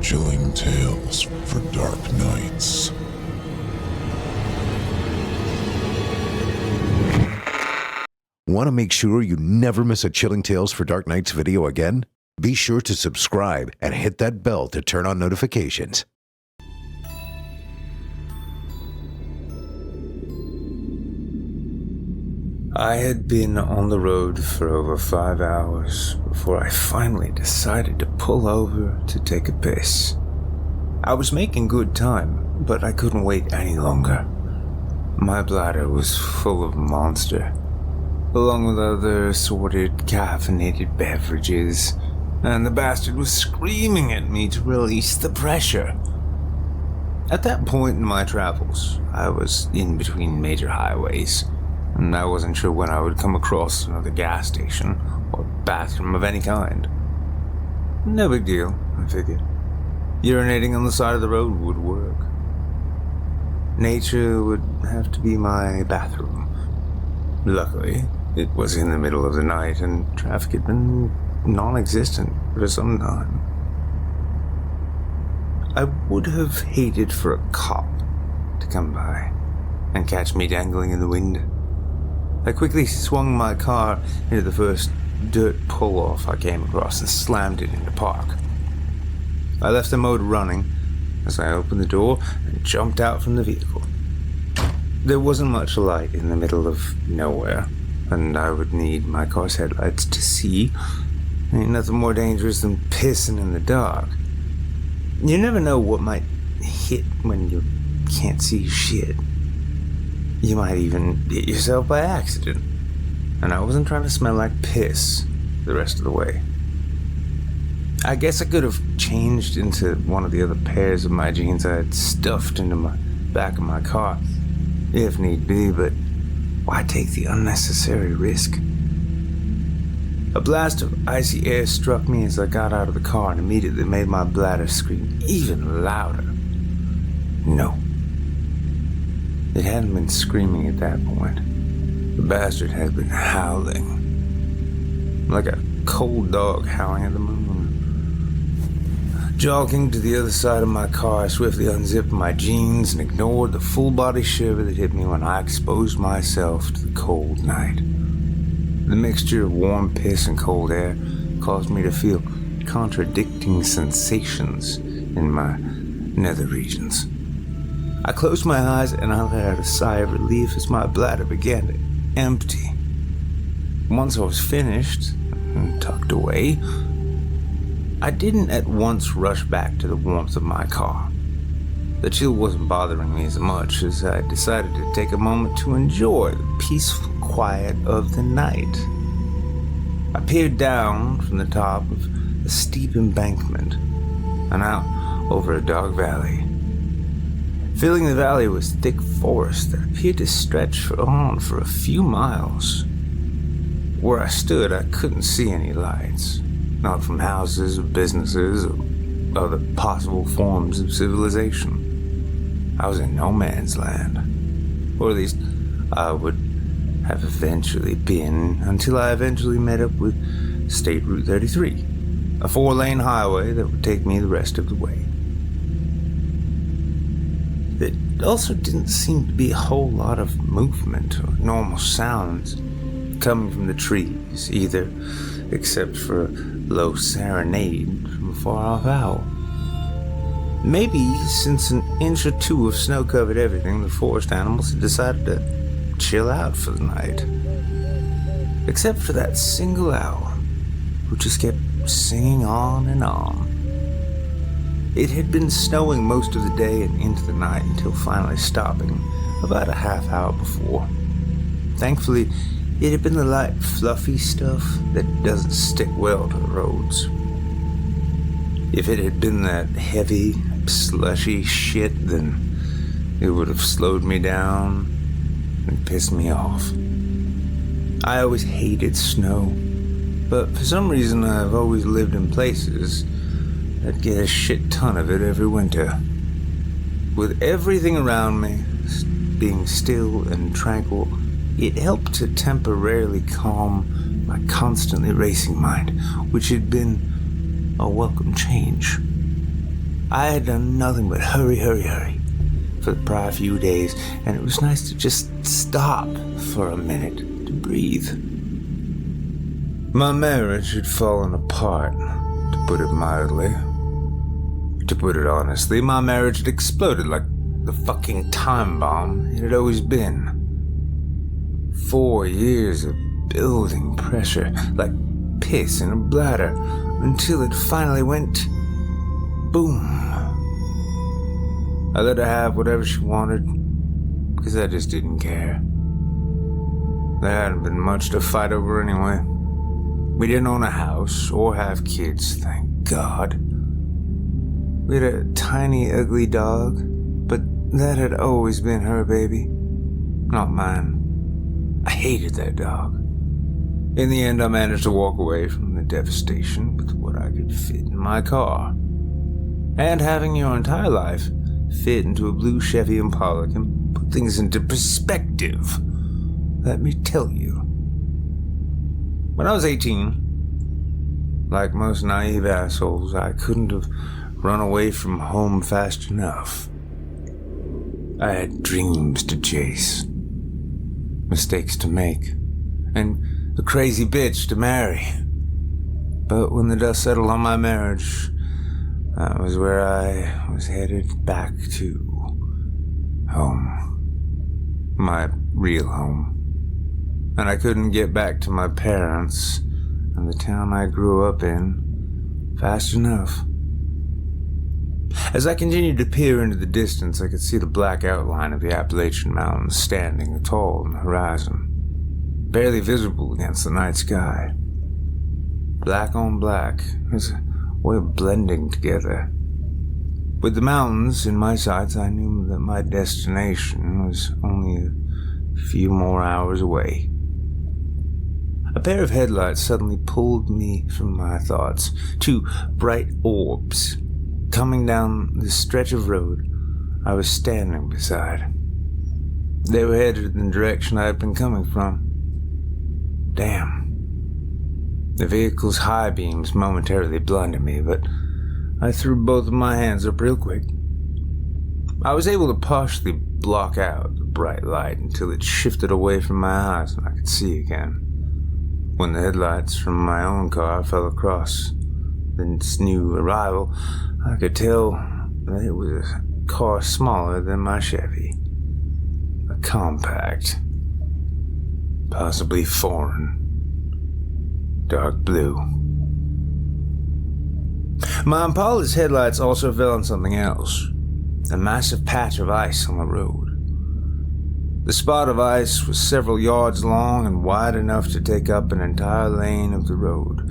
Chilling tales for dark nights. Want to make sure you never miss a Chilling Tales for Dark Nights video again? Be sure to subscribe and hit that bell to turn on notifications. I had been on the road for over 5 hours before I finally decided to pull over to take a piss. I was making good time, but I couldn't wait any longer. My bladder was full of Monster, along with other assorted caffeinated beverages, and the bastard was screaming at me to release the pressure. At that point in my travels, I was in between major highways, and I wasn't sure when I would come across another gas station or bathroom of any kind. No big deal, I figured. Urinating on the side of the road would work. Nature would have to be my bathroom. Luckily, it was in the middle of the night and traffic had been non-existent for some time. I would have hated for a cop to come by and catch me dangling in the wind. I quickly swung my car into the first dirt pull-off I came across and slammed it into park. I left the motor running as I opened the door and jumped out from the vehicle. There wasn't much light in the middle of nowhere, and I would need my car's headlights to see. Ain't nothing more dangerous than pissing in the dark. You never know what might hit when you can't see shit. You might even hit yourself by accident. And I wasn't trying to smell like piss the rest of the way. I guess I could have changed into one of the other pairs of my jeans I had stuffed into my back of my car, if need be, but why take the unnecessary risk? A blast of icy air struck me as I got out of the car and immediately made my bladder scream even louder. No. It hadn't been screaming at that point. The bastard had been howling. Like a cold dog howling at the moon. Jogging to the other side of my car, I swiftly unzipped my jeans and ignored the full-body shiver that hit me when I exposed myself to the cold night. The mixture of warm piss and cold air caused me to feel contradicting sensations in my nether regions. I closed my eyes and I let out a sigh of relief as my bladder began to empty. Once I was finished and tucked away, I didn't at once rush back to the warmth of my car. The chill wasn't bothering me as much as I decided to take a moment to enjoy the peaceful quiet of the night. I peered down from the top of a steep embankment and out over a dark valley. Filling the valley was thick forest that appeared to stretch on for a few miles. Where I stood, I couldn't see any lights, not from houses or businesses or other possible forms of civilization. I was in no man's land, or at least I would have eventually been until I eventually met up with State Route 33, a 4-lane highway that would take me the rest of the way. There also didn't seem to be a whole lot of movement or normal sounds coming from the trees either, except for a low serenade from a far-off owl. Maybe since an inch or two of snow covered everything, the forest animals had decided to chill out for the night. Except for that single owl, who just kept singing on and on. It had been snowing most of the day and into the night until finally stopping about a half hour before. Thankfully, it had been the light, fluffy stuff that doesn't stick well to the roads. If it had been that heavy, slushy shit, then it would have slowed me down and pissed me off. I always hated snow, but for some reason I've always lived in places that get a shit ton of it every winter. With everything around me being still and tranquil, it helped to temporarily calm my constantly racing mind, which had been a welcome change. I had done nothing but hurry for the prior few days, and it was nice to just stop for a minute to breathe. My marriage had fallen apart, to put it mildly. To put it honestly, my marriage had exploded like the fucking time bomb it had always been. 4 years of building pressure, like piss in a bladder, until it finally went boom. I let her have whatever she wanted, because I just didn't care. There hadn't been much to fight over anyway. We didn't own a house or have kids, thank God. We had a tiny, ugly dog, but that had always been her baby, not mine. I hated that dog. In the end, I managed to walk away from the devastation with what I could fit in my car. And having your entire life fit into a blue Chevy Impala can put things into perspective, let me tell you. When I was 18, like most naive assholes, I couldn't have run away from home fast enough. I had dreams to chase, mistakes to make, and a crazy bitch to marry. But when the dust settled on my marriage, that was where I was headed back to home. My real home. And I couldn't get back to my parents and the town I grew up in fast enough. As I continued to peer into the distance, I could see the black outline of the Appalachian Mountains standing tall on the horizon, barely visible against the night sky. Black on black, as a way of blending together. With the mountains in my sights, I knew that my destination was only a few more hours away. A pair of headlights suddenly pulled me from my thoughts. 2 bright orbs coming down the stretch of road I was standing beside. They were headed in the direction I had been coming from. Damn. The vehicle's high beams momentarily blinded me, but I threw both of my hands up real quick. I was able to partially block out the bright light until it shifted away from my eyes and I could see again. When the headlights from my own car fell across this new arrival, I could tell that it was a car smaller than my Chevy. A compact. Possibly foreign. Dark blue. My Impala's headlights also fell on something else. A massive patch of ice on the road. The spot of ice was several yards long and wide enough to take up an entire lane of the road,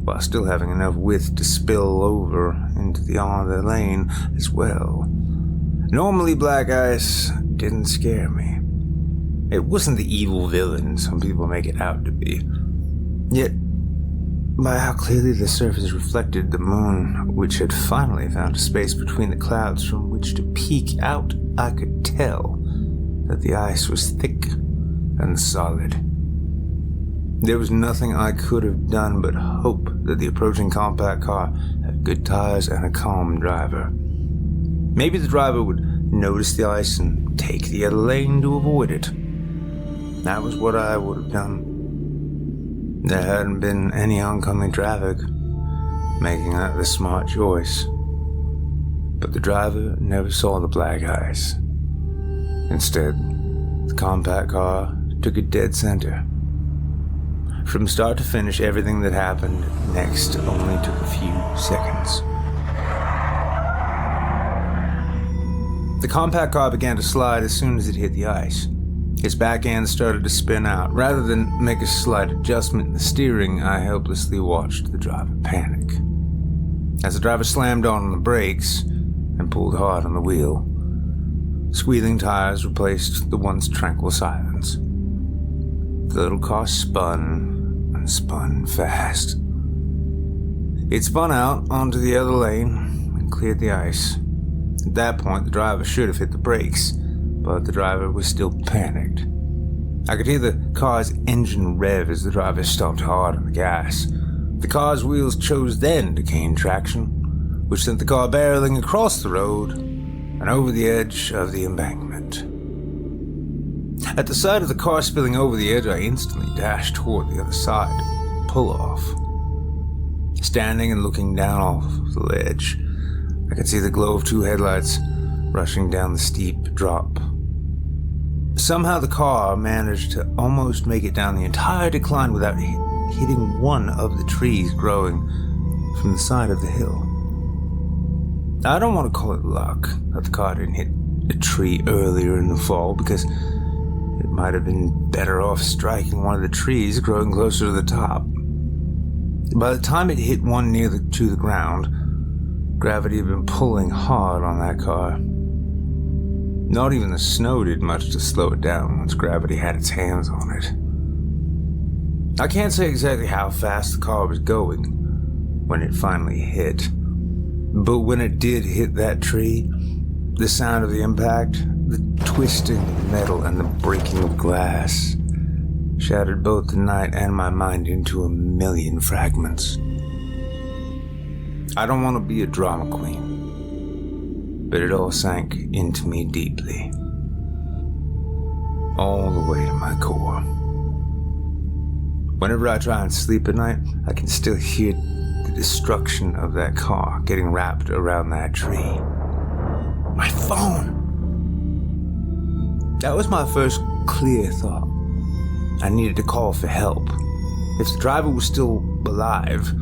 while still having enough width to spill over into the other lane as well. Normally, black ice didn't scare me. It wasn't the evil villain some people make it out to be. Yet, by how clearly the surface reflected the moon, which had finally found a space between the clouds from which to peek out, I could tell that the ice was thick and solid. There was nothing I could have done but hope that the approaching compact car had good tires and a calm driver. Maybe the driver would notice the ice and take the other lane to avoid it. That was what I would have done. There hadn't been any oncoming traffic, making that the smart choice. But the driver never saw the black ice. Instead, the compact car took a dead center. From start to finish, everything that happened next only took a few seconds. The compact car began to slide as soon as it hit the ice. Its back end started to spin out. Rather than make a slight adjustment in the steering, I helplessly watched the driver panic. As the driver slammed on the brakes and pulled hard on the wheel, squealing tires replaced the once tranquil silence. The little car spun and spun fast. It spun out onto the other lane and cleared the ice. At that point, the driver should have hit the brakes, but the driver was still panicked. I could hear the car's engine rev as the driver stomped hard on the gas. The car's wheels chose then to gain traction, which sent the car barreling across the road and over the edge of the embankment. At the sight of the car spilling over the edge, I instantly dashed toward the other side, pull off. Standing and looking down off the ledge, I could see the glow of two headlights rushing down the steep drop. Somehow the car managed to almost make it down the entire decline without hitting one of the trees growing from the side of the hill. I don't want to call it luck that the car didn't hit a tree earlier in the fall, because it might have been better off striking one of the trees growing closer to the top. By the time it hit one near to the ground, gravity had been pulling hard on that car. Not even the snow did much to slow it down once gravity had its hands on it. I can't say exactly how fast the car was going when it finally hit, but when it did hit that tree, the sound of the impact, the twisting of metal and the breaking of glass, shattered both the night and my mind into a million fragments. I don't want to be a drama queen, but it all sank into me deeply, all the way to my core. Whenever I try and sleep at night, I can still hear the destruction of that car getting wrapped around that tree. My phone! That was my first clear thought. I needed to call for help. If the driver was still alive,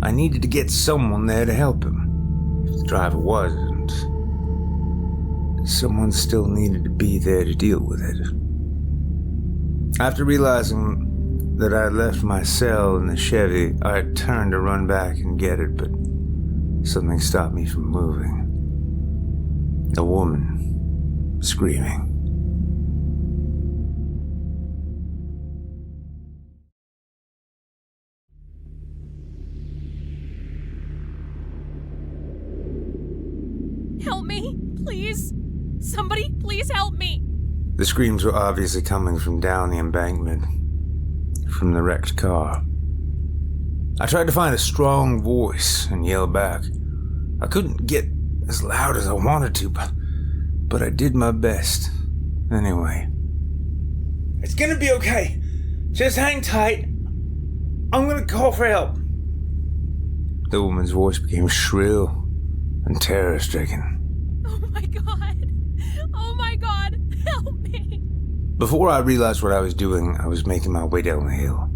I needed to get someone there to help him. If the driver wasn't, someone still needed to be there to deal with it. After realizing that I had left my cell in the Chevy, I turned to run back and get it, but something stopped me from moving. A woman screaming. Help me, please. Somebody, please help me. The screams were obviously coming from down the embankment, from the wrecked car. I tried to find a strong voice and yell back. I couldn't get as loud as I wanted to, but I did my best anyway. It's gonna be okay. Just hang tight. I'm gonna call for help. The woman's voice became shrill and terror-stricken. Oh my god. Oh my god. Help me. Before I realized what I was doing, I was making my way down the hill.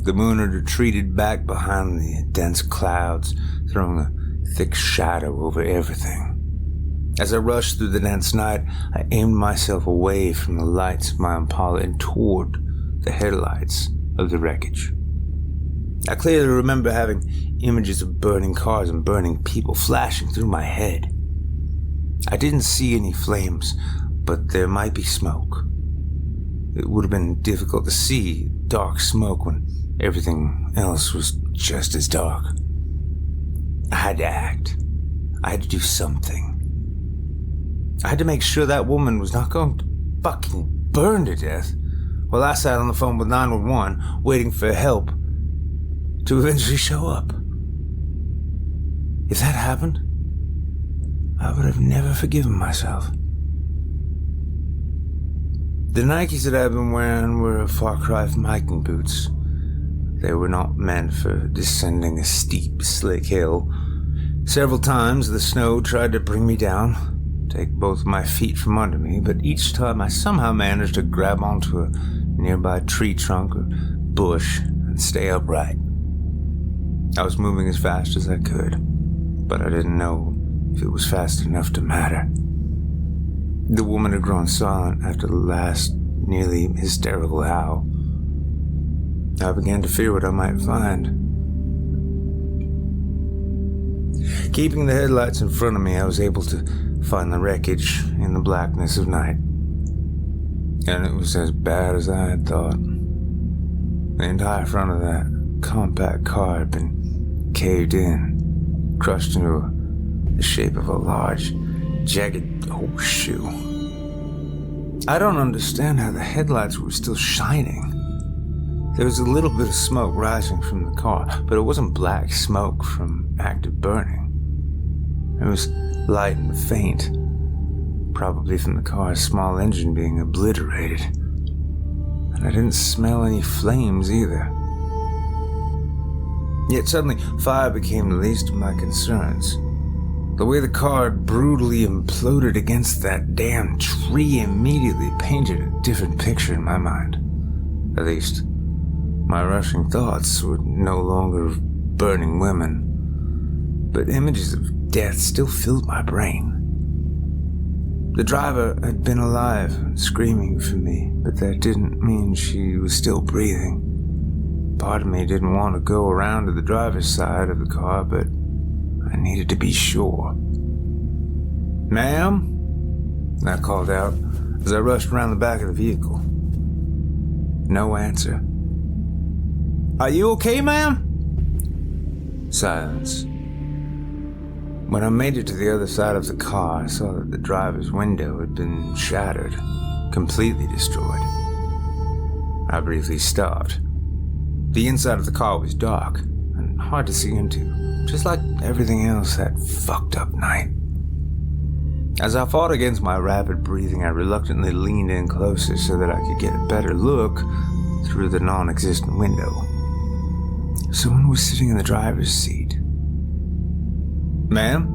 The moon had retreated back behind the dense clouds, throwing a thick shadow over everything. As I rushed through the dense night, I aimed myself away from the lights of my Impala and toward the headlights of the wreckage. I clearly remember having images of burning cars and burning people flashing through my head. I didn't see any flames, but there might be smoke. It would have been difficult to see dark smoke when everything else was just as dark. I had to act. I had to do something. I had to make sure that woman was not going to fucking burn to death while I sat on the phone with 911 waiting for help to eventually show up. If that happened, I would have never forgiven myself. The Nikes that I've been wearing were a far cry from hiking boots. They were not meant for descending a steep, slick hill. Several times the snow tried to bring me down, take both my feet from under me, but each time I somehow managed to grab onto a nearby tree trunk or bush and stay upright. I was moving as fast as I could, but I didn't know if it was fast enough to matter. The woman had grown silent after the last nearly hysterical howl. I began to fear what I might find. Keeping the headlights in front of me, I was able to find the wreckage in the blackness of night. And it was as bad as I had thought. The entire front of that compact car had been caved in, crushed into the shape of a large, jagged horseshoe. I don't understand how the headlights were still shining. There was a little bit of smoke rising from the car, but it wasn't black smoke from active burning. It was light and faint, probably from the car's small engine being obliterated. And I didn't smell any flames either. Yet suddenly, fire became the least of my concerns. The way the car had brutally imploded against that damn tree immediately painted a different picture in my mind. At least, my rushing thoughts were no longer of burning women, but images of death still filled my brain. The driver had been alive and screaming for me, but that didn't mean she was still breathing. Part of me didn't want to go around to the driver's side of the car, but I needed to be sure. "Ma'am?" I called out as I rushed around the back of the vehicle. No answer. "Are you okay, ma'am?" Silence. When I made it to the other side of the car, I saw that the driver's window had been shattered, completely destroyed. I briefly stopped. The inside of the car was dark and hard to see into, just like everything else that fucked up night. As I fought against my rapid breathing, I reluctantly leaned in closer so that I could get a better look through the non-existent window. Someone was sitting in the driver's seat. "Ma'am?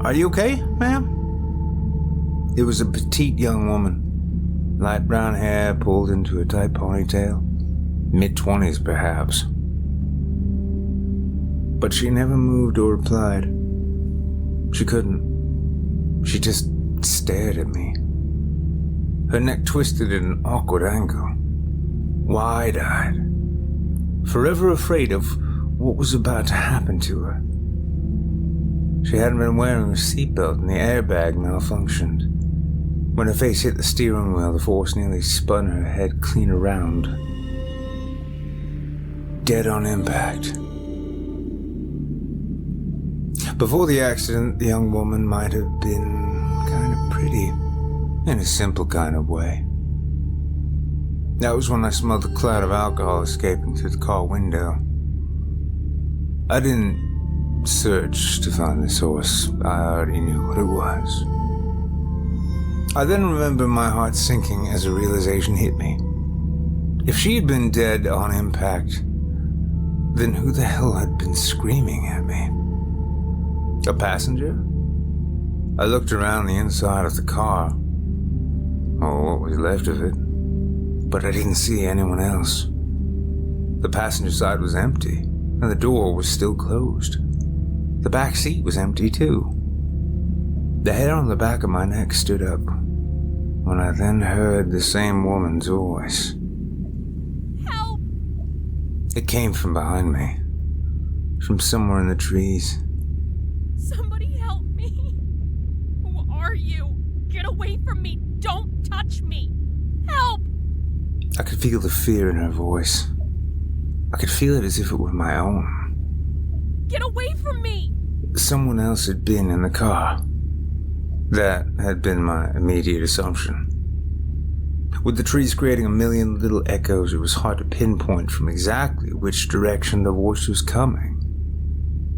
Are you okay, ma'am?" It was a petite young woman, light brown hair pulled into a tight ponytail, mid-20s perhaps. But she never moved or replied. She couldn't. She just stared at me. Her neck twisted at an awkward angle, wide-eyed, forever afraid of what was about to happen to her. She hadn't been wearing her seatbelt and the airbag malfunctioned. When her face hit the steering wheel, the force nearly spun her head clean around. Dead on impact. Before the accident, the young woman might have been kind of pretty, in a simple kind of way. That was when I smelled the cloud of alcohol escaping through the car window. I didn't search to find the source. I already knew what it was. I then remember my heart sinking as a realization hit me. If she had been dead on impact, then who the hell had been screaming at me? A passenger? I looked around the inside of the car, or what was left of it, but I didn't see anyone else. The passenger side was empty, and the door was still closed. The back seat was empty too. The hair on the back of my neck stood up when I then heard the same woman's voice. Help! It came from behind me, from somewhere in the trees. Somebody help me. Who are you? Get away from me. Don't touch me. Help! I could feel the fear in her voice. I could feel it as if it were my own. Get away from me! Someone else had been in the car. That had been my immediate assumption. With the trees creating a million little echoes, it was hard to pinpoint from exactly which direction the voice was coming.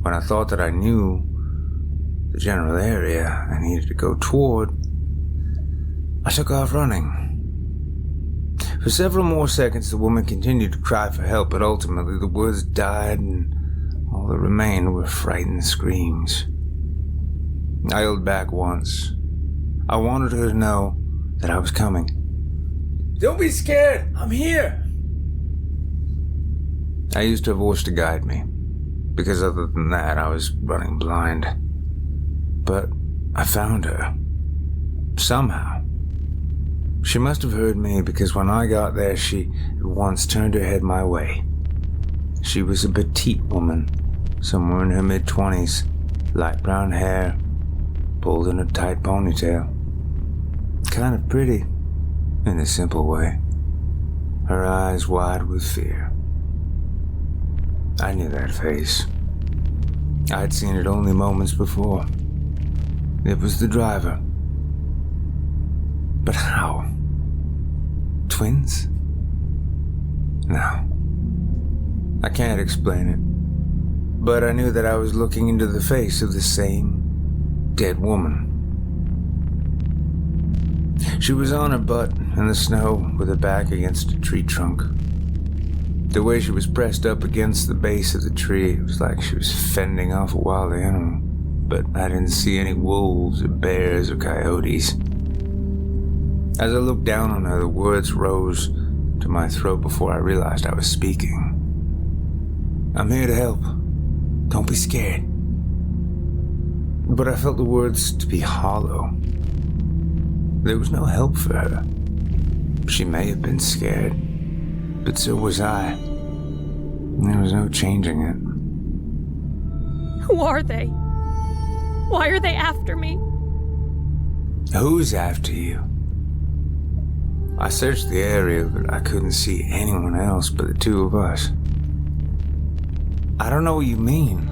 When I thought that I knew the general area I needed to go toward, I took off running. For several more seconds, the woman continued to cry for help, but ultimately the words died and all that remained were frightened screams. I yelled back once. I wanted her to know that I was coming. "Don't be scared! I'm here!" I used her voice to guide me, because other than that, I was running blind. But I found her. Somehow. She must have heard me, because when I got there, she at once turned her head my way. She was a petite woman, somewhere in her mid-20s, light brown hair, pulled in a tight ponytail. Kind of pretty, in a simple way. Her eyes wide with fear. I knew that face. I'd seen it only moments before. It was the driver. But how? Twins? No. I can't explain it. But I knew that I was looking into the face of the same dead woman. She was on her butt in the snow with her back against a tree trunk. The way she was pressed up against the base of the tree, it was like she was fending off a wild animal. But I didn't see any wolves or bears or coyotes. As I looked down on her, the words rose to my throat before I realized I was speaking. I'm here to help. Don't be scared. But I felt the words to be hollow. There was no help for her. She may have been scared, but so was I. There was no changing it. Who are they? Why are they after me? Who's after you? I searched the area, but I couldn't see anyone else but the two of us. I don't know what you mean.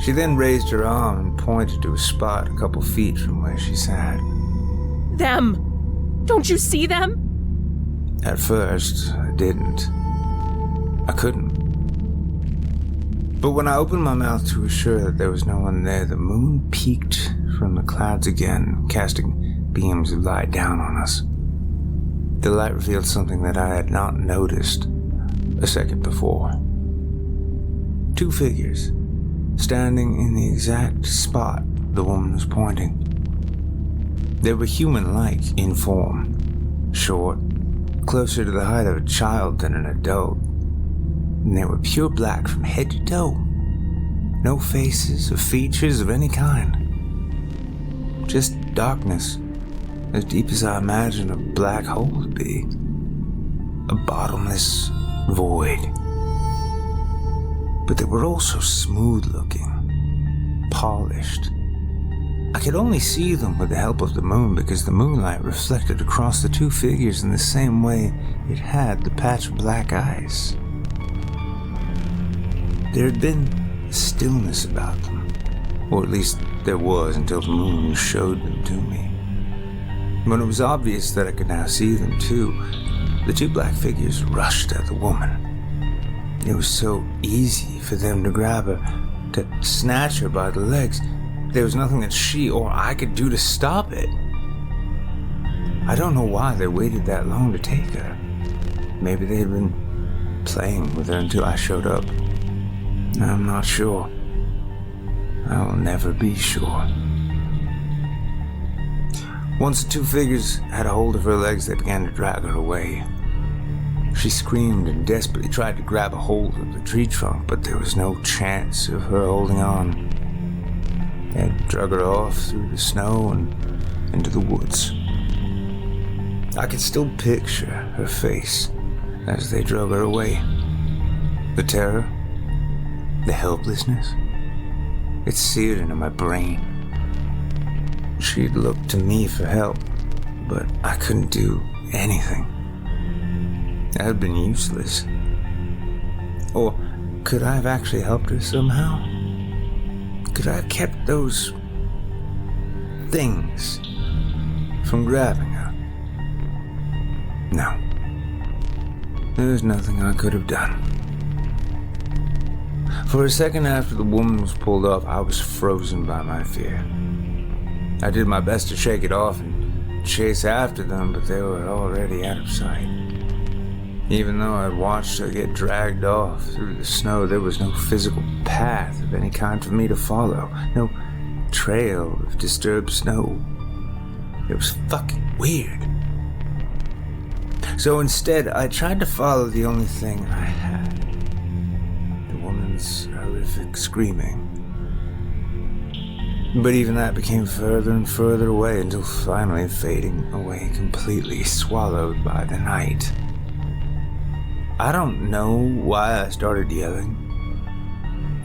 She then raised her arm and pointed to a spot a couple feet from where she sat. Them! Don't you see them? At first, I didn't. I couldn't. But when I opened my mouth to assure that there was no one there, the moon peeked from the clouds again, casting beams of light down on us. The light revealed something that I had not noticed a second before. Two figures, standing in the exact spot the woman was pointing. They were human-like in form, short, closer to the height of a child than an adult. And they were pure black from head to toe. No faces or features of any kind. Just darkness, as deep as I imagine a black hole to be. A bottomless void. But they were also smooth-looking, polished. I could only see them with the help of the moon because the moonlight reflected across the two figures in the same way it had the patch of black eyes. There had been a stillness about them, or at least there was until the moon showed them to me. When it was obvious that I could now see them too, the two black figures rushed at the woman. It was so easy for them to grab her, to snatch her by the legs. There was nothing that she or I could do to stop it. I don't know why they waited that long to take her. Maybe they had been playing with her until I showed up. I'm not sure. I will never be sure. Once the two figures had a hold of her legs, they began to drag her away. She screamed and desperately tried to grab a hold of the tree trunk, but there was no chance of her holding on. They had drug her off through the snow and into the woods. I could still picture her face as they drug her away. The terror, the helplessness, it seared into my brain. She'd looked to me for help, but I couldn't do anything. I had been useless. Or could I have actually helped her somehow? Could I have kept those things from grabbing her? No. There was nothing I could have done. For a second after the woman was pulled off, I was frozen by my fear. I did my best to shake it off and chase after them, but they were already out of sight. Even though I'd watched her get dragged off through the snow, there was no physical path of any kind for me to follow. No trail of disturbed snow. It was fucking weird. So instead, I tried to follow the only thing I had. The woman's horrific screaming. But even that became further and further away until finally fading away completely, swallowed by the night. I don't know why I started yelling.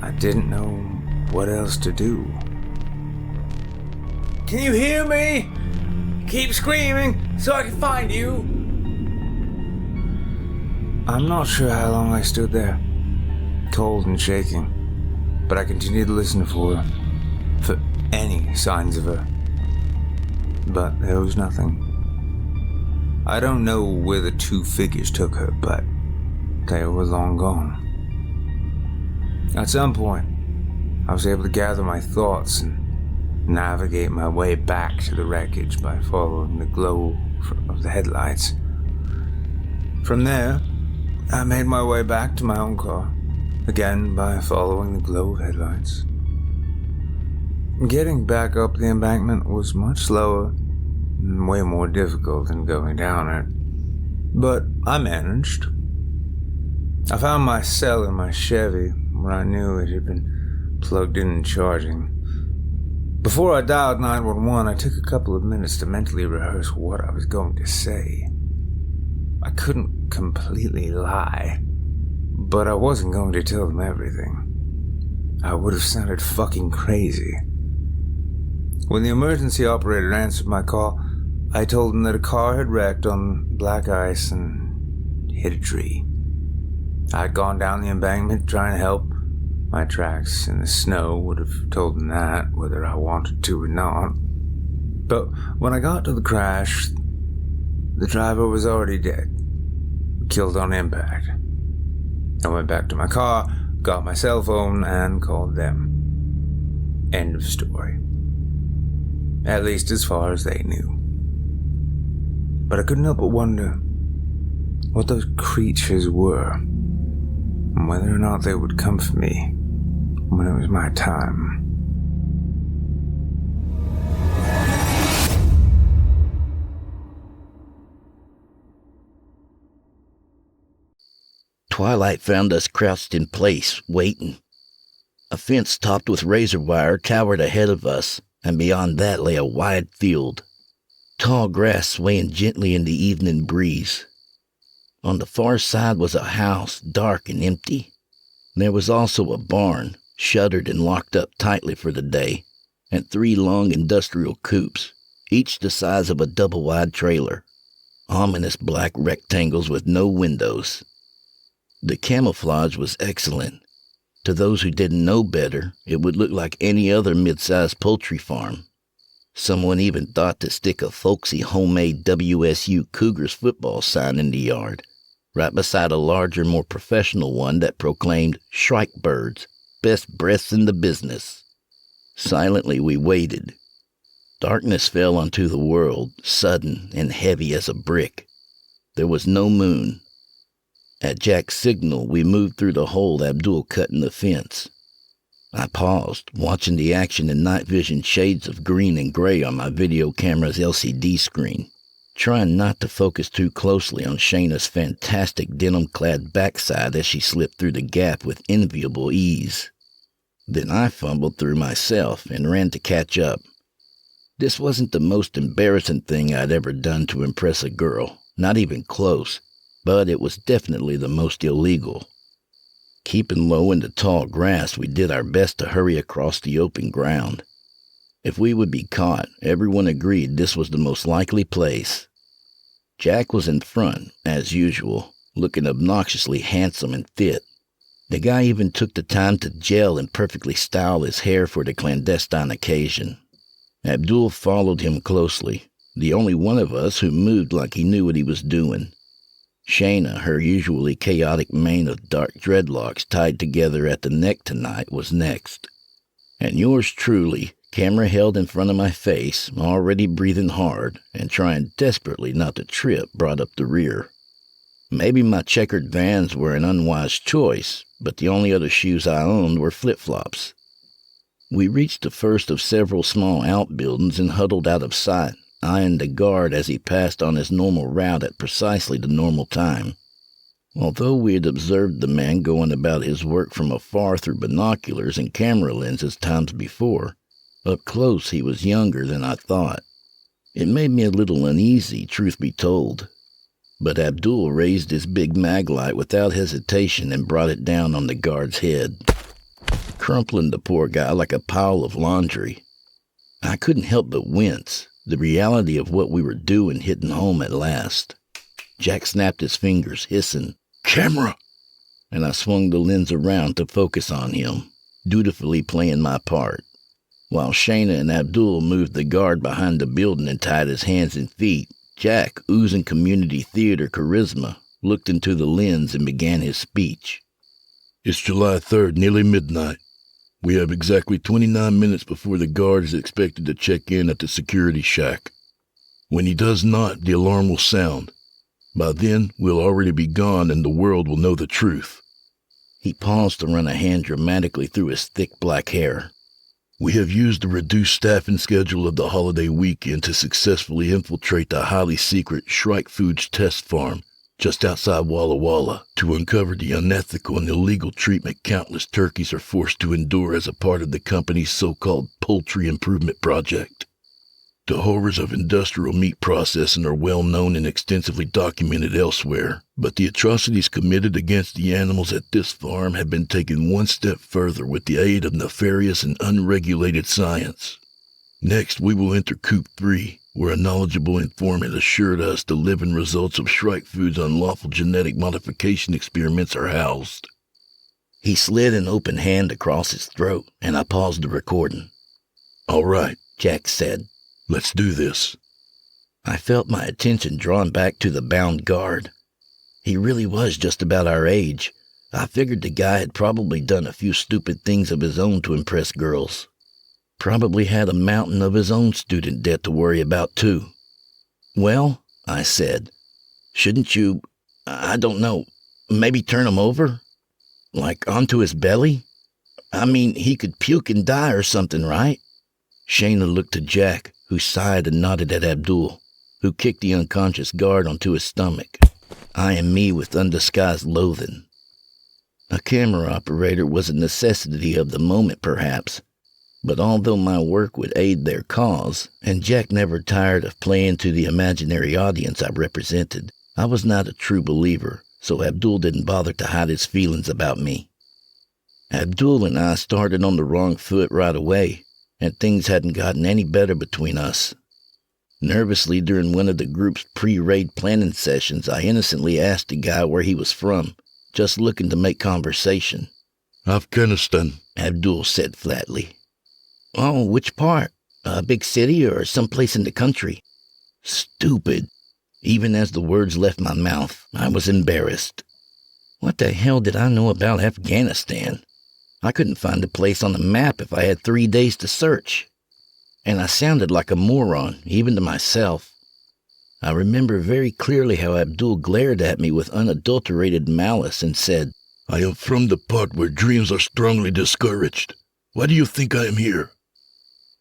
I didn't know what else to do. Can you hear me? Keep screaming so I can find you. I'm not sure how long I stood there, cold and shaking, but I continued to listen for her, for any signs of her. But there was nothing. I don't know where the two figures took her, but they were long gone. At some point, I was able to gather my thoughts and navigate my way back to the wreckage by following the glow of the headlights. From there, I made my way back to my own car, again by following the glow of headlights. Getting back up the embankment was much slower and way more difficult than going down it, but I managed. I found my cell in my Chevy, where I knew it had been plugged in and charging. Before I dialed 911, I took a couple of minutes to mentally rehearse what I was going to say. I couldn't completely lie, but I wasn't going to tell them everything. I would have sounded fucking crazy. When the emergency operator answered my call, I told him that a car had wrecked on black ice and hit a tree. I'd gone down the embankment trying to help. My tracks in the snow would have told him that, whether I wanted to or not. But when I got to the crash, the driver was already dead, killed on impact. I went back to my car, got my cell phone, and called them. End of story. At least as far as they knew. But I couldn't help but wonder what those creatures were, and whether or not they would come for me when it was my time. Twilight found us crouched in place, waiting. A fence topped with razor wire towered ahead of us, and beyond that lay a wide field. Tall grass swaying gently in the evening breeze. On the far side was a house, dark and empty. There was also a barn, shuttered and locked up tightly for the day, and 3 long industrial coops, each the size of a double-wide trailer. Ominous black rectangles with no windows. The camouflage was excellent. To those who didn't know better, it would look like any other mid-sized poultry farm. Someone even thought to stick a folksy homemade WSU Cougars football sign in the yard, right beside a larger, more professional one that proclaimed "Shrike Birds, best breaths in the business." Silently we waited. Darkness fell onto the world, sudden and heavy as a brick. There was no moon. At Jack's signal, we moved through the hole Abdul cut in the fence. I paused, watching the action in night vision shades of green and gray on my video camera's LCD screen, trying not to focus too closely on Shayna's fantastic denim-clad backside as she slipped through the gap with enviable ease. Then I fumbled through myself and ran to catch up. This wasn't the most embarrassing thing I'd ever done to impress a girl, not even close, but it was definitely the most illegal. Keeping low in the tall grass, we did our best to hurry across the open ground. If we would be caught, everyone agreed this was the most likely place. Jack was in front, as usual, looking obnoxiously handsome and fit. The guy even took the time to gel and perfectly style his hair for the clandestine occasion. Abdul followed him closely, the only one of us who moved like he knew what he was doing. Shayna, her usually chaotic mane of dark dreadlocks tied together at the neck tonight, was next. And yours truly, camera held in front of my face, already breathing hard and trying desperately not to trip, brought up the rear. Maybe my checkered Vans were an unwise choice, but the only other shoes I owned were flip-flops. We reached the first of several small outbuildings and huddled out of sight, eyeing the guard as he passed on his normal route at precisely the normal time. Although we had observed the man going about his work from afar through binoculars and camera lenses times before, up close he was younger than I thought. It made me a little uneasy, truth be told. But Abdul raised his big mag light without hesitation and brought it down on the guard's head, crumpling the poor guy like a pile of laundry. I couldn't help but wince. The reality of what we were doing hitting home at last. Jack snapped his fingers, hissing, "Camera!" And I swung the lens around to focus on him, dutifully playing my part. While Shayna and Abdul moved the guard behind the building and tied his hands and feet, Jack, oozing community theater charisma, looked into the lens and began his speech. It's July 3rd, nearly midnight. We have exactly 29 minutes before the guard is expected to check in at the security shack. When he does not, the alarm will sound. By then, we'll already be gone and the world will know the truth." He paused to run a hand dramatically through his thick black hair. "We have used the reduced staffing schedule of the holiday weekend to successfully infiltrate the highly secret Shrike Foods test farm just outside Walla Walla to uncover the unethical and illegal treatment countless turkeys are forced to endure as a part of the company's so-called poultry improvement project. The horrors of industrial meat processing are well known and extensively documented elsewhere, but the atrocities committed against the animals at this farm have been taken one step further with the aid of nefarious and unregulated science. Next, we will enter Coop 3, where a knowledgeable informant assured us the living results of Shrike Foods' unlawful genetic modification experiments are housed." He slid an open hand across his throat, and I paused the recording. "All right," Jack said. "Let's do this." I felt my attention drawn back to the bound guard. He really was just about our age. I figured the guy had probably done a few stupid things of his own to impress girls. Probably had a mountain of his own student debt to worry about, too. "Well," I said, "shouldn't you, I don't know, maybe turn him over? Like onto his belly? I mean, he could puke and die or something, right?" Shayna looked to Jack, who sighed and nodded at Abdul, who kicked the unconscious guard onto his stomach, eyeing me with undisguised loathing. A camera operator was a necessity of the moment, perhaps, but although my work would aid their cause, and Jack never tired of playing to the imaginary audience I represented, I was not a true believer, so Abdul didn't bother to hide his feelings about me. Abdul and I started on the wrong foot right away, and things hadn't gotten any better between us. Nervously, during one of the group's pre-raid planning sessions, I innocently asked the guy where he was from, just looking to make conversation. "Afghanistan," Abdul said flatly. "Oh, which part? A big city or someplace in the country?" Stupid. Even as the words left my mouth, I was embarrassed. What the hell did I know about Afghanistan? I couldn't find a place on the map if I had 3 days to search. And I sounded like a moron, even to myself. I remember very clearly how Abdul glared at me with unadulterated malice and said, "I am from the part where dreams are strongly discouraged. Why do you think I am here?"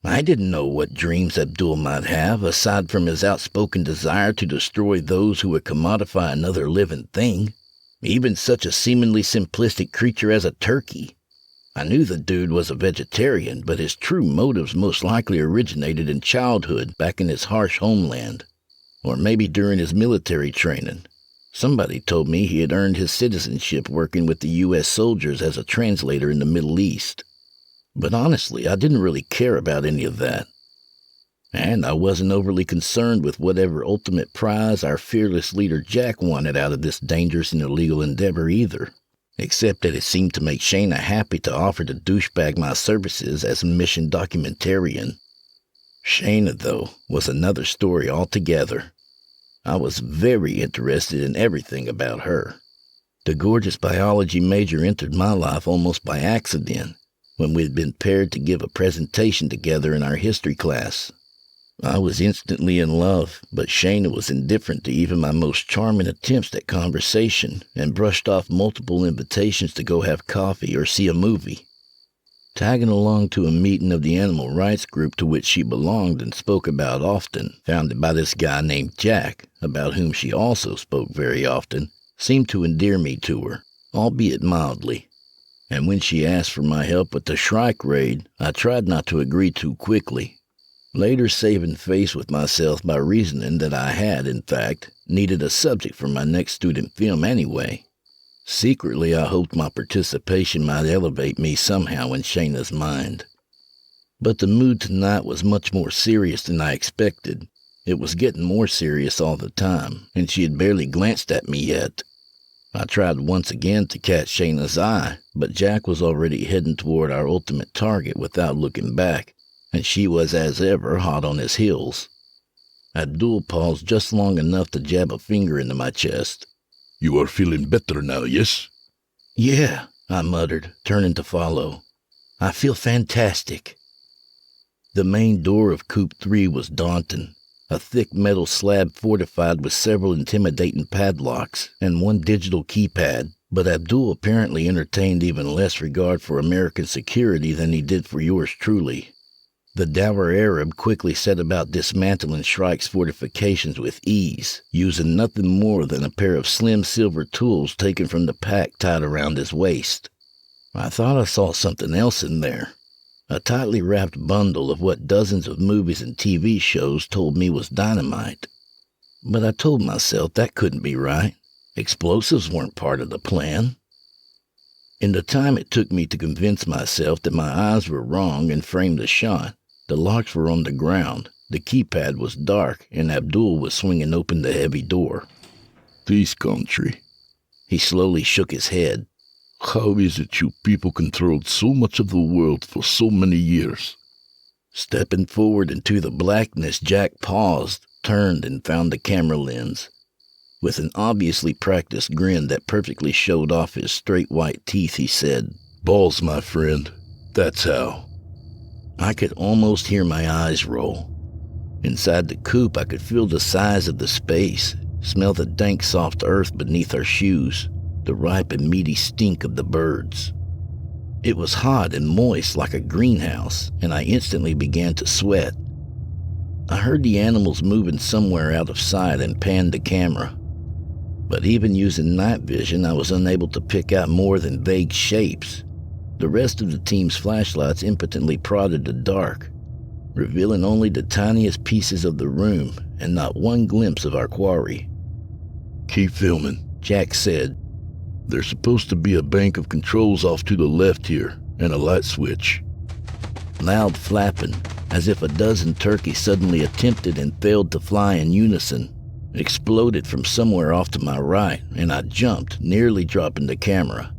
I didn't know what dreams Abdul might have, aside from his outspoken desire to destroy those who would commodify another living thing, even such a seemingly simplistic creature as a turkey. I knew the dude was a vegetarian, but his true motives most likely originated in childhood back in his harsh homeland, or maybe during his military training. Somebody told me he had earned his citizenship working with the U.S. soldiers as a translator in the Middle East. But honestly, I didn't really care about any of that. And I wasn't overly concerned with whatever ultimate prize our fearless leader Jack wanted out of this dangerous and illegal endeavor either, except that it seemed to make Shayna happy to offer the douchebag my services as a mission documentarian. Shayna, though, was another story altogether. I was very interested in everything about her. The gorgeous biology major entered my life almost by accident, when we'd been paired to give a presentation together in our history class. I was instantly in love, but Shayna was indifferent to even my most charming attempts at conversation and brushed off multiple invitations to go have coffee or see a movie. Tagging along to a meeting of the animal rights group to which she belonged and spoke about often, founded by this guy named Jack, about whom she also spoke very often, seemed to endear me to her, albeit mildly. And when she asked for my help with the Shrike raid, I tried not to agree too quickly, later saving face with myself by reasoning that I had, in fact, needed a subject for my next student film anyway. Secretly, I hoped my participation might elevate me somehow in Shayna's mind. But the mood tonight was much more serious than I expected. It was getting more serious all the time, and she had barely glanced at me yet. I tried once again to catch Shayna's eye, but Jack was already heading toward our ultimate target without looking back, and she was as ever hot on his heels. Abdul paused just long enough to jab a finger into my chest. "You are feeling better now, yes?" "Yeah," I muttered, turning to follow. I feel fantastic. The main door of Coop 3 was daunting, a thick metal slab fortified with several intimidating padlocks and one digital keypad, but Abdul apparently entertained even less regard for American security than he did for yours truly. The dour Arab quickly set about dismantling Shrike's fortifications with ease, using nothing more than a pair of slim silver tools taken from the pack tied around his waist. I thought I saw something else in there. A tightly wrapped bundle of what dozens of movies and TV shows told me was dynamite. But I told myself that couldn't be right. Explosives weren't part of the plan. In the time it took me to convince myself that my eyes were wrong and frame the shot, the locks were on the ground, the keypad was dark, and Abdul was swinging open the heavy door. This country. He slowly shook his head. How is it you people controlled so much of the world for so many years? Stepping forward into the blackness, Jack paused, turned, and found the camera lens. With an obviously practiced grin that perfectly showed off his straight white teeth, he said, Balls, my friend. That's how. I could almost hear my eyes roll. Inside the coop, I could feel the size of the space, smell the dank soft earth beneath our shoes, the ripe and meaty stink of the birds. It was hot and moist like a greenhouse, and I instantly began to sweat. I heard the animals moving somewhere out of sight and panned the camera. But even using night vision, I was unable to pick out more than vague shapes. The rest of the team's flashlights impotently prodded the dark, revealing only the tiniest pieces of the room and not one glimpse of our quarry. Keep filming, Jack said. There's supposed to be a bank of controls off to the left here, and a light switch. Loud flapping, as if a dozen turkeys suddenly attempted and failed to fly in unison, exploded from somewhere off to my right, and I jumped, nearly dropping the camera.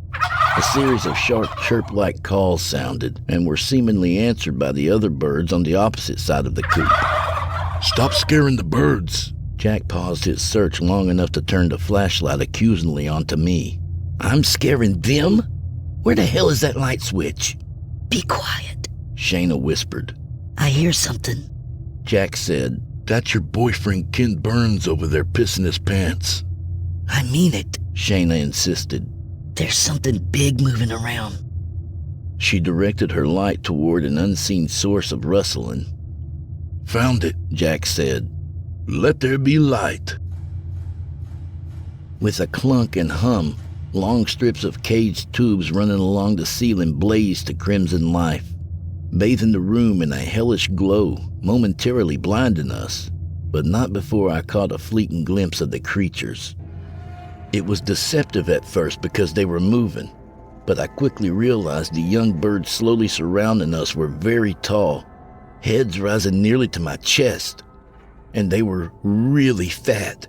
A series of sharp chirp-like calls sounded and were seemingly answered by the other birds on the opposite side of the coop. Stop scaring the birds! Jack paused his search long enough to turn the flashlight accusingly onto me. I'm scaring them? Where the hell is that light switch? Be quiet, Shayna whispered. I hear something. Jack said, That's your boyfriend Ken Burns over there pissing his pants. I mean it, Shayna insisted. There's something big moving around. She directed her light toward an unseen source of rustling. Found it, Jack said. Let there be light. With a clunk and hum, long strips of caged tubes running along the ceiling blazed to crimson life, bathing the room in a hellish glow, momentarily blinding us, but not before I caught a fleeting glimpse of the creatures. It was deceptive at first because they were moving, but I quickly realized the young birds slowly surrounding us were very tall, heads rising nearly to my chest, and they were really fat.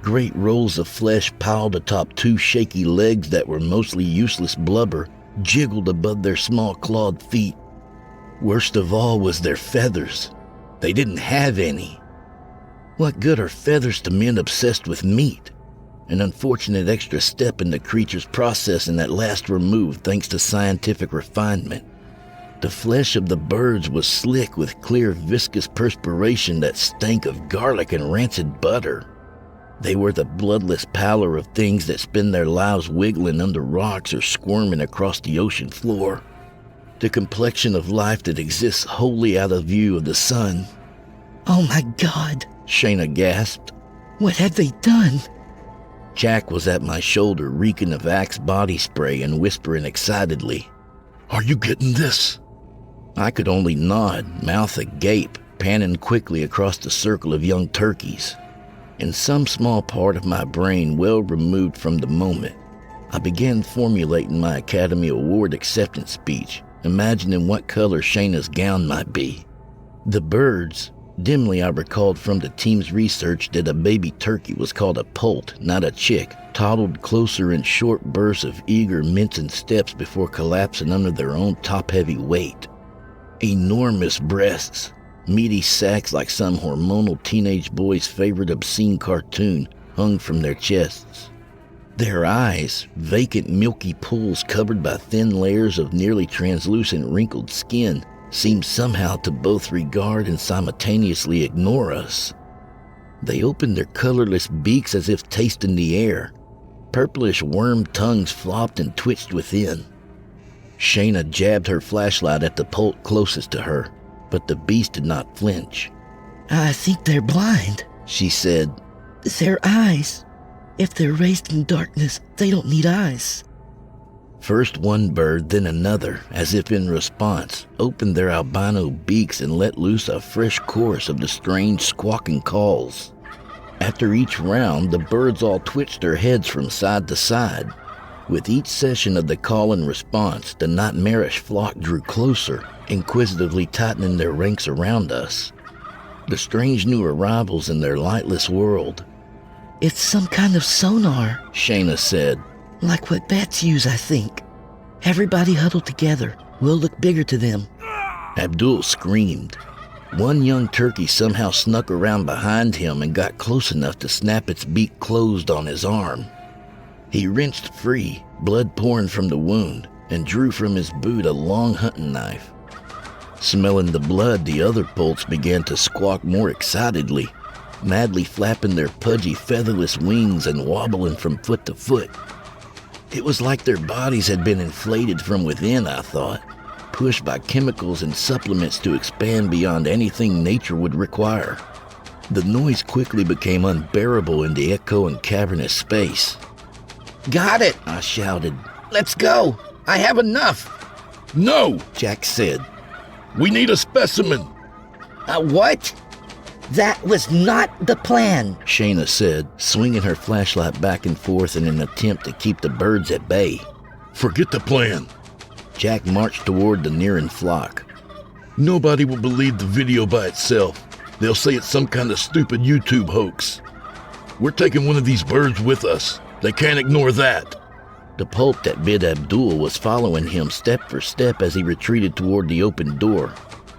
Great rolls of flesh piled atop two shaky legs that were mostly useless blubber jiggled above their small clawed feet. Worst of all was their feathers. They didn't have any. What good are feathers to men obsessed with meat? An unfortunate extra step in the creature's processing that last removed thanks to scientific refinement. The flesh of the birds was slick with clear viscous perspiration that stank of garlic and rancid butter. They were the bloodless pallor of things that spend their lives wiggling under rocks or squirming across the ocean floor. The complexion of life that exists wholly out of view of the sun. Oh my God, Shayna gasped. What have they done? Jack was at my shoulder, reeking of Axe body spray and whispering excitedly. Are you getting this? I could only nod, mouth agape, panning quickly across the circle of young turkeys. In some small part of my brain well removed from the moment, I began formulating my Academy Award acceptance speech, imagining what color Shayna's gown might be. The birds, dimly I recalled from the team's research that a baby turkey was called a poult, not a chick, toddled closer in short bursts of eager mincing steps before collapsing under their own top-heavy weight. Enormous breasts, meaty sacks like some hormonal teenage boy's favorite obscene cartoon hung from their chests. Their eyes, vacant milky pools covered by thin layers of nearly translucent wrinkled skin, seemed somehow to both regard and simultaneously ignore us. They opened their colorless beaks as if tasting the air. Purplish worm tongues flopped and twitched within. Shayna jabbed her flashlight at the pult closest to her, but the beast did not flinch. I think they're blind, She said, their eyes. If they're raised in darkness, they don't need eyes. First one bird, then another, as if in response, opened their albino beaks and let loose a fresh chorus of the strange squawking calls. After each round, the birds all twitched their heads from side to side. With each session of the call and response, the nightmarish flock drew closer, inquisitively tightening their ranks around us. The strange new arrivals in their lightless world. It's some kind of sonar, Shayna said. like what bats use, I think. Everybody huddled together. We'll look bigger to them. Abdul screamed. One young turkey somehow snuck around behind him and got close enough to snap its beak closed on his arm. He wrenched free, blood pouring from the wound, and drew from his boot a long hunting knife. Smelling the blood, the other poults began to squawk more excitedly, madly flapping their pudgy featherless wings and wobbling from foot to foot. It was like their bodies had been inflated from within, I thought, pushed by chemicals and supplements to expand beyond anything nature would require. The noise quickly became unbearable in the echoing cavernous space. Got it, I shouted. let's go. I have enough. No! Jack said. We need a specimen! What? That was not the plan. Shayna said, swinging her flashlight back and forth in an attempt to keep the birds at bay. Forget the plan. Jack marched toward the nearing flock. Nobody will believe the video by itself. They'll say it's some kind of stupid YouTube hoax. We're taking one of these birds with us. They can't ignore that. The poult that bid Abdul was following him step for step as he retreated toward the open door,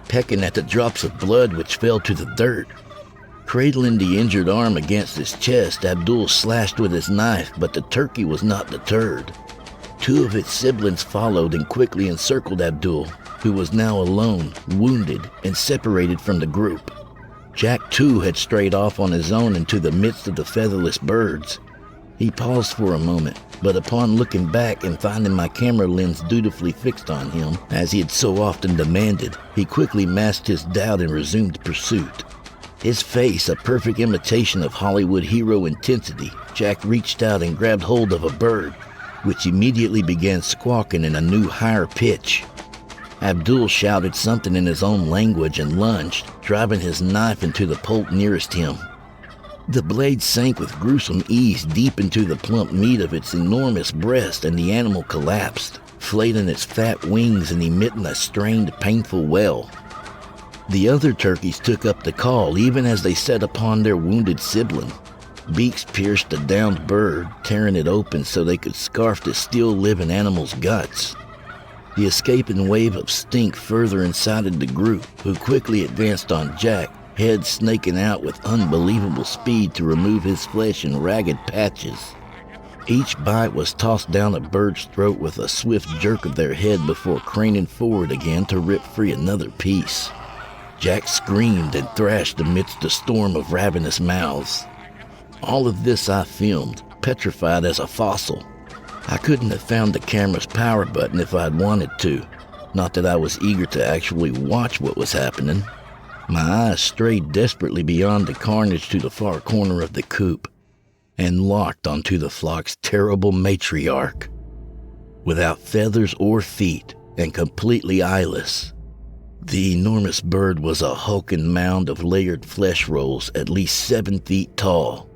pecking at the drops of blood which fell to the dirt. Cradling the injured arm against his chest, Abdul slashed with his knife, but the turkey was not deterred. Two of its siblings followed and quickly encircled Abdul, who was now alone, wounded, and separated from the group. Jack, too, had strayed off on his own into the midst of the featherless birds. He paused for a moment, but upon looking back and finding my camera lens dutifully fixed on him, as he had so often demanded, he quickly masked his doubt and resumed pursuit. His face a perfect imitation of Hollywood hero intensity, Jack reached out and grabbed hold of a bird, which immediately began squawking in a new higher pitch. Abdul shouted something in his own language and lunged, driving his knife into the poult nearest him. The blade sank with gruesome ease deep into the plump meat of its enormous breast, and the animal collapsed, flailing its fat wings and emitting a strained, painful wail. The other turkeys took up the call even as they set upon their wounded sibling. Beaks pierced the downed bird, tearing it open so they could scarf the still-living animal's guts. The escaping wave of stink further incited the group, who quickly advanced on Jack, head snaking out with unbelievable speed to remove his flesh in ragged patches. Each bite was tossed down a bird's throat with a swift jerk of their head before craning forward again to rip free another piece. Jack screamed and thrashed amidst a storm of ravenous mouths. All of this I filmed, petrified as a fossil. I couldn't have found the camera's power button if I'd wanted to, not that I was eager to actually watch what was happening. My eyes strayed desperately beyond the carnage to the far corner of the coop, and locked onto the flock's terrible matriarch. Without feathers or feet, and completely eyeless, the enormous bird was a hulking mound of layered flesh rolls at least 7 feet tall.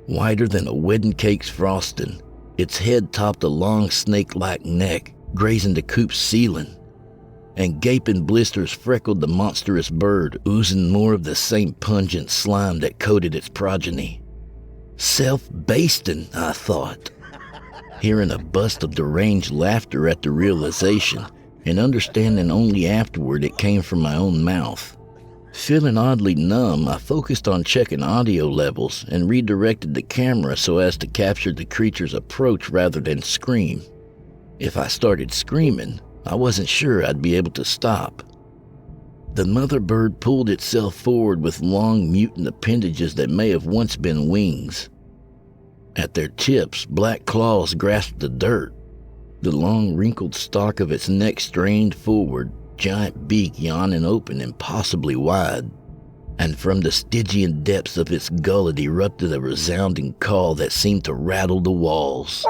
Wider than a wedding cake's frosting, its head topped a long snake-like neck, grazing the coop's ceiling, and gaping blisters freckled the monstrous bird, oozing more of the same pungent slime that coated its progeny. Self-basting, I thought, hearing a bust of deranged laughter at the realization, and understanding only afterward it came from my own mouth. Feeling oddly numb, I focused on checking audio levels and redirected the camera so as to capture the creature's approach rather than scream. If I started screaming, I wasn't sure I'd be able to stop. The mother bird pulled itself forward with long mutant appendages that may have once been wings. At their tips, black claws grasped the dirt. The long wrinkled stalk of its neck strained forward, giant beak yawning open impossibly wide. And from the Stygian depths of its gullet erupted a resounding call that seemed to rattle the walls.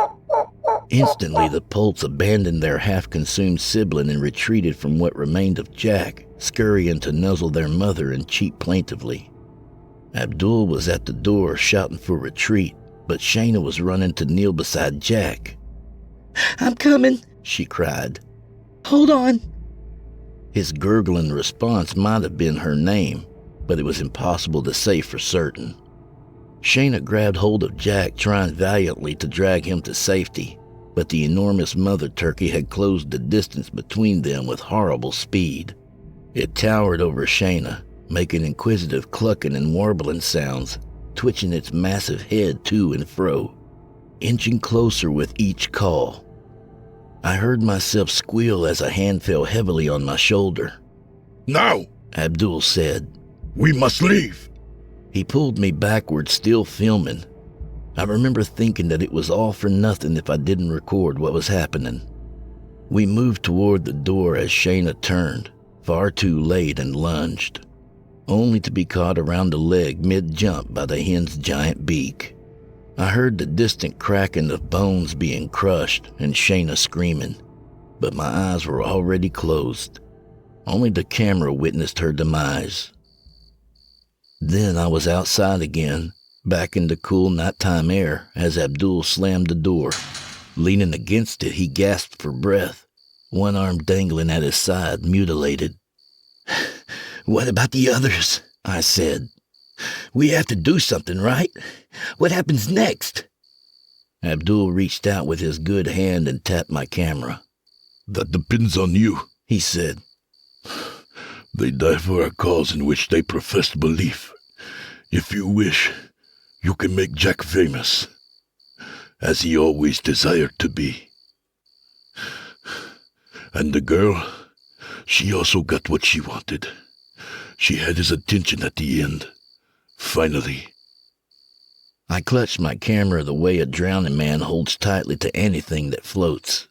Instantly, the Poults abandoned their half-consumed sibling and retreated from what remained of Jack, scurrying to nuzzle their mother and cheep plaintively. Abdul was at the door shouting for retreat, but Shayna was running to kneel beside Jack. I'm coming, she cried. Hold on. His gurgling response might have been her name, but it was impossible to say for certain. Shayna grabbed hold of Jack, trying valiantly to drag him to safety, but the enormous mother turkey had closed the distance between them with horrible speed. It towered over Shayna, making inquisitive clucking and warbling sounds, twitching its massive head to and fro, inching closer with each call. I heard myself squeal as a hand fell heavily on my shoulder. Now, Abdul said. We must leave. He pulled me backward, still filming. I remember thinking that it was all for nothing if I didn't record what was happening. We moved toward the door as Shayna turned, far too late, and lunged, only to be caught around the leg mid-jump by the hen's giant beak. I heard the distant cracking of bones being crushed and Shayna screaming, but my eyes were already closed. Only the camera witnessed her demise. Then I was outside again, back in the cool nighttime air as Abdul slammed the door. Leaning against it, he gasped for breath, one arm dangling at his side, mutilated. What about the others? I said. We have to do something, right? What happens next? Abdul reached out with his good hand and tapped my camera. That depends on you, he said. They die for a cause in which they profess belief. If you wish, you can make Jack famous, as he always desired to be. And the girl, she also got what she wanted. She had his attention at the end. Finally. I clutched my camera the way a drowning man holds tightly to anything that floats.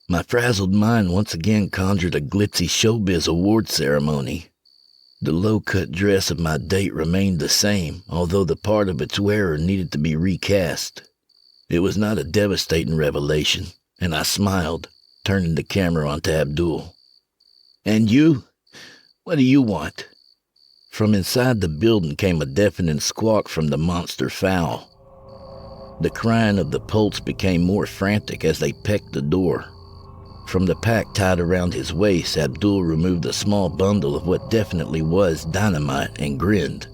My frazzled mind once again conjured a glitzy showbiz award ceremony. The low-cut dress of my date remained the same, although the part of its wearer needed to be recast. It was not a devastating revelation, and I smiled, turning the camera onto Abdul. And you? What do you want? From inside the building came a deafening squawk from the monster fowl. The crying of the Poults became more frantic as they pecked the door. From the pack tied around his waist, Abdul removed a small bundle of what definitely was dynamite and grinned.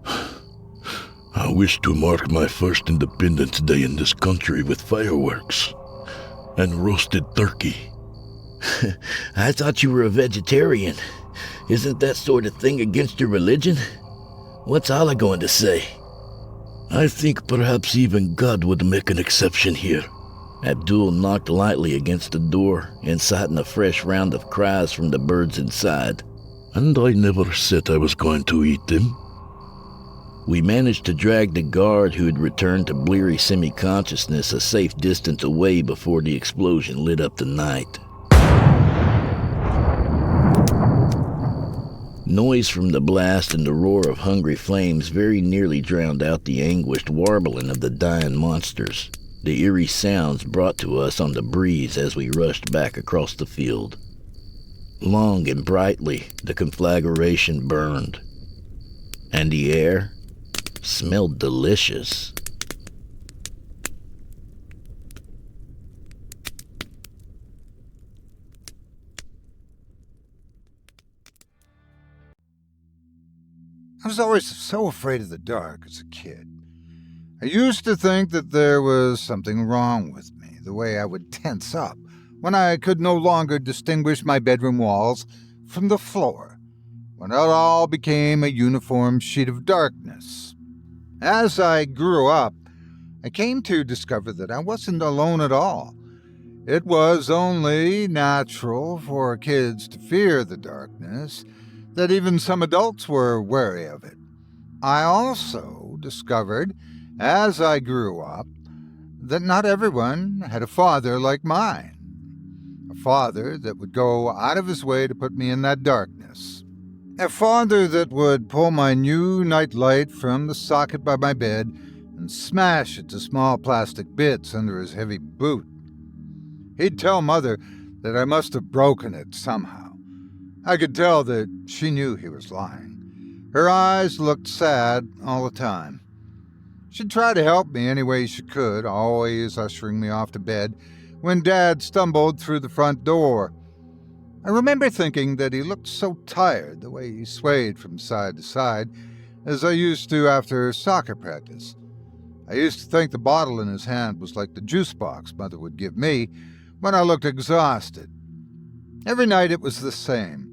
I wish to mark my first Independence Day in this country with fireworks and roasted turkey. I thought you were a vegetarian. Isn't that sort of thing against your religion? What's Allah going to say? I think perhaps even God would make an exception here. Abdul knocked lightly against the door, inciting a fresh round of cries from the birds inside. And I never said I was going to eat them. We managed to drag the guard, who had returned to bleary semi-consciousness, a safe distance away before the explosion lit up the night. Noise from the blast and the roar of hungry flames very nearly drowned out the anguished warbling of the dying monsters, the eerie sounds brought to us on the breeze as we rushed back across the field. Long and brightly, the conflagration burned, and the air smelled delicious. I was always so afraid of the dark as a kid. I used to think that there was something wrong with me, the way I would tense up when I could no longer distinguish my bedroom walls from the floor. when it all became a uniform sheet of darkness. As I grew up, I came to discover that I wasn't alone at all. It was only natural for kids to fear the darkness, that even some adults were wary of it. I also discovered, as I grew up, that not everyone had a father like mine. A father that would go out of his way to put me in that darkness. A father that would pull my new nightlight from the socket by my bed and smash it to small plastic bits under his heavy boot. He'd tell Mother that I must have broken it somehow. I could tell that she knew he was lying. Her eyes looked sad all the time. She'd try to help me any way she could, always ushering me off to bed when Dad stumbled through the front door. I remember thinking that he looked so tired, the way he swayed from side to side, as I used to after soccer practice. I used to think the bottle in his hand was like the juice box Mother would give me when I looked exhausted. Every night it was the same.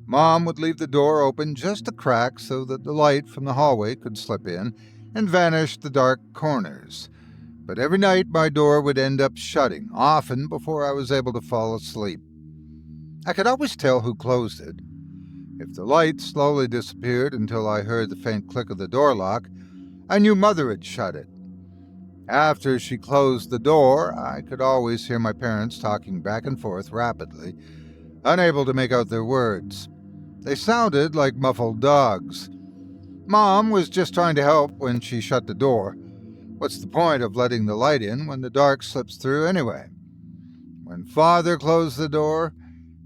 Mom would leave the door open just a crack so that the light from the hallway could slip in and vanish the dark corners. But every night my door would end up shutting, often before I was able to fall asleep. I could always tell who closed it. If the light slowly disappeared until I heard the faint click of the door lock, I knew Mother had shut it. After she closed the door, I could always hear my parents talking back and forth rapidly, unable to make out their words. They sounded like muffled dogs. Mom was just trying to help when she shut the door. What's the point of letting the light in when the dark slips through anyway? When Father closed the door,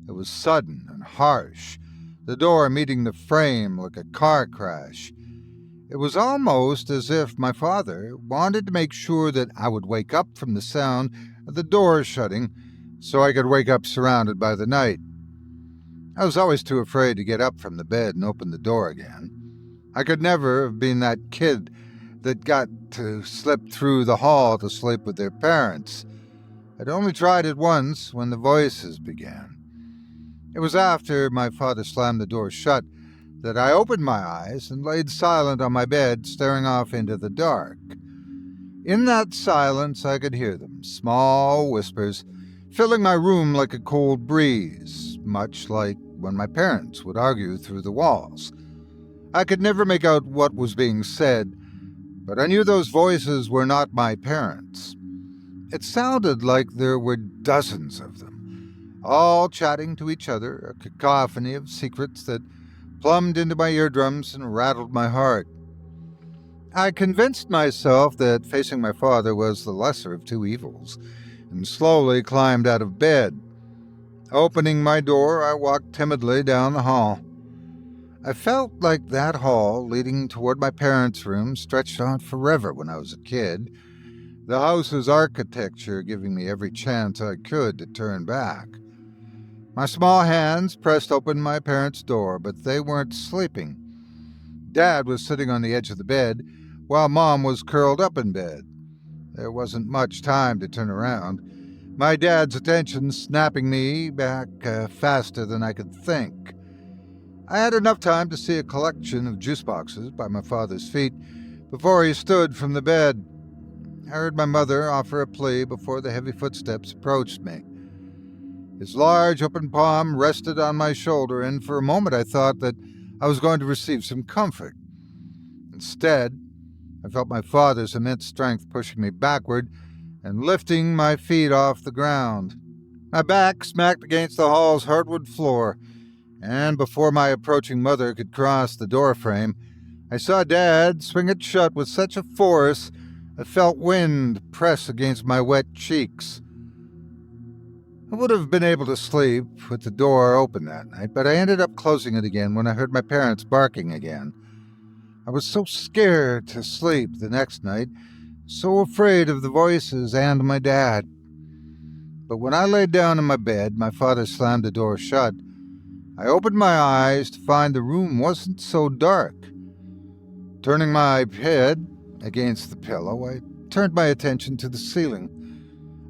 it was sudden and harsh, the door meeting the frame like a car crash. It was almost as if my father wanted to make sure that I would wake up from the sound of the door shutting so I could wake up surrounded by the night. I was always too afraid to get up from the bed and open the door again. I could never have been that kid that got to slip through the hall to sleep with their parents. I'd only tried it once when the voices began. It was after my father slammed the door shut that I opened my eyes and laid silent on my bed, staring off into the dark. In that silence I could hear them, small whispers, filling my room like a cold breeze, much like when my parents would argue through the walls. I could never make out what was being said, but I knew those voices were not my parents. It sounded like there were dozens of them, all chatting to each other, a cacophony of secrets that plumbed into my eardrums and rattled my heart. I convinced myself that facing my father was the lesser of two evils, and slowly climbed out of bed. Opening my door, I walked timidly down the hall. I felt like that hall leading toward my parents' room stretched on forever when I was a kid, the house's architecture giving me every chance I could to turn back. My small hands pressed open my parents' door, but they weren't sleeping. Dad was sitting on the edge of the bed, while Mom was curled up in bed. There wasn't much time to turn around, my dad's attention snapping me back faster than I could think. I had enough time to see a collection of juice boxes by my father's feet before he stood from the bed. I heard my mother offer a plea before the heavy footsteps approached me. His large open palm rested on my shoulder, and for a moment I thought that I was going to receive some comfort. Instead, I felt my father's immense strength pushing me backward and lifting my feet off the ground. My back smacked against the hall's hardwood floor, and before my approaching mother could cross the doorframe, I saw Dad swing it shut with such a force I felt wind press against my wet cheeks. I would have been able to sleep with the door open that night, but I ended up closing it again when I heard my parents barking again. I was so scared to sleep the next night, so afraid of the voices and my dad. But when I laid down in my bed, my father slammed the door shut. I opened my eyes to find the room wasn't so dark. Turning my head against the pillow, I turned my attention to the ceiling.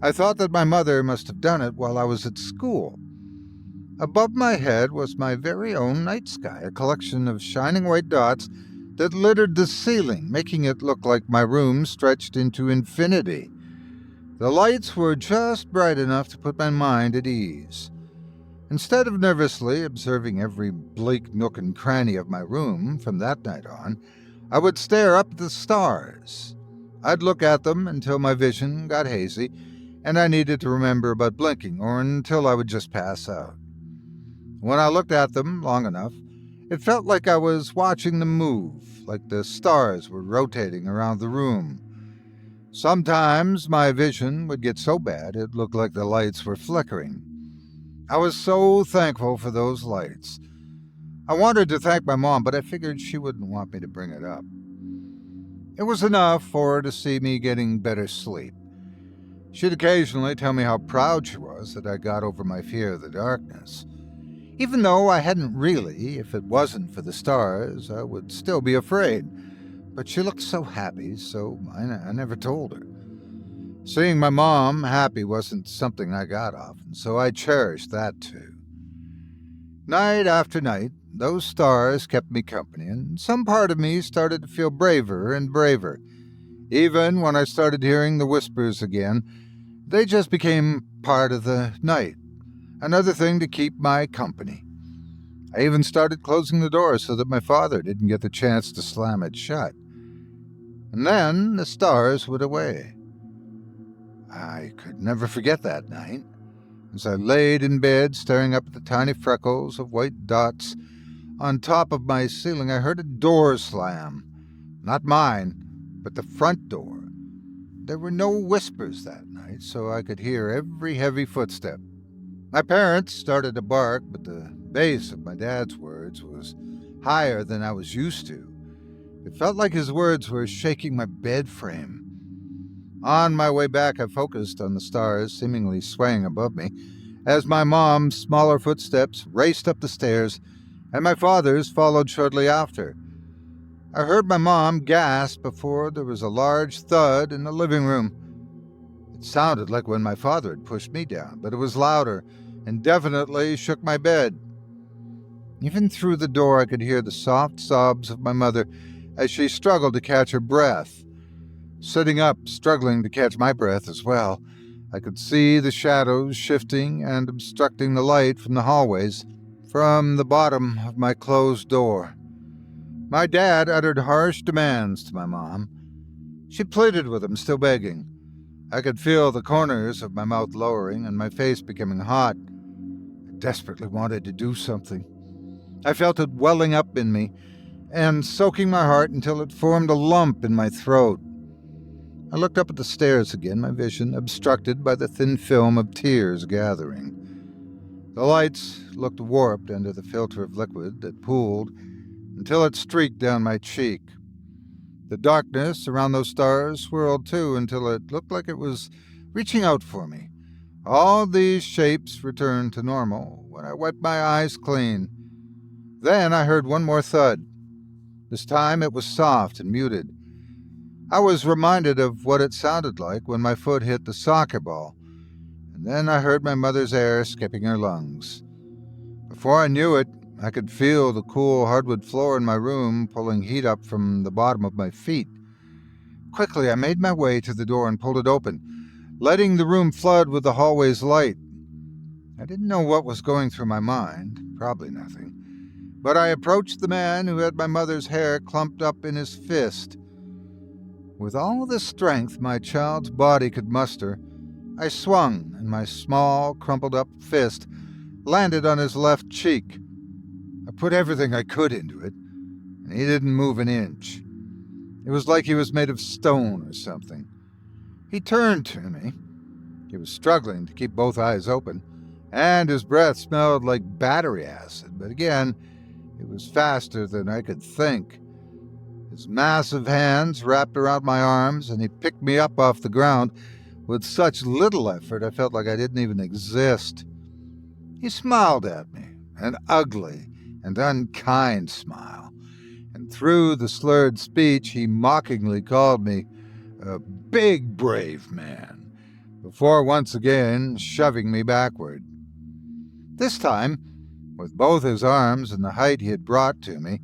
I thought that my mother must have done it while I was at school. Above my head was my very own night sky, a collection of shining white dots that littered the ceiling, making it look like my room stretched into infinity. The lights were just bright enough to put my mind at ease. Instead of nervously observing every bleak nook and cranny of my room from that night on, I would stare up at the stars. I'd look at them until my vision got hazy, and I needed to remember about blinking, or until I would just pass out. When I looked at them long enough, it felt like I was watching them move, like the stars were rotating around the room. Sometimes my vision would get so bad it looked like the lights were flickering. I was so thankful for those lights. I wanted to thank my mom, but I figured she wouldn't want me to bring it up. It was enough for her to see me getting better sleep. She'd occasionally tell me how proud she was that I got over my fear of the darkness. Even though I hadn't really, if it wasn't for the stars, I would still be afraid. But she looked so happy, so I never told her. Seeing my mom happy wasn't something I got often, so I cherished that too. Night after night, those stars kept me company, and some part of me started to feel braver and braver. Even when I started hearing the whispers again, they just became part of the night, another thing to keep my company. I even started closing the door so that my father didn't get the chance to slam it shut. And then the stars went away. I could never forget that night. As I laid in bed staring up at the tiny freckles of white dots on top of my ceiling, I heard a door slam. Not mine, but the front door. There were no whispers that night, so I could hear every heavy footstep. My parents started to bark, but the bass of my dad's words was higher than I was used to. It felt like his words were shaking my bed frame. On my way back, I focused on the stars seemingly swaying above me as my mom's smaller footsteps raced up the stairs and my father's followed shortly after. I heard my mom gasp before there was a large thud in the living room. It sounded like when my father had pushed me down, but it was louder and definitely shook my bed. Even through the door, I could hear the soft sobs of my mother as she struggled to catch her breath. Sitting up, struggling to catch my breath as well, I could see the shadows shifting and obstructing the light from the hallways, from the bottom of my closed door. My dad uttered harsh demands to my mom. She pleaded with him, still begging. I could feel the corners of my mouth lowering and my face becoming hot. I desperately wanted to do something. I felt it welling up in me and soaking my heart until it formed a lump in my throat. I looked up at the stairs again, my vision obstructed by the thin film of tears gathering. The lights looked warped under the filter of liquid that pooled until it streaked down my cheek. The darkness around those stars swirled too until it looked like it was reaching out for me. All these shapes returned to normal when I wiped my eyes clean. Then I heard one more thud. This time it was soft and muted. I was reminded of what it sounded like when my foot hit the soccer ball, and then I heard my mother's air skipping her lungs. Before I knew it, I could feel the cool hardwood floor in my room pulling heat up from the bottom of my feet. Quickly, I made my way to the door and pulled it open, letting the room flood with the hallway's light. I didn't know what was going through my mind, probably nothing, but I approached the man who had my mother's hair clumped up in his fist. With all the strength my child's body could muster, I swung, and my small, crumpled-up fist landed on his left cheek. I put everything I could into it, and he didn't move an inch. It was like he was made of stone or something. He turned to me. He was struggling to keep both eyes open, and his breath smelled like battery acid, but again, it was faster than I could think. His massive hands wrapped around my arms, and he picked me up off the ground with such little effort I felt like I didn't even exist. He smiled at me, an ugly and unkind smile, and through the slurred speech he mockingly called me a big brave man, before once again shoving me backward. This time, With both his arms and the height he had brought to me,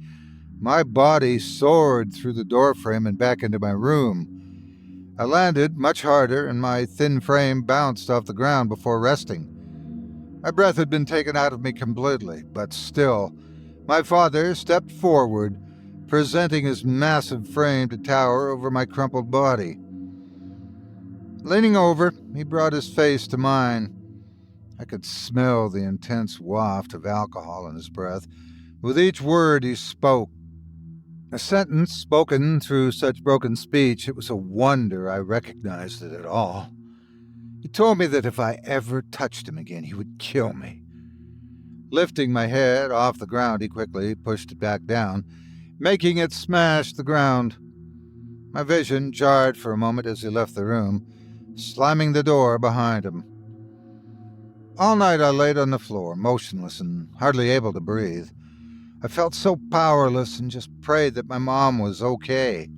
my body soared through the doorframe and back into my room. I landed much harder, and my thin frame bounced off the ground before resting. My breath had been taken out of me completely, but still, my father stepped forward, presenting his massive frame to tower over my crumpled body. Leaning over, he brought his face to mine. I could smell the intense waft of alcohol in his breath with each word he spoke. A sentence spoken through such broken speech, it was a wonder I recognized it at all. He told me that if I ever touched him again, he would kill me. Lifting my head off the ground, he quickly pushed it back down, making it smash the ground. My vision jarred for a moment as he left the room, slamming the door behind him. All night I laid on the floor, motionless and hardly able to breathe. I felt so powerless and just prayed that my mom was okay.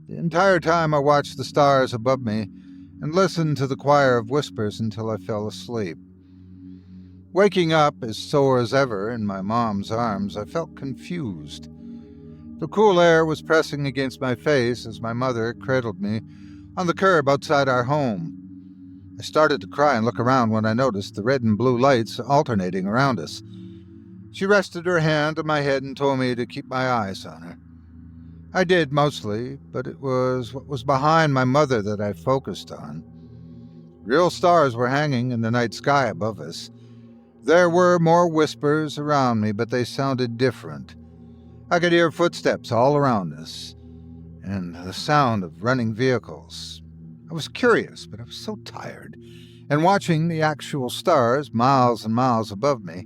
The entire time I watched the stars above me and listened to the choir of whispers until I fell asleep. Waking up as sore as ever in my mom's arms, I felt confused. The cool air was pressing against my face as my mother cradled me on the curb outside our home. I started to cry and look around when I noticed the red and blue lights alternating around us. She rested her hand on my head and told me to keep my eyes on her. I did mostly, but it was what was behind my mother that I focused on. Real stars were hanging in the night sky above us. There were more whispers around me, but they sounded different. I could hear footsteps all around us, and the sound of running vehicles. I was curious, but I was so tired, and watching the actual stars miles and miles above me,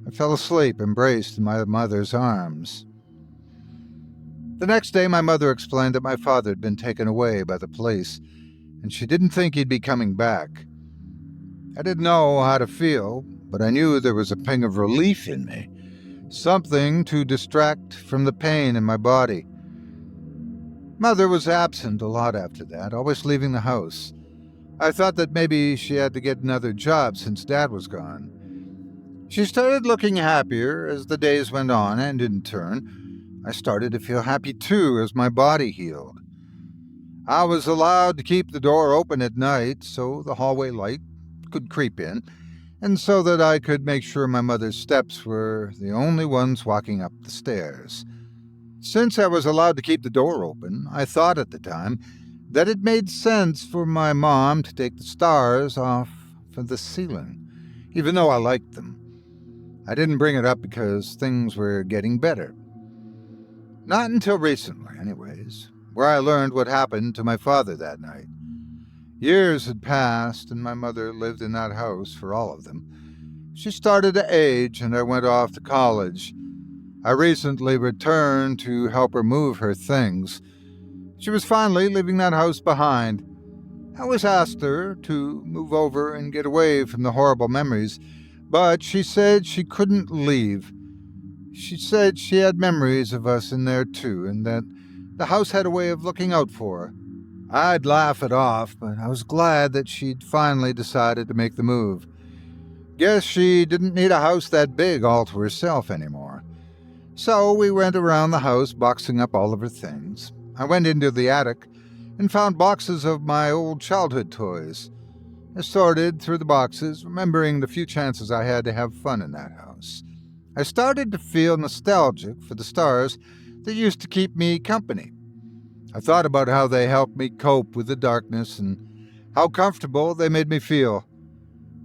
I fell asleep, embraced in my mother's arms. The next day, my mother explained that my father had been taken away by the police, and she didn't think he'd be coming back. I didn't know how to feel, but I knew there was a pang of relief in me, something to distract from the pain in my body. Mother was absent a lot after that, always leaving the house. I thought that maybe she had to get another job since Dad was gone. She started looking happier as the days went on, and in turn, I started to feel happy too as my body healed. I was allowed to keep the door open at night so the hallway light could creep in, and so that I could make sure my mother's steps were the only ones walking up the stairs. Since I was allowed to keep the door open, I thought at the time that it made sense for my mom to take the stars off of the ceiling, even though I liked them. I didn't bring it up because things were getting better. Not until recently, anyways, where I learned what happened to my father that night. Years had passed, and my mother lived in that house for all of them. She started to age, and I went off to college. I recently returned to help her move her things. She was finally leaving that house behind. I always asked her to move over and get away from the horrible memories, but she said she couldn't leave. She said she had memories of us in there too, and that the house had a way of looking out for her. I'd laugh it off, but I was glad that she'd finally decided to make the move. Guess she didn't need a house that big all to herself anymore. So we went around the house boxing up all of her things. I went into the attic and found boxes of my old childhood toys. I sorted through the boxes, remembering the few chances I had to have fun in that house. I started to feel nostalgic for the stars that used to keep me company. I thought about how they helped me cope with the darkness and how comfortable they made me feel.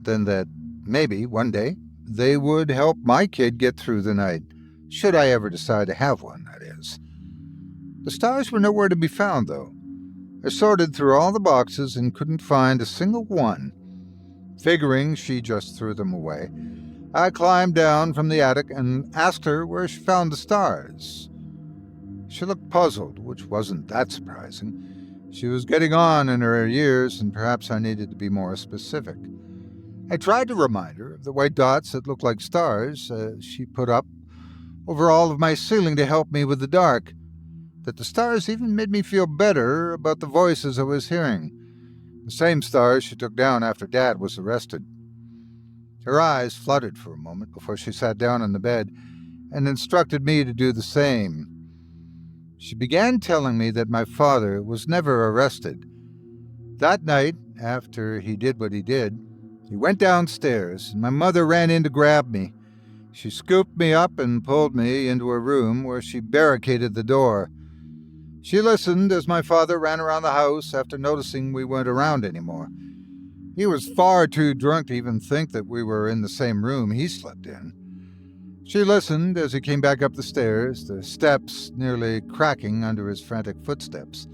Then that maybe one day they would help my kid get through the night, should I ever decide to have one, that is. The stars were nowhere to be found, though. I sorted through all the boxes and couldn't find a single one. Figuring she just threw them away, I climbed down from the attic and asked her where she found the stars. She looked puzzled, which wasn't that surprising. She was getting on in her years, and perhaps I needed to be more specific. I tried to remind her of the white dots that looked like stars she put up over all of my ceiling to help me with the dark, that the stars even made me feel better about the voices I was hearing, the same stars she took down after Dad was arrested. Her eyes fluttered for a moment before she sat down on the bed and instructed me to do the same. She began telling me that my father was never arrested. That night, after he did what he did, he went downstairs, and my mother ran in to grab me. She scooped me up and pulled me into a room where she barricaded the door. She listened as my father ran around the house after noticing we weren't around anymore. He was far too drunk to even think that we were in the same room he slept in. She listened as he came back up the stairs, the steps nearly cracking under his frantic footsteps.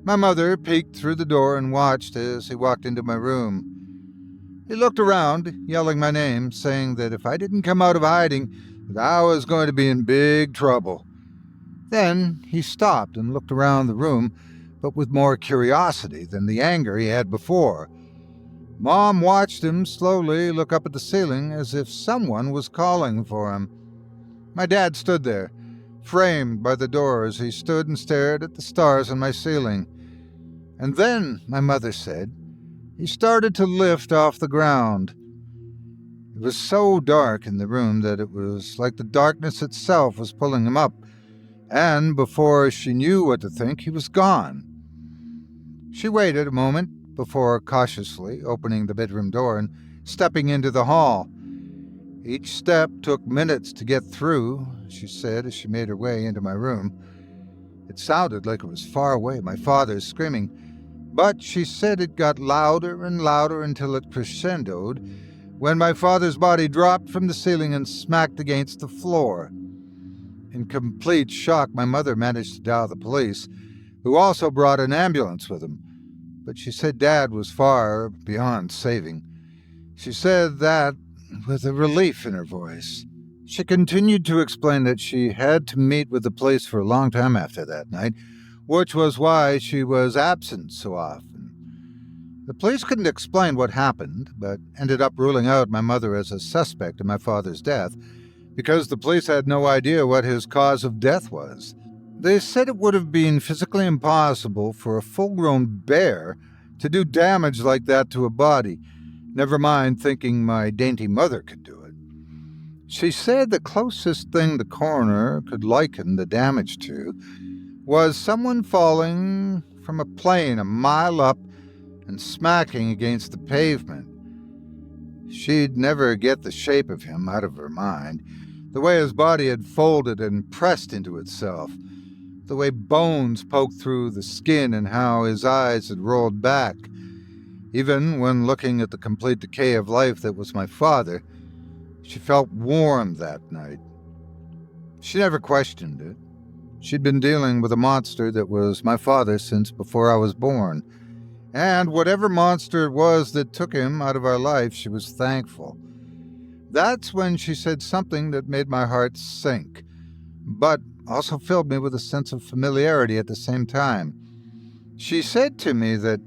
My mother peeked through the door and watched as he walked into my room. He looked around, yelling my name, saying that if I didn't come out of hiding, that I was going to be in big trouble. Then he stopped and looked around the room, but with more curiosity than the anger he had before. Mom watched him slowly look up at the ceiling as if someone was calling for him. My dad stood there, framed by the door as he stood and stared at the stars on my ceiling. And then, my mother said, he started to lift off the ground. It was so dark in the room that it was like the darkness itself was pulling him up, and before she knew what to think, he was gone. She waited a moment before cautiously opening the bedroom door and stepping into the hall. Each step took minutes to get through, she said as she made her way into my room. It sounded like it was far away, my father's screaming, but she said it got louder and louder until it crescendoed when my father's body dropped from the ceiling and smacked against the floor. In complete shock, my mother managed to dial the police, who also brought an ambulance with them. But she said Dad was far beyond saving. She said that with a relief in her voice. She continued to explain that she had to meet with the police for a long time after that night, which was why she was absent so often. The police couldn't explain what happened, but ended up ruling out my mother as a suspect in my father's death, because the police had no idea what his cause of death was. They said it would have been physically impossible for a full-grown bear to do damage like that to a body, never mind thinking my dainty mother could do it. She said the closest thing the coroner could liken the damage to was someone falling from a plane a mile up and smacking against the pavement. She'd never get the shape of him out of her mind, the way his body had folded and pressed into itself, the way bones poked through the skin and how his eyes had rolled back. Even when looking at the complete decay of life that was my father, she felt warm that night. She never questioned it. She'd been dealing with a monster that was my father since before I was born, and whatever monster it was that took him out of our life, she was thankful. That's when she said something that made my heart sink, but also filled me with a sense of familiarity at the same time. She said to me that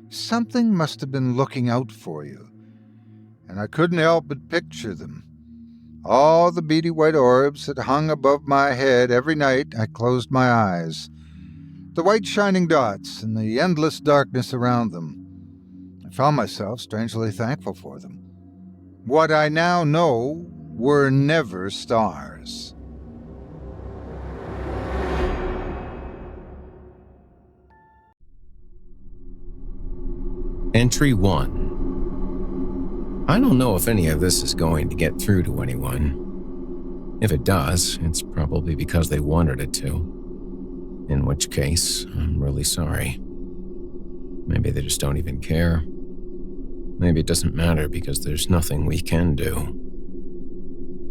something must have been looking out for you, and I couldn't help but picture them. All the beady white orbs that hung above my head every night I closed my eyes. The white shining dots and the endless darkness around them. I found myself strangely thankful for them. What I now know were never stars. Entry 1. I don't know if any of this is going to get through to anyone. If it does, it's probably because they wanted it to. In which case, I'm really sorry. Maybe they just don't even care. Maybe it doesn't matter because there's nothing we can do.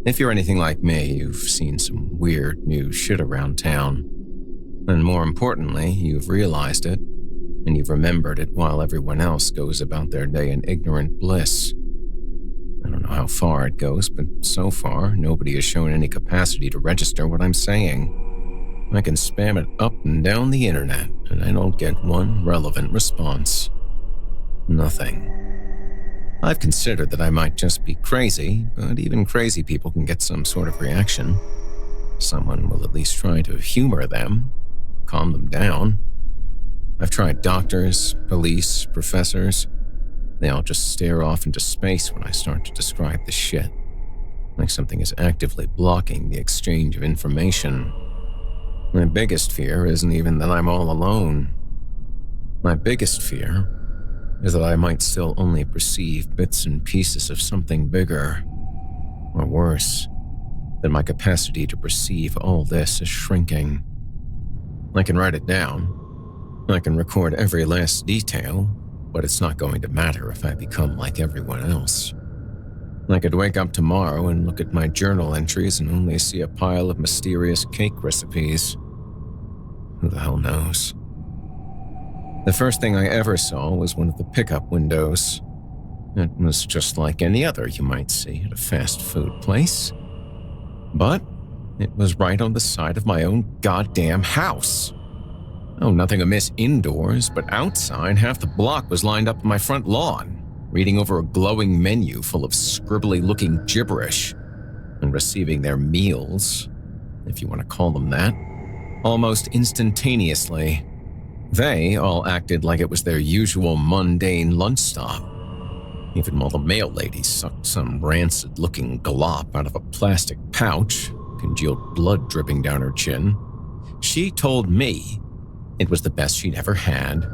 If you're anything like me, you've seen some weird new shit around town. And more importantly, you've realized it, and you've remembered it while everyone else goes about their day in ignorant bliss. I don't know how far it goes, but so far, nobody has shown any capacity to register what I'm saying. I can spam it up and down the internet, and I don't get one relevant response. Nothing. I've considered that I might just be crazy, but even crazy people can get some sort of reaction. Someone will at least try to humor them, calm them down. I've tried doctors, police, professors, They all just stare off into space when I start to describe the shit, like something is actively blocking the exchange of information. My biggest fear isn't even that I'm all alone. My biggest fear is that I might still only perceive bits and pieces of something bigger, or worse, that my capacity to perceive all this is shrinking. I can write it down. I can record every last detail, but it's not going to matter if I become like everyone else. I could wake up tomorrow and look at my journal entries and only see a pile of mysterious cake recipes. Who the hell knows? The first thing I ever saw was one of the pickup windows. It was just like any other you might see at a fast food place. But it was right on the side of my own goddamn house. Oh, nothing amiss indoors, but outside, half the block was lined up on my front lawn, reading over a glowing menu full of scribbly-looking gibberish and receiving their meals, if you want to call them that, almost instantaneously. They all acted like it was their usual mundane lunch stop, even while the mail lady sucked some rancid-looking glop out of a plastic pouch, congealed blood dripping down her chin. She told me it was the best she'd ever had.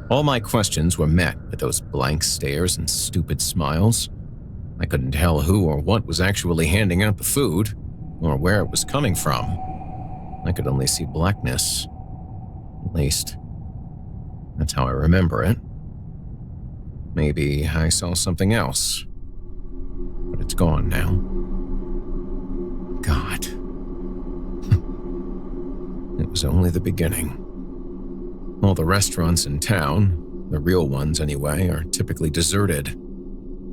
All my questions were met with those blank stares and stupid smiles. I couldn't tell who or what was actually handing out the food, or where it was coming from. I could only see blackness. At least, that's how I remember it. Maybe I saw something else, but it's gone now. God. It was only the beginning. All the restaurants in town, the real ones anyway, are typically deserted.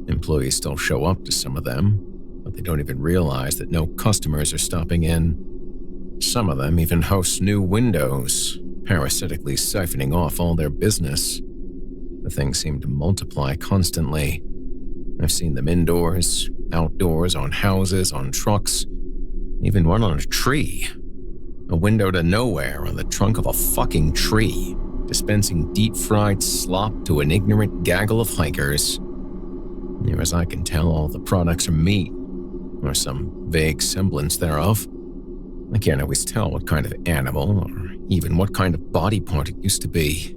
Employees still show up to some of them, but they don't even realize that no customers are stopping in. Some of them even host new windows, parasitically siphoning off all their business. The things seem to multiply constantly. I've seen them indoors, outdoors, on houses, on trucks, even one on a tree. A window to nowhere on the trunk of a fucking tree, dispensing deep-fried slop to an ignorant gaggle of hikers. Near as I can tell, all the products are meat, or some vague semblance thereof. I can't always tell what kind of animal, or even what kind of body part it used to be.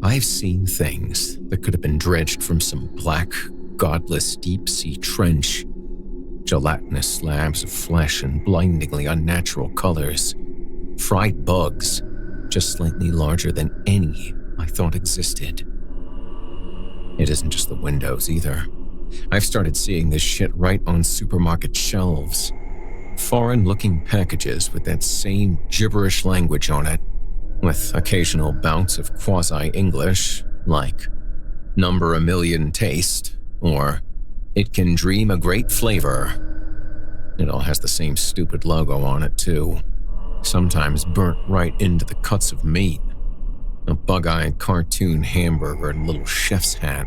I've seen things that could have been dredged from some black, godless deep-sea trench. Gelatinous slabs of flesh in blindingly unnatural colors. Fried bugs, just slightly larger than any I thought existed. It isn't just the windows either. I've started seeing this shit right on supermarket shelves. Foreign-looking packages with that same gibberish language on it, with occasional bouts of quasi-English, like number a million taste, or it can dream a great flavor. It all has the same stupid logo on it, too. Sometimes burnt right into the cuts of meat. A bug-eyed cartoon hamburger and little chef's hat.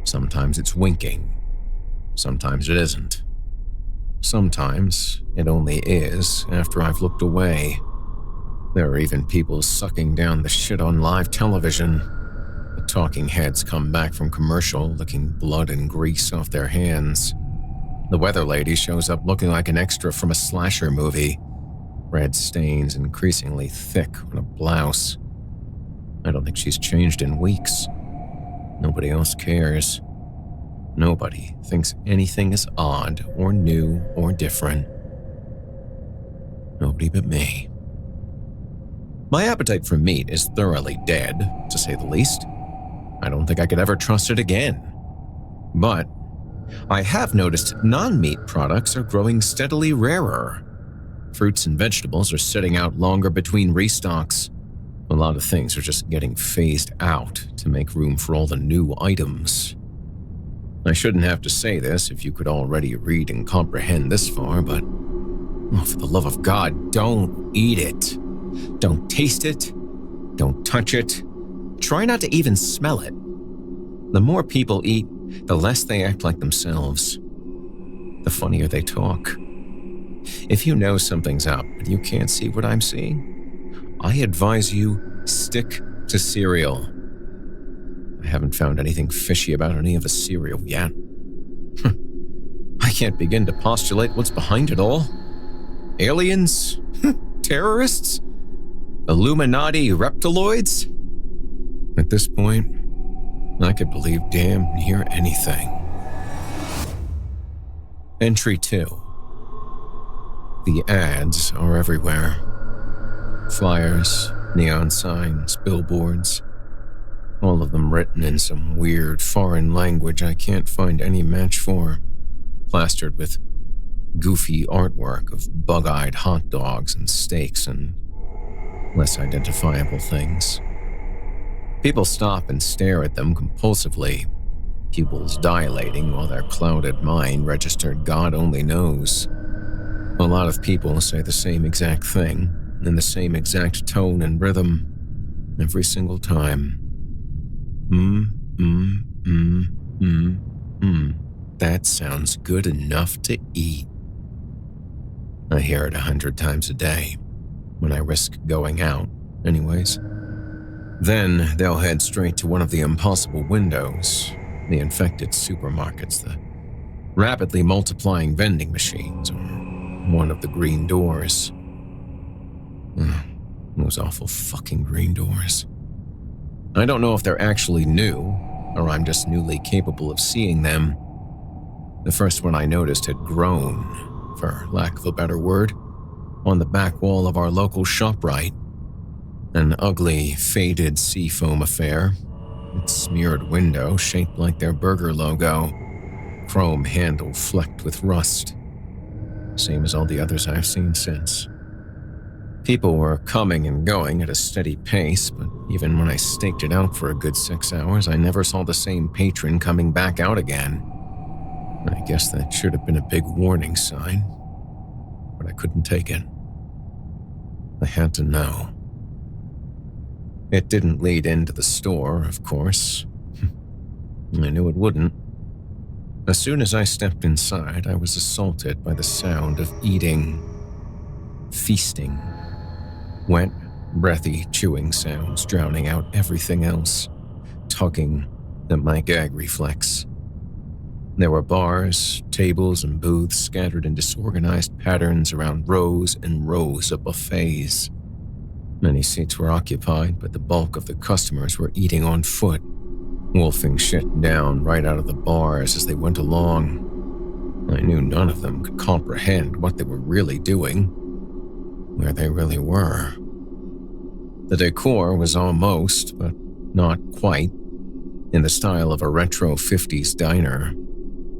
Sometimes it's winking. Sometimes it isn't. Sometimes it only is after I've looked away. There are even people sucking down the shit on live television. The talking heads come back from commercial licking blood and grease off their hands. The weather lady shows up looking like an extra from a slasher movie. Red stains increasingly thick on a blouse. I don't think she's changed in weeks. Nobody else cares. Nobody thinks anything is odd or new or different. Nobody but me. My appetite for meat is thoroughly dead, to say the least. I don't think I could ever trust it again. But I have noticed non-meat products are growing steadily rarer. Fruits and vegetables are sitting out longer between restocks. A lot of things are just getting phased out to make room for all the new items. I shouldn't have to say this if you could already read and comprehend this far, but for the love of God, don't eat it. Don't taste it. Don't touch it. Try not to even smell it. The more people eat, the less they act like themselves. The funnier they talk. If you know something's up and you can't see what I'm seeing, I advise you stick to cereal. I haven't found anything fishy about any of the cereal yet. I can't begin to postulate what's behind it all. Aliens? Terrorists? Illuminati reptiloids? At this point, I could believe damn near anything. Entry 2. The ads are everywhere. Flyers, neon signs, billboards. All of them written in some weird foreign language I can't find any match for. Plastered with goofy artwork of bug-eyed hot dogs and steaks and less identifiable things. People stop and stare at them compulsively, pupils dilating while their clouded mind registered God only knows. A lot of people say the same exact thing, in the same exact tone and rhythm, every single time. That sounds good enough to eat. I hear it 100 times a day, when I risk going out, anyways. Then they'll head straight to one of the impossible windows, the infected supermarkets, the rapidly multiplying vending machines, or one of the green doors. Those awful fucking green doors. I don't know if they're actually new, or I'm just newly capable of seeing them. The first one I noticed had grown, for lack of a better word, on the back wall of our local ShopRite. An ugly, faded seafoam affair. Its smeared window shaped like their burger logo. Chrome handle flecked with rust. Same as all the others I've seen since. People were coming and going at a steady pace, but even when I staked it out for a good 6 hours, I never saw the same patron coming back out again. I guess that should have been a big warning sign, but I couldn't take it. I had to know. It didn't lead into the store, of course. I knew it wouldn't. As soon as I stepped inside, I was assaulted by the sound of eating, feasting. Wet, breathy chewing sounds drowning out everything else, tugging at my gag reflex. There were bars, tables, and booths scattered in disorganized patterns around rows and rows of buffets. Many seats were occupied, but the bulk of the customers were eating on foot, wolfing shit down right out of the bars as they went along. I knew none of them could comprehend what they were really doing, where they really were. The decor was almost, but not quite, in the style of a retro 50s diner,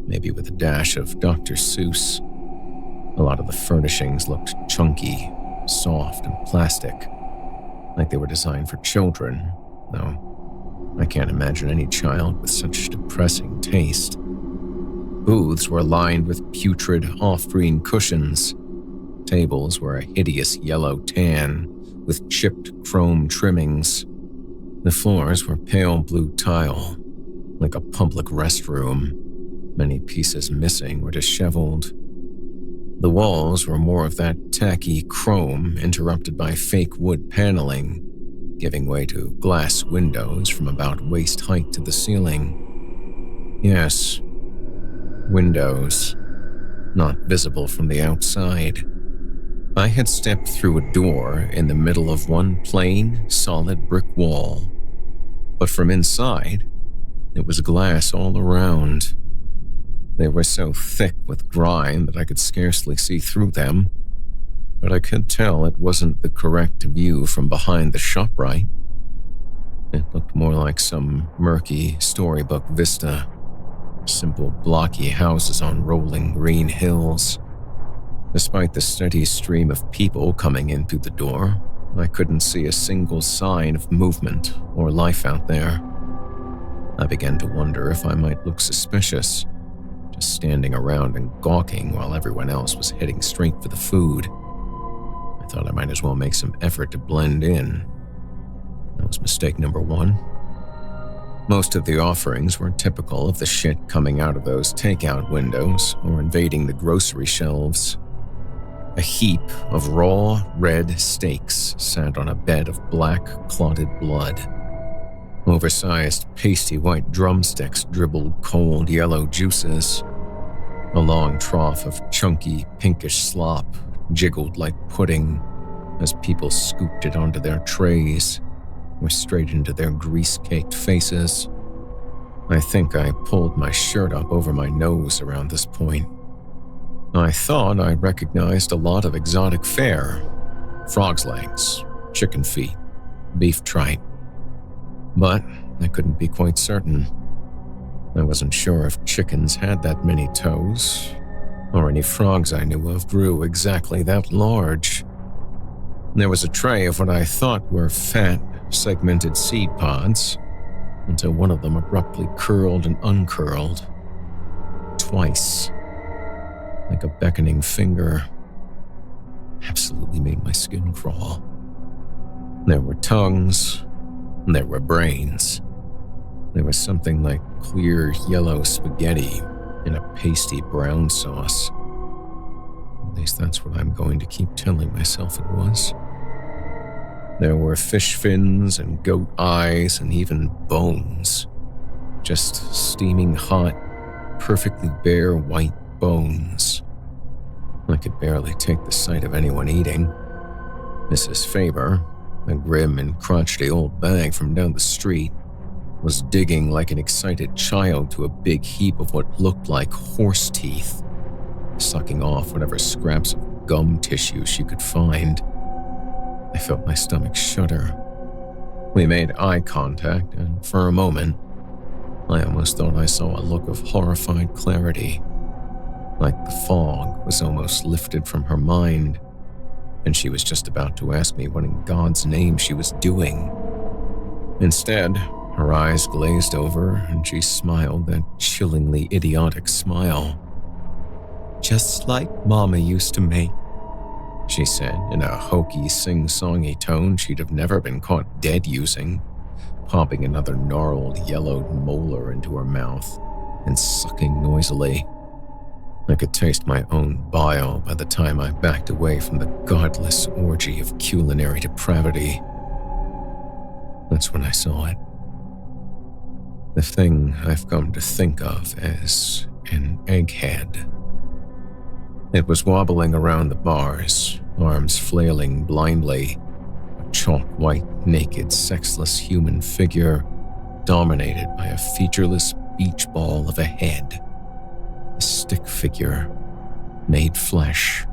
maybe with a dash of Dr. Seuss. A lot of the furnishings looked chunky, soft, and plastic, like they were designed for children, though I can't imagine any child with such depressing taste. Booths were lined with putrid off-green cushions. Tables were a hideous yellow tan with chipped chrome trimmings. The floors were pale blue tile, like a public restroom, many pieces missing or disheveled. The walls were more of that tacky chrome interrupted by fake wood paneling, giving way to glass windows from about waist height to the ceiling. Yes, windows, not visible from the outside. I had stepped through a door in the middle of one plain, solid brick wall, but from inside, it was glass all around. They were so thick with grime that I could scarcely see through them, but I could tell it wasn't the correct view from behind the ShopRite. It looked more like some murky storybook vista, simple blocky houses on rolling green hills. Despite the steady stream of people coming in through the door, I couldn't see a single sign of movement or life out there. I began to wonder if I might look suspicious, just standing around and gawking while everyone else was heading straight for the food. I thought I might as well make some effort to blend in. That was mistake number one. Most of the offerings were typical of the shit coming out of those takeout windows or invading the grocery shelves. A heap of raw, red steaks sat on a bed of black, clotted blood. Oversized, pasty white drumsticks dribbled cold yellow juices. A long trough of chunky, pinkish slop jiggled like pudding as people scooped it onto their trays or straight into their grease-caked faces. I think I pulled my shirt up over my nose around this point. I thought I recognized a lot of exotic fare: frog's legs, chicken feet, beef tripe. But I couldn't be quite certain. I wasn't sure if chickens had that many toes, or any frogs I knew of grew exactly that large. There was a tray of what I thought were fat, segmented seed pods, until one of them abruptly curled and uncurled. Twice. Like a beckoning finger. Absolutely made my skin crawl. There were tongues, and there were brains. There was something like clear yellow spaghetti in a pasty brown sauce. At least that's what I'm going to keep telling myself it was. There were fish fins and goat eyes and even bones. Just steaming hot, perfectly bare white bones. I could barely take the sight of anyone eating. Mrs. Faber, a grim and crotchety old bag from down the street, was digging like an excited child to a big heap of what looked like horse teeth, sucking off whatever scraps of gum tissue she could find. I felt my stomach shudder. We made eye contact, and for a moment, I almost thought I saw a look of horrified clarity, like the fog was almost lifted from her mind, and she was just about to ask me what in God's name she was doing. Instead, her eyes glazed over, and she smiled that chillingly idiotic smile. "Just like Mama used to make," she said in a hokey, sing-songy tone she'd have never been caught dead using, popping another gnarled, yellowed molar into her mouth and sucking noisily. I could taste my own bile by the time I backed away from the godless orgy of culinary depravity. That's when I saw it. The thing I've come to think of as an egghead. It was wobbling around the bars, arms flailing blindly, a chalk-white, naked, sexless human figure dominated by a featureless beach ball of a head. A stick figure, made flesh.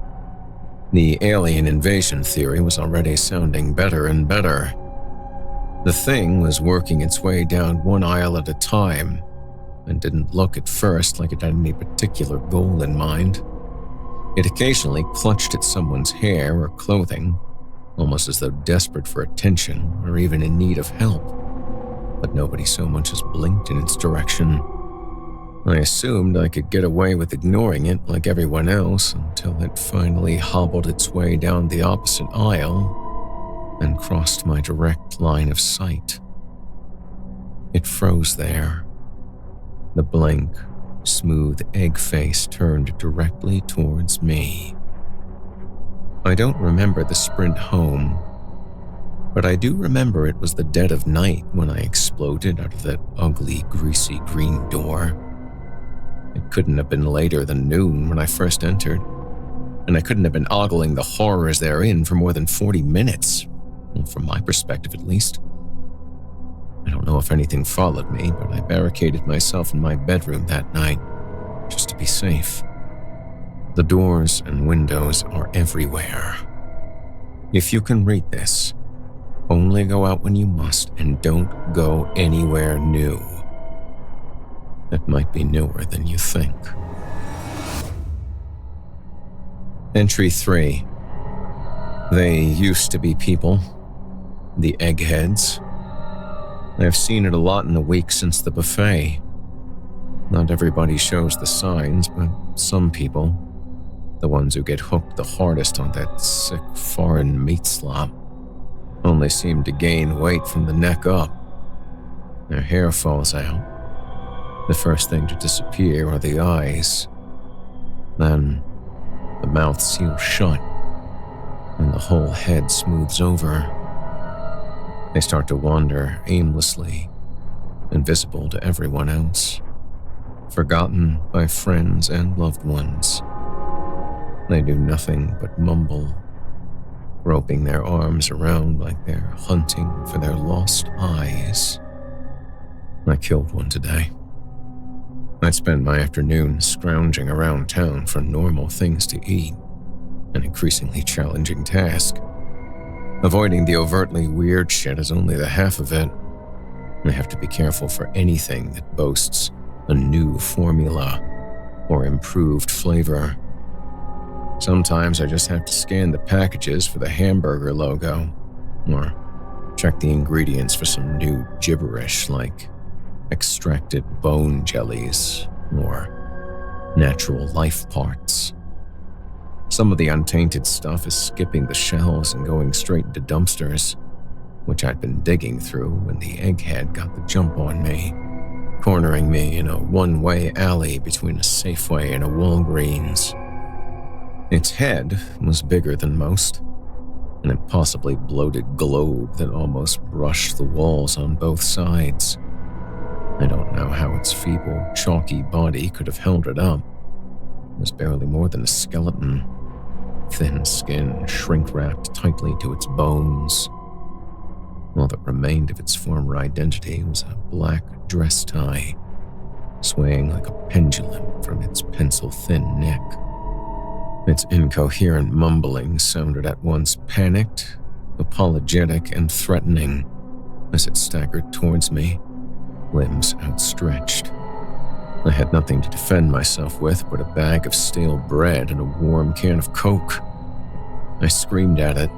The alien invasion theory was already sounding better and better. The thing was working its way down one aisle at a time, and didn't look at first like it had any particular goal in mind. It occasionally clutched at someone's hair or clothing, almost as though desperate for attention or even in need of help, but nobody so much as blinked in its direction. I assumed I could get away with ignoring it like everyone else until it finally hobbled its way down the opposite aisle and crossed my direct line of sight. It froze there, the blank, smooth egg face turned directly towards me. I don't remember the sprint home, but I do remember it was the dead of night when I exploded out of that ugly, greasy green door. It couldn't have been later than noon when I first entered, and I couldn't have been ogling the horrors therein for more than 40 minutes, well, from my perspective at least. I don't know if anything followed me, but I barricaded myself in my bedroom that night, just to be safe. The doors and windows are everywhere. If you can read this, only go out when you must and don't go anywhere new. It might be newer than you think. Entry 3. They used to be people. The eggheads. I've seen it a lot in the week since the buffet. Not everybody shows the signs, but some people, the ones who get hooked the hardest on that sick foreign meat slop, only seem to gain weight from the neck up. Their hair falls out. The first thing to disappear are the eyes. Then, the mouth seals shut, and the whole head smooths over. They start to wander aimlessly, invisible to everyone else, forgotten by friends and loved ones. They do nothing but mumble, groping their arms around like they're hunting for their lost eyes. I killed one today. I'd spend my afternoon scrounging around town for normal things to eat, an increasingly challenging task. Avoiding the overtly weird shit is only the half of it. I have to be careful for anything that boasts a new formula or improved flavor. Sometimes I just have to scan the packages for the Harmburger logo, or check the ingredients for some new gibberish like extracted bone jellies or natural life parts. Some of the untainted stuff is skipping the shelves and going straight into dumpsters, which I'd been digging through when the egghead got the jump on me, cornering me in a one-way alley between a Safeway and a Walgreens. Its head was bigger than most, an impossibly bloated globe that almost brushed the walls on both sides. I don't know how its feeble, chalky body could have held it up. It was barely more than a skeleton, thin skin shrink-wrapped tightly to its bones. All that remained of its former identity was a black dress tie, swaying like a pendulum from its pencil-thin neck. Its incoherent mumbling sounded at once panicked, apologetic, and threatening as it staggered towards me, limbs outstretched. I had nothing to defend myself with but a bag of stale bread and a warm can of Coke. I screamed at it,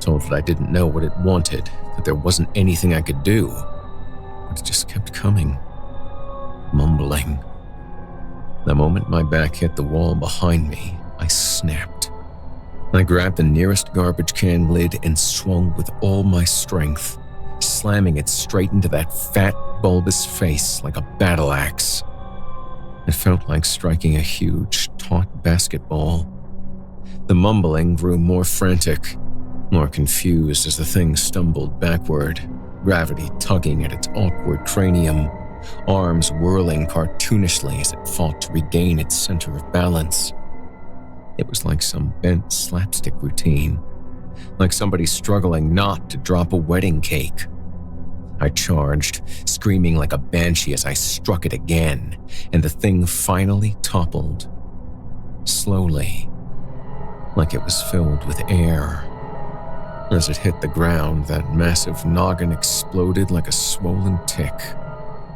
told it I didn't know what it wanted, that there wasn't anything I could do, but it just kept coming, mumbling. The moment my back hit the wall behind me, I snapped. I grabbed the nearest garbage can lid and swung with all my strength, slamming it straight into that fat, bulbous face like a battle axe. It felt like striking a huge, taut basketball. The mumbling grew more frantic, more confused as the thing stumbled backward, gravity tugging at its awkward cranium, arms whirling cartoonishly as it fought to regain its center of balance. It was like some bent slapstick routine, like somebody struggling not to drop a wedding cake. I charged, screaming like a banshee as I struck it again, and the thing finally toppled. Slowly, like it was filled with air. As it hit the ground, that massive noggin exploded like a swollen tick.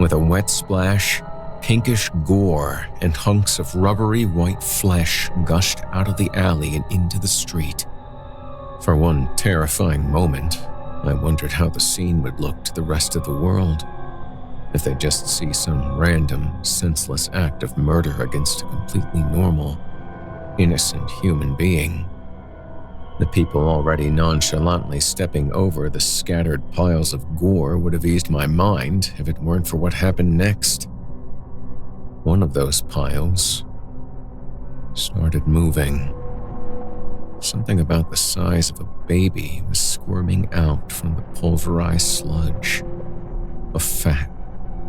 With a wet splash, pinkish gore and hunks of rubbery white flesh gushed out of the alley and into the street. For one terrifying moment, I wondered how the scene would look to the rest of the world if they just see some random, senseless act of murder against a completely normal, innocent human being. The people already nonchalantly stepping over the scattered piles of gore would have eased my mind if it weren't for what happened next. One of those piles started moving. Something about the size of a baby was squirming out from the pulverized sludge. A fat,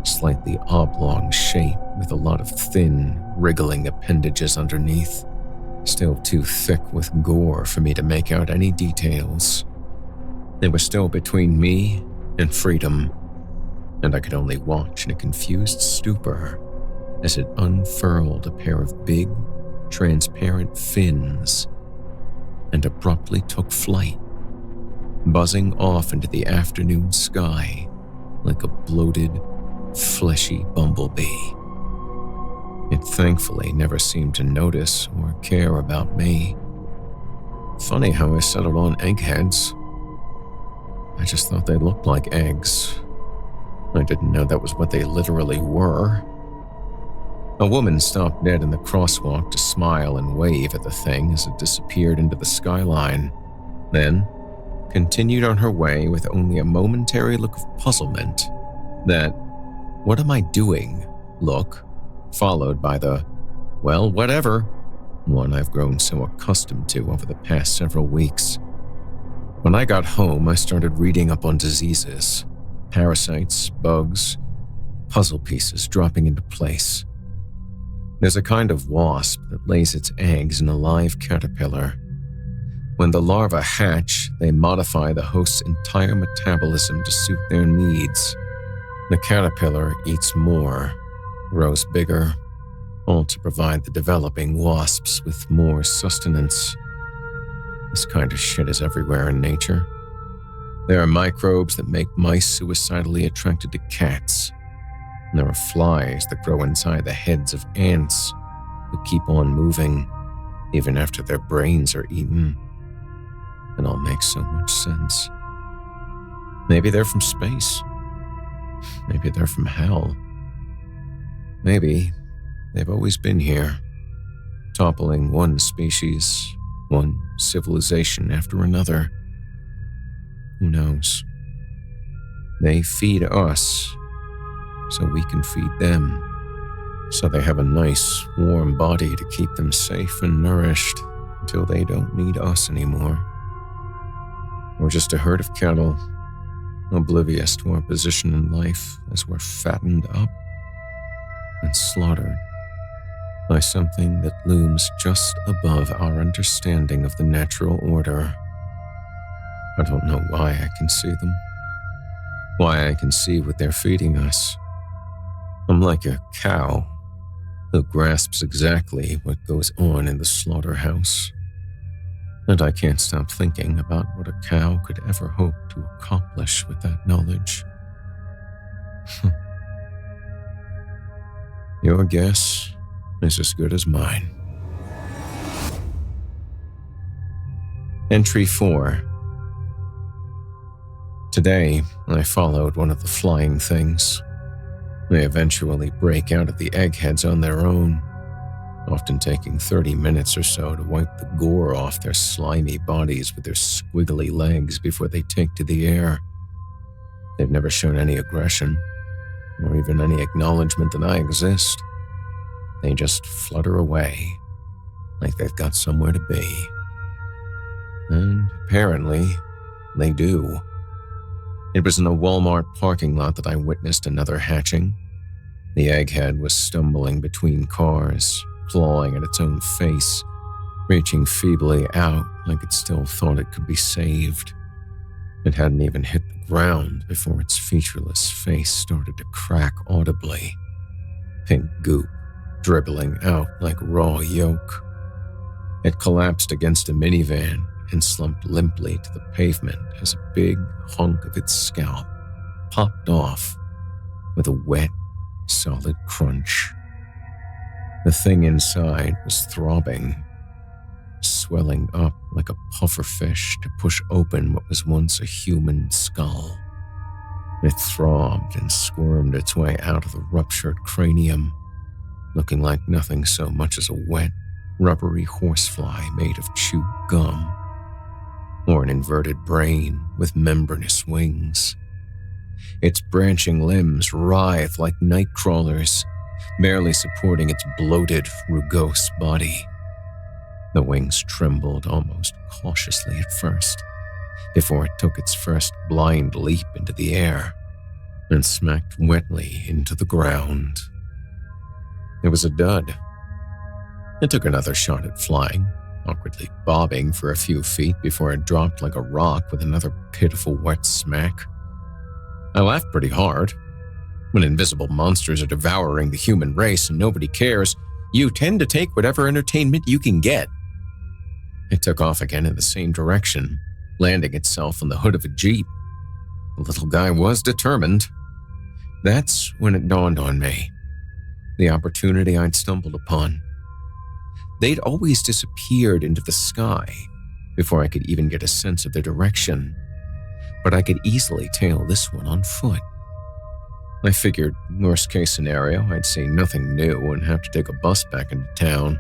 slightly oblong shape with a lot of thin, wriggling appendages underneath, still too thick with gore for me to make out any details. They were still between me and freedom, and I could only watch in a confused stupor as it unfurled a pair of big, transparent fins and abruptly took flight, buzzing off into the afternoon sky like a bloated, fleshy bumblebee. It thankfully never seemed to notice or care about me. Funny how I settled on eggheads. I just thought they looked like eggs. I didn't know that was what they literally were. A woman stopped dead in the crosswalk to smile and wave at the thing as it disappeared into the skyline, then continued on her way with only a momentary look of puzzlement. That "what am I doing?" look, followed by the "well, whatever," one I've grown so accustomed to over the past several weeks. When I got home, I started reading up on diseases, parasites, bugs, puzzle pieces dropping into place. There's a kind of wasp that lays its eggs in a live caterpillar. When the larvae hatch, they modify the host's entire metabolism to suit their needs. The caterpillar eats more, grows bigger, all to provide the developing wasps with more sustenance. This kind of shit is everywhere in nature. There are microbes that make mice suicidally attracted to cats. And there are flies that grow inside the heads of ants who keep on moving even after their brains are eaten. It all makes so much sense. Maybe they're from space. Maybe they're from hell. Maybe they've always been here, toppling one species, one civilization after another. Who knows? They feed us so we can feed them, so they have a nice, warm body to keep them safe and nourished until they don't need us anymore. We're just a herd of cattle, oblivious to our position in life as we're fattened up and slaughtered by something that looms just above our understanding of the natural order. I don't know why I can see them, why I can see what they're feeding us. I'm like a cow who grasps exactly what goes on in the slaughterhouse. And I can't stop thinking about what a cow could ever hope to accomplish with that knowledge. Your guess is as good as mine. Entry 4. Today, I followed one of the flying things. They eventually break out of the eggheads on their own, often taking 30 minutes or so to wipe the gore off their slimy bodies with their squiggly legs before they take to the air. They've never shown any aggression, or even any acknowledgement that I exist. They just flutter away, like they've got somewhere to be. And apparently, they do. It was in a Walmart parking lot that I witnessed another hatching. The egghead was stumbling between cars, clawing at its own face, reaching feebly out like it still thought it could be saved. It hadn't even hit the ground before its featureless face started to crack audibly, pink goop dribbling out like raw yolk. It collapsed against a minivan and slumped limply to the pavement as a big hunk of its scalp popped off with a wet, solid crunch. The thing inside was throbbing, swelling up like a pufferfish to push open what was once a human skull. It throbbed and squirmed its way out of the ruptured cranium, looking like nothing so much as a wet, rubbery horsefly made of chewed gum, or an inverted brain with membranous wings. Its branching limbs writhed like night crawlers, barely supporting its bloated, rugose body. The wings trembled almost cautiously at first, before it took its first blind leap into the air and smacked wetly into the ground. It was a dud. It took another shot at flying, awkwardly bobbing for a few feet before it dropped like a rock with another pitiful wet smack. I laughed pretty hard. When invisible monsters are devouring the human race and nobody cares, you tend to take whatever entertainment you can get. It took off again in the same direction, landing itself on the hood of a Jeep. The little guy was determined. That's when it dawned on me. The opportunity I'd stumbled upon. They'd always disappeared into the sky before I could even get a sense of their direction, but I could easily tail this one on foot. I figured, worst case scenario, I'd see nothing new and have to take a bus back into town.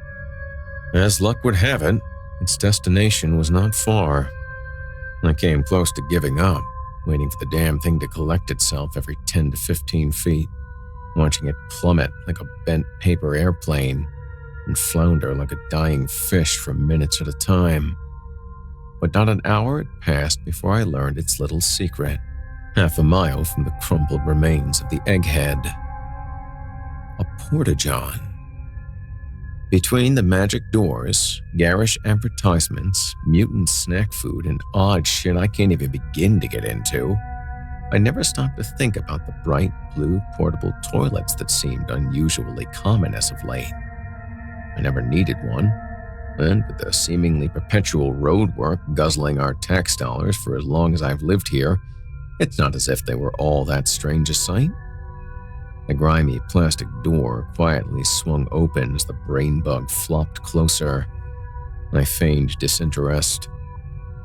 As luck would have it, its destination was not far. I came close to giving up, waiting for the damn thing to collect itself every 10 to 15 feet, watching it plummet like a bent paper airplane and flounder like a dying fish for minutes at a time. But not an hour had passed before I learned its little secret. Half a mile from the crumpled remains of the egghead, a porta-john. Between the magic doors, garish advertisements, mutant snack food, and odd shit I can't even begin to get into, I never stopped to think about the bright blue portable toilets that seemed unusually common as of late. I never needed one, and with the seemingly perpetual road work guzzling our tax dollars for as long as I've lived here, it's not as if they were all that strange a sight. The grimy plastic door quietly swung open as the brain bug flopped closer. I feigned disinterest,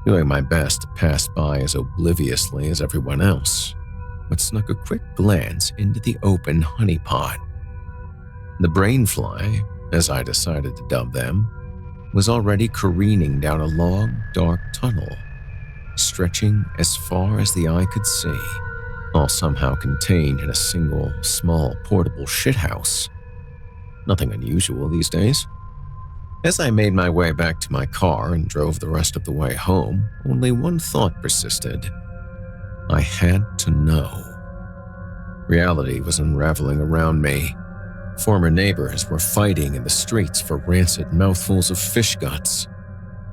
doing my best to pass by as obliviously as everyone else, but snuck a quick glance into the open honeypot. The brainfly, as I decided to dub them, was already careening down a long, dark tunnel, stretching as far as the eye could see, all somehow contained in a single, small, portable shithouse. Nothing unusual these days. As I made my way back to my car and drove the rest of the way home, only one thought persisted. I had to know. Reality was unraveling around me. Former neighbors were fighting in the streets for rancid mouthfuls of fish guts.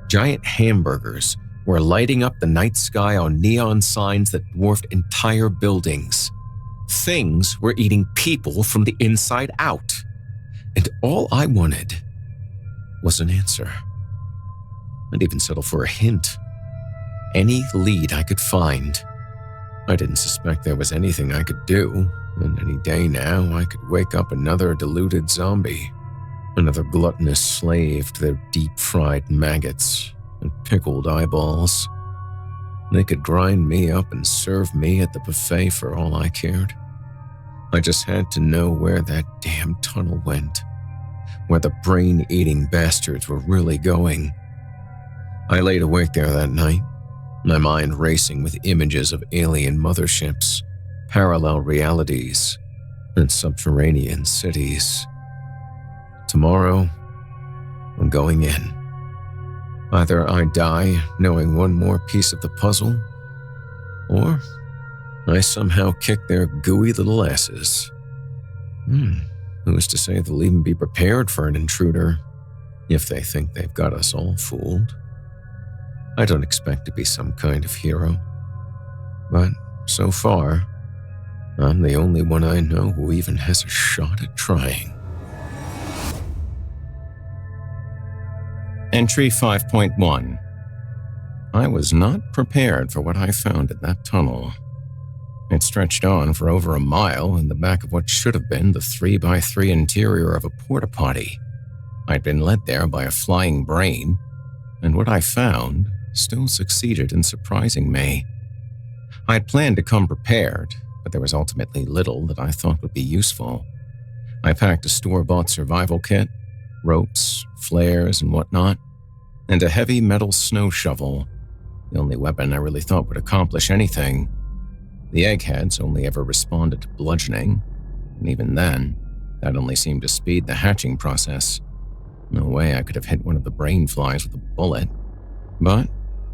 Giant hamburgers were lighting up the night sky on neon signs that dwarfed entire buildings. Things were eating people from the inside out. And all I wanted was an answer. I'd even settle for a hint. Any lead I could find. I didn't suspect there was anything I could do, and any day now I could wake up another deluded zombie, another gluttonous slave to their deep-fried maggots and pickled eyeballs. They could grind me up and serve me at the buffet for all I cared. I just had to know where that damn tunnel went, where the brain-eating bastards were really going. I laid awake there that night, my mind racing with images of alien motherships, parallel realities, and subterranean cities. Tomorrow, I'm going in. Either I die knowing one more piece of the puzzle, or I somehow kick their gooey little asses. Who's to say they'll even be prepared for an intruder, if they think they've got us all fooled? I don't expect to be some kind of hero, but so far, I'm the only one I know who even has a shot at trying. Entry 5.1. I was not prepared for what I found in that tunnel. It stretched on for over a mile in the back of what should have been the 3x3 interior of a porta-potty. I'd been led there by a flying brain, and what I found still succeeded in surprising me. I had planned to come prepared, but there was ultimately little that I thought would be useful. I packed a store-bought survival kit, ropes, flares, and whatnot, and a heavy metal snow shovel, the only weapon I really thought would accomplish anything. The eggheads only ever responded to bludgeoning, and even then, that only seemed to speed the hatching process. No way I could have hit one of the brain flies with a bullet. But,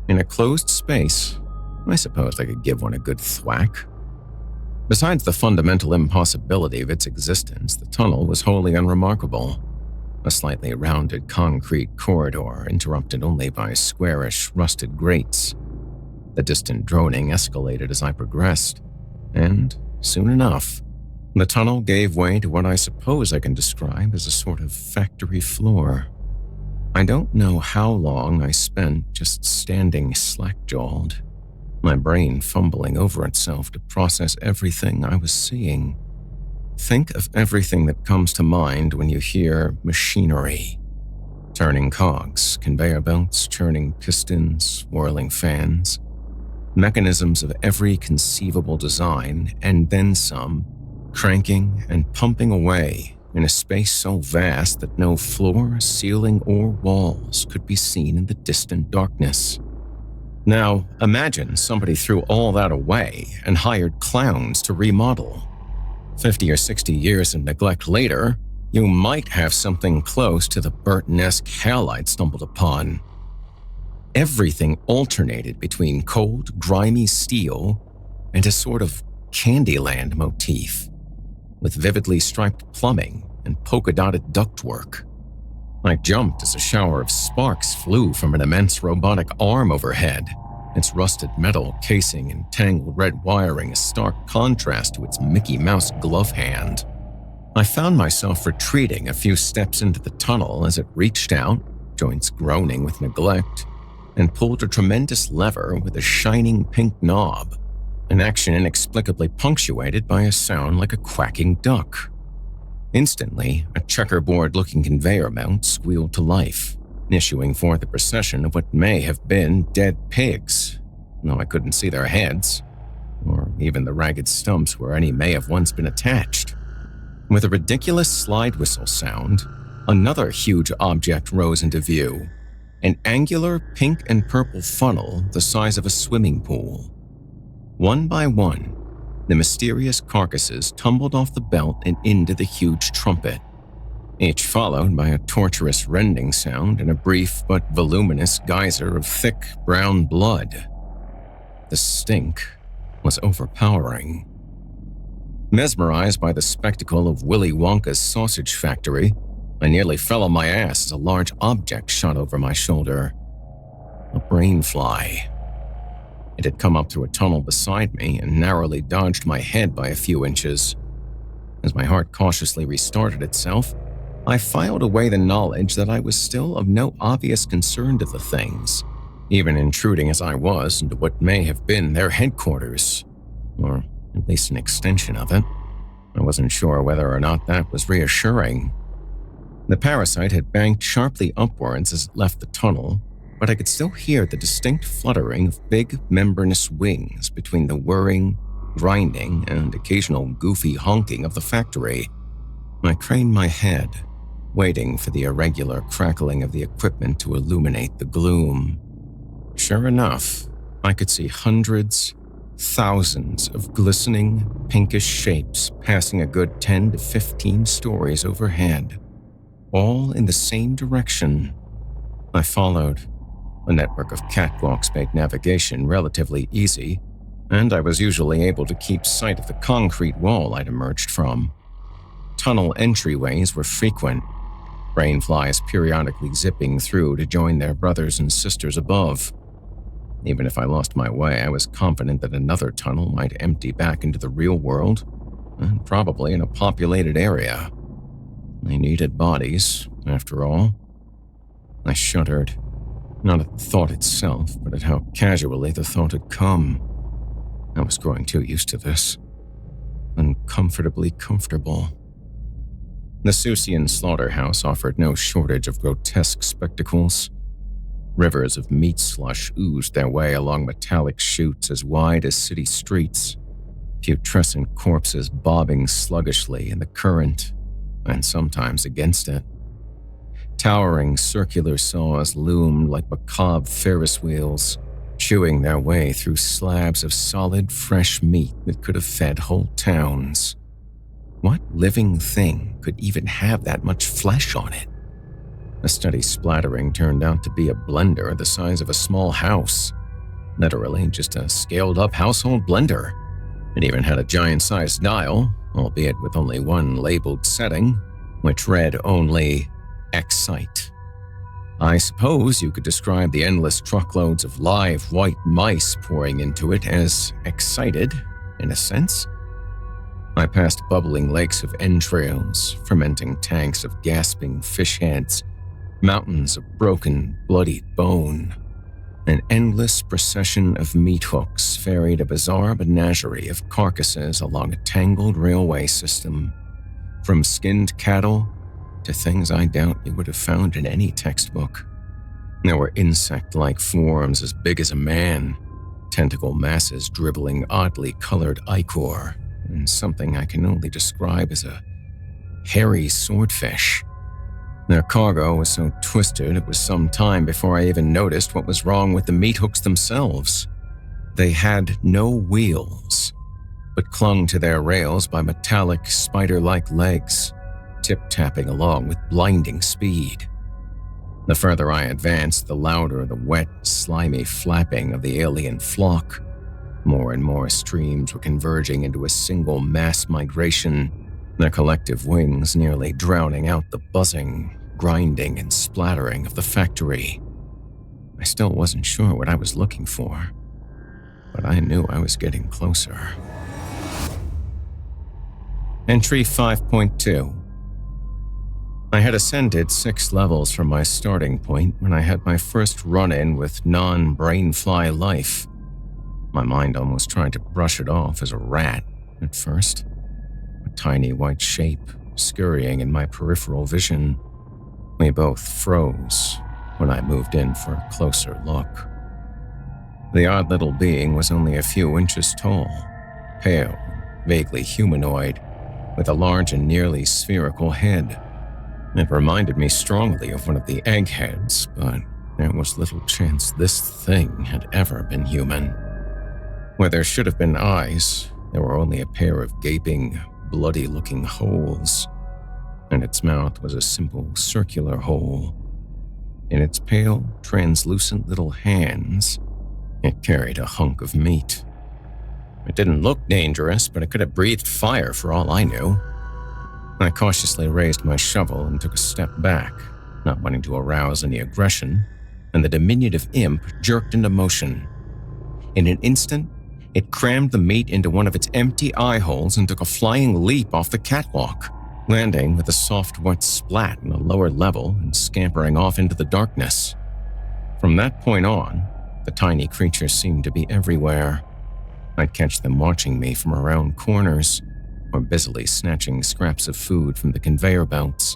in a closed space, I suppose I could give one a good thwack. Besides the fundamental impossibility of its existence, the tunnel was wholly unremarkable. A slightly rounded concrete corridor interrupted only by squarish, rusted grates. The distant droning escalated as I progressed, and, soon enough, the tunnel gave way to what I suppose I can describe as a sort of factory floor. I don't know how long I spent just standing slack-jawed, my brain fumbling over itself to process everything I was seeing. Think of everything that comes to mind when you hear machinery. Turning cogs, conveyor belts, churning pistons, whirling fans. Mechanisms of every conceivable design, and then some, cranking and pumping away in a space so vast that no floor, ceiling, or walls could be seen in the distant darkness. Now, imagine somebody threw all that away and hired clowns to remodel. 50 or 60 years of neglect later, you might have something close to the Burton-esque hell I'd stumbled upon. Everything alternated between cold, grimy steel and a sort of Candyland motif. with vividly striped plumbing and polka-dotted ductwork. I jumped as a shower of sparks flew from an immense robotic arm overhead, its rusted metal casing and tangled red wiring a stark contrast to its Mickey Mouse glove hand. I found myself retreating a few steps into the tunnel as it reached out, joints groaning with neglect, and pulled a tremendous lever with a shining pink knob, an action inexplicably punctuated by a sound like a quacking duck. Instantly, a checkerboard-looking conveyor mount squealed to life, issuing forth a procession of what may have been dead pigs, though I couldn't see their heads, or even the ragged stumps where any may have once been attached. With a ridiculous slide whistle sound, another huge object rose into view, an angular pink and purple funnel the size of a swimming pool. One by one, the mysterious carcasses tumbled off the belt and into the huge trumpet, each followed by a torturous rending sound and a brief but voluminous geyser of thick brown blood. The stink was overpowering. Mesmerized by the spectacle of Willy Wonka's sausage factory, I nearly fell on my ass as a large object shot over my shoulder. A brainfly. It had come up through a tunnel beside me and narrowly dodged my head by a few inches. As my heart cautiously restarted itself, I filed away the knowledge that I was still of no obvious concern to the things, even intruding as I was into what may have been their headquarters, or at least an extension of it. I wasn't sure whether or not that was reassuring. The parasite had banked sharply upwards as it left the tunnel, but I could still hear the distinct fluttering of big membranous wings between the whirring, grinding, and occasional goofy honking of the factory. I craned my head, waiting for the irregular crackling of the equipment to illuminate the gloom. Sure enough, I could see hundreds, thousands of glistening, pinkish shapes passing a good 10 to 15 stories overhead, all in the same direction. I followed. A network of catwalks made navigation relatively easy, and I was usually able to keep sight of the concrete wall I'd emerged from. Tunnel entryways were frequent, brainflies periodically zipping through to join their brothers and sisters above. Even if I lost my way, I was confident that another tunnel might empty back into the real world, and probably in a populated area. They needed bodies, after all. I shuddered, not at the thought itself, but at how casually the thought had come. I was growing too used to this. Uncomfortably comfortable. The Suzanne slaughterhouse offered no shortage of grotesque spectacles. Rivers of meat slush oozed their way along metallic chutes as wide as city streets, putrescent corpses bobbing sluggishly in the current, and sometimes against it. Towering circular saws loomed like macabre Ferris wheels, chewing their way through slabs of solid, fresh meat that could have fed whole towns. What living thing could even have that much flesh on it? A steady splattering turned out to be a blender the size of a small house. Literally just a scaled-up household blender. It even had a giant-sized dial, albeit with only one labeled setting, which read only Excite. I suppose you could describe the endless truckloads of live white mice pouring into it as excited, in a sense. I passed bubbling lakes of entrails, fermenting tanks of gasping fish heads, mountains of broken, bloodied bone. An endless procession of meat hooks ferried a bizarre menagerie of carcasses along a tangled railway system, from skinned cattle to things I doubt you would have found in any textbook. There were insect-like forms as big as a man, tentacle masses dribbling oddly colored ichor, and something I can only describe as a hairy swordfish. Their cargo was so twisted it was some time before I even noticed what was wrong with the meat hooks themselves. They had no wheels, but clung to their rails by metallic, spider-like legs, tip-tapping along with blinding speed. The further I advanced, the louder the wet, slimy flapping of the alien flock. More and more streams were converging into a single mass migration, their collective wings nearly drowning out the buzzing, grinding, and splattering of the factory. I still wasn't sure what I was looking for, but I knew I was getting closer. Entry 5.2. I had ascended 6 levels from my starting point when I had my first run-in with non-brainfly life. My mind almost tried to brush it off as a rat at first, a tiny white shape scurrying in my peripheral vision. We both froze when I moved in for a closer look. The odd little being was only a few inches tall, pale, vaguely humanoid, with a large and nearly spherical head. It reminded me strongly of one of the eggheads, but there was little chance this thing had ever been human. Where there should have been eyes, there were only a pair of gaping, bloody-looking holes, and its mouth was a simple circular hole. In its pale, translucent little hands, it carried a hunk of meat. It didn't look dangerous, but it could have breathed fire for all I knew. I cautiously raised my shovel and took a step back, not wanting to arouse any aggression, and the diminutive imp jerked into motion. In an instant, it crammed the meat into one of its empty eye holes and took a flying leap off the catwalk, landing with a soft wet splat on a lower level and scampering off into the darkness. From that point on, the tiny creatures seemed to be everywhere. I'd catch them watching me from around corners, or busily snatching scraps of food from the conveyor belts.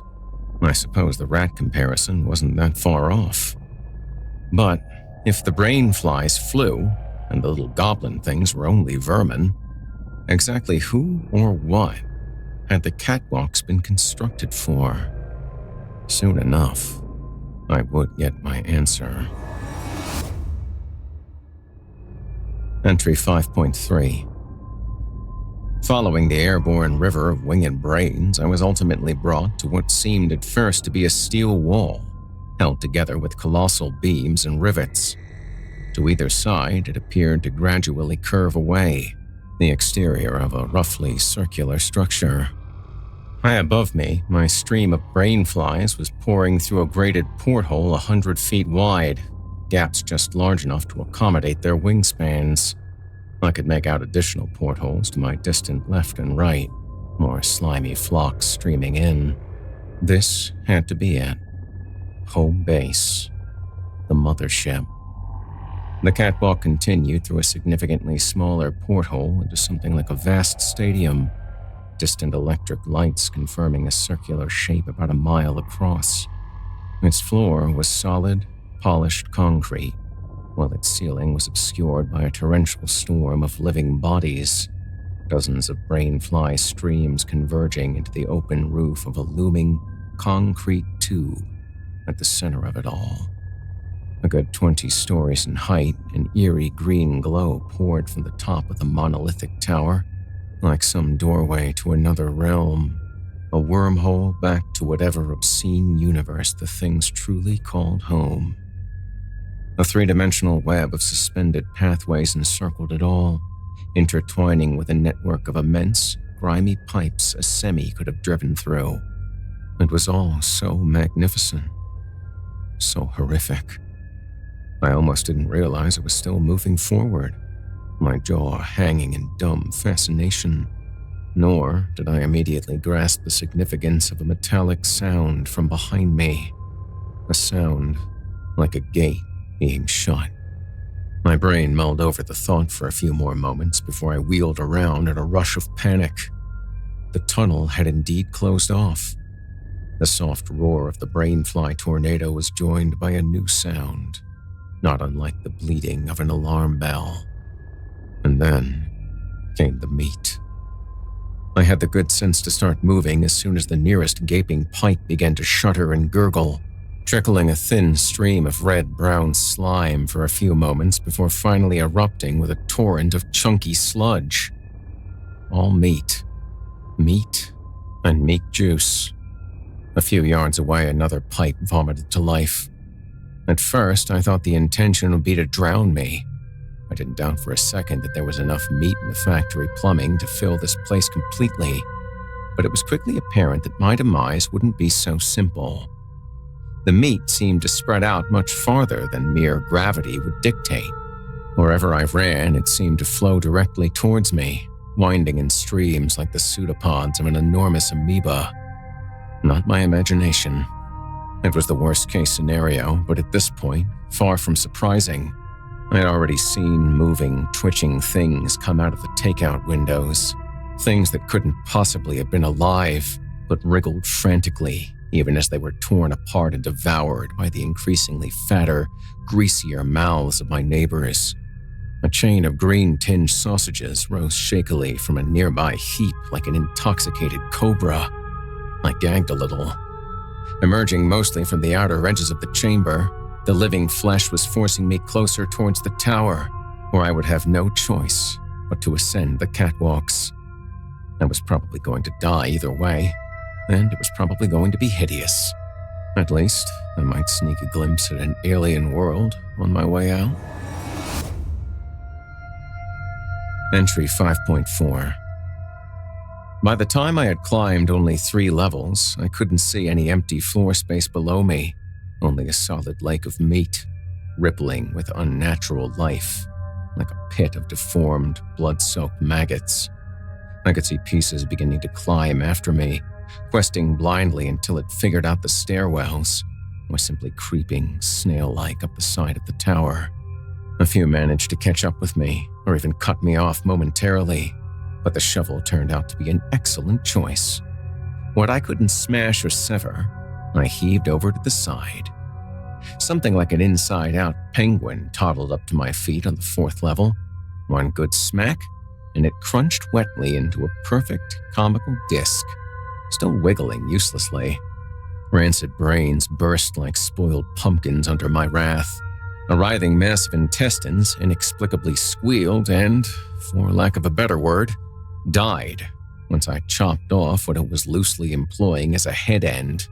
I suppose the rat comparison wasn't that far off. But if the brain flies flew, and the little goblin things were only vermin, exactly who or what had the catwalks been constructed for? Soon enough, I would get my answer. Entry 5.3. Following the airborne river of winged brains, I was ultimately brought to what seemed at first to be a steel wall, held together with colossal beams and rivets. To either side, it appeared to gradually curve away, the exterior of a roughly circular structure. High above me, my stream of brain flies was pouring through a grated porthole 100 feet wide, gaps just large enough to accommodate their wingspans. I could make out additional portholes to my distant left and right, more slimy flocks streaming in. This had to be it. Home base. The mothership. The catwalk continued through a significantly smaller porthole into something like a vast stadium, distant electric lights confirming a circular shape about a mile across. Its floor was solid, polished concrete, while its ceiling was obscured by a torrential storm of living bodies, dozens of brain-fly streams converging into the open roof of a looming concrete tube at the center of it all. A good 20 stories in height, an eerie green glow poured from the top of the monolithic tower, like some doorway to another realm, a wormhole back to whatever obscene universe the things truly called home. A three-dimensional web of suspended pathways encircled it all, intertwining with a network of immense, grimy pipes a semi could have driven through. It was all so magnificent, so horrific. I almost didn't realize it was still moving forward, my jaw hanging in dumb fascination. Nor did I immediately grasp the significance of a metallic sound from behind me. A sound like a gate being shut. My brain mulled over the thought for a few more moments before I wheeled around in a rush of panic. The tunnel had indeed closed off. The soft roar of the brainfly tornado was joined by a new sound, not unlike the bleating of an alarm bell. And then came the meat. I had the good sense to start moving as soon as the nearest gaping pipe began to shudder and gurgle, trickling a thin stream of red-brown slime for a few moments before finally erupting with a torrent of chunky sludge. All meat. Meat and meat juice. A few yards away, another pipe vomited to life. At first, I thought the intention would be to drown me. I didn't doubt for a second that there was enough meat in the factory plumbing to fill this place completely. but it was quickly apparent that my demise wouldn't be so simple. The meat seemed to spread out much farther than mere gravity would dictate. Wherever I ran, it seemed to flow directly towards me, winding in streams like the pseudopods of an enormous amoeba. Not my imagination. It was the worst-case scenario, but at this point, far from surprising. I had already seen moving, twitching things come out of the takeout windows. Things that couldn't possibly have been alive, but wriggled frantically, even as they were torn apart and devoured by the increasingly fatter, greasier mouths of my neighbors. A chain of green-tinged sausages rose shakily from a nearby heap like an intoxicated cobra. I gagged a little. Emerging mostly from the outer edges of the chamber, the living flesh was forcing me closer towards the tower, where I would have no choice but to ascend the catwalks. I was probably going to die either way, and it was probably going to be hideous. At least, I might sneak a glimpse at an alien world on my way out. Entry 5.4. By the time I had climbed only 3 levels, I couldn't see any empty floor space below me, only a solid lake of meat, rippling with unnatural life, like a pit of deformed, blood-soaked maggots. I could see pieces beginning to climb after me, questing blindly until it figured out the stairwells, or simply creeping snail-like up the side of the tower. A few managed to catch up with me, or even cut me off momentarily, but the shovel turned out to be an excellent choice. What I couldn't smash or sever, I heaved over to the side. Something like an inside-out penguin toddled up to my feet on the 4th level. One good smack, and it crunched wetly into a perfect, comical disc, still wiggling uselessly. Rancid brains burst like spoiled pumpkins under my wrath. A writhing mass of intestines inexplicably squealed and, for lack of a better word, died once I chopped off what it was loosely employing as a head end.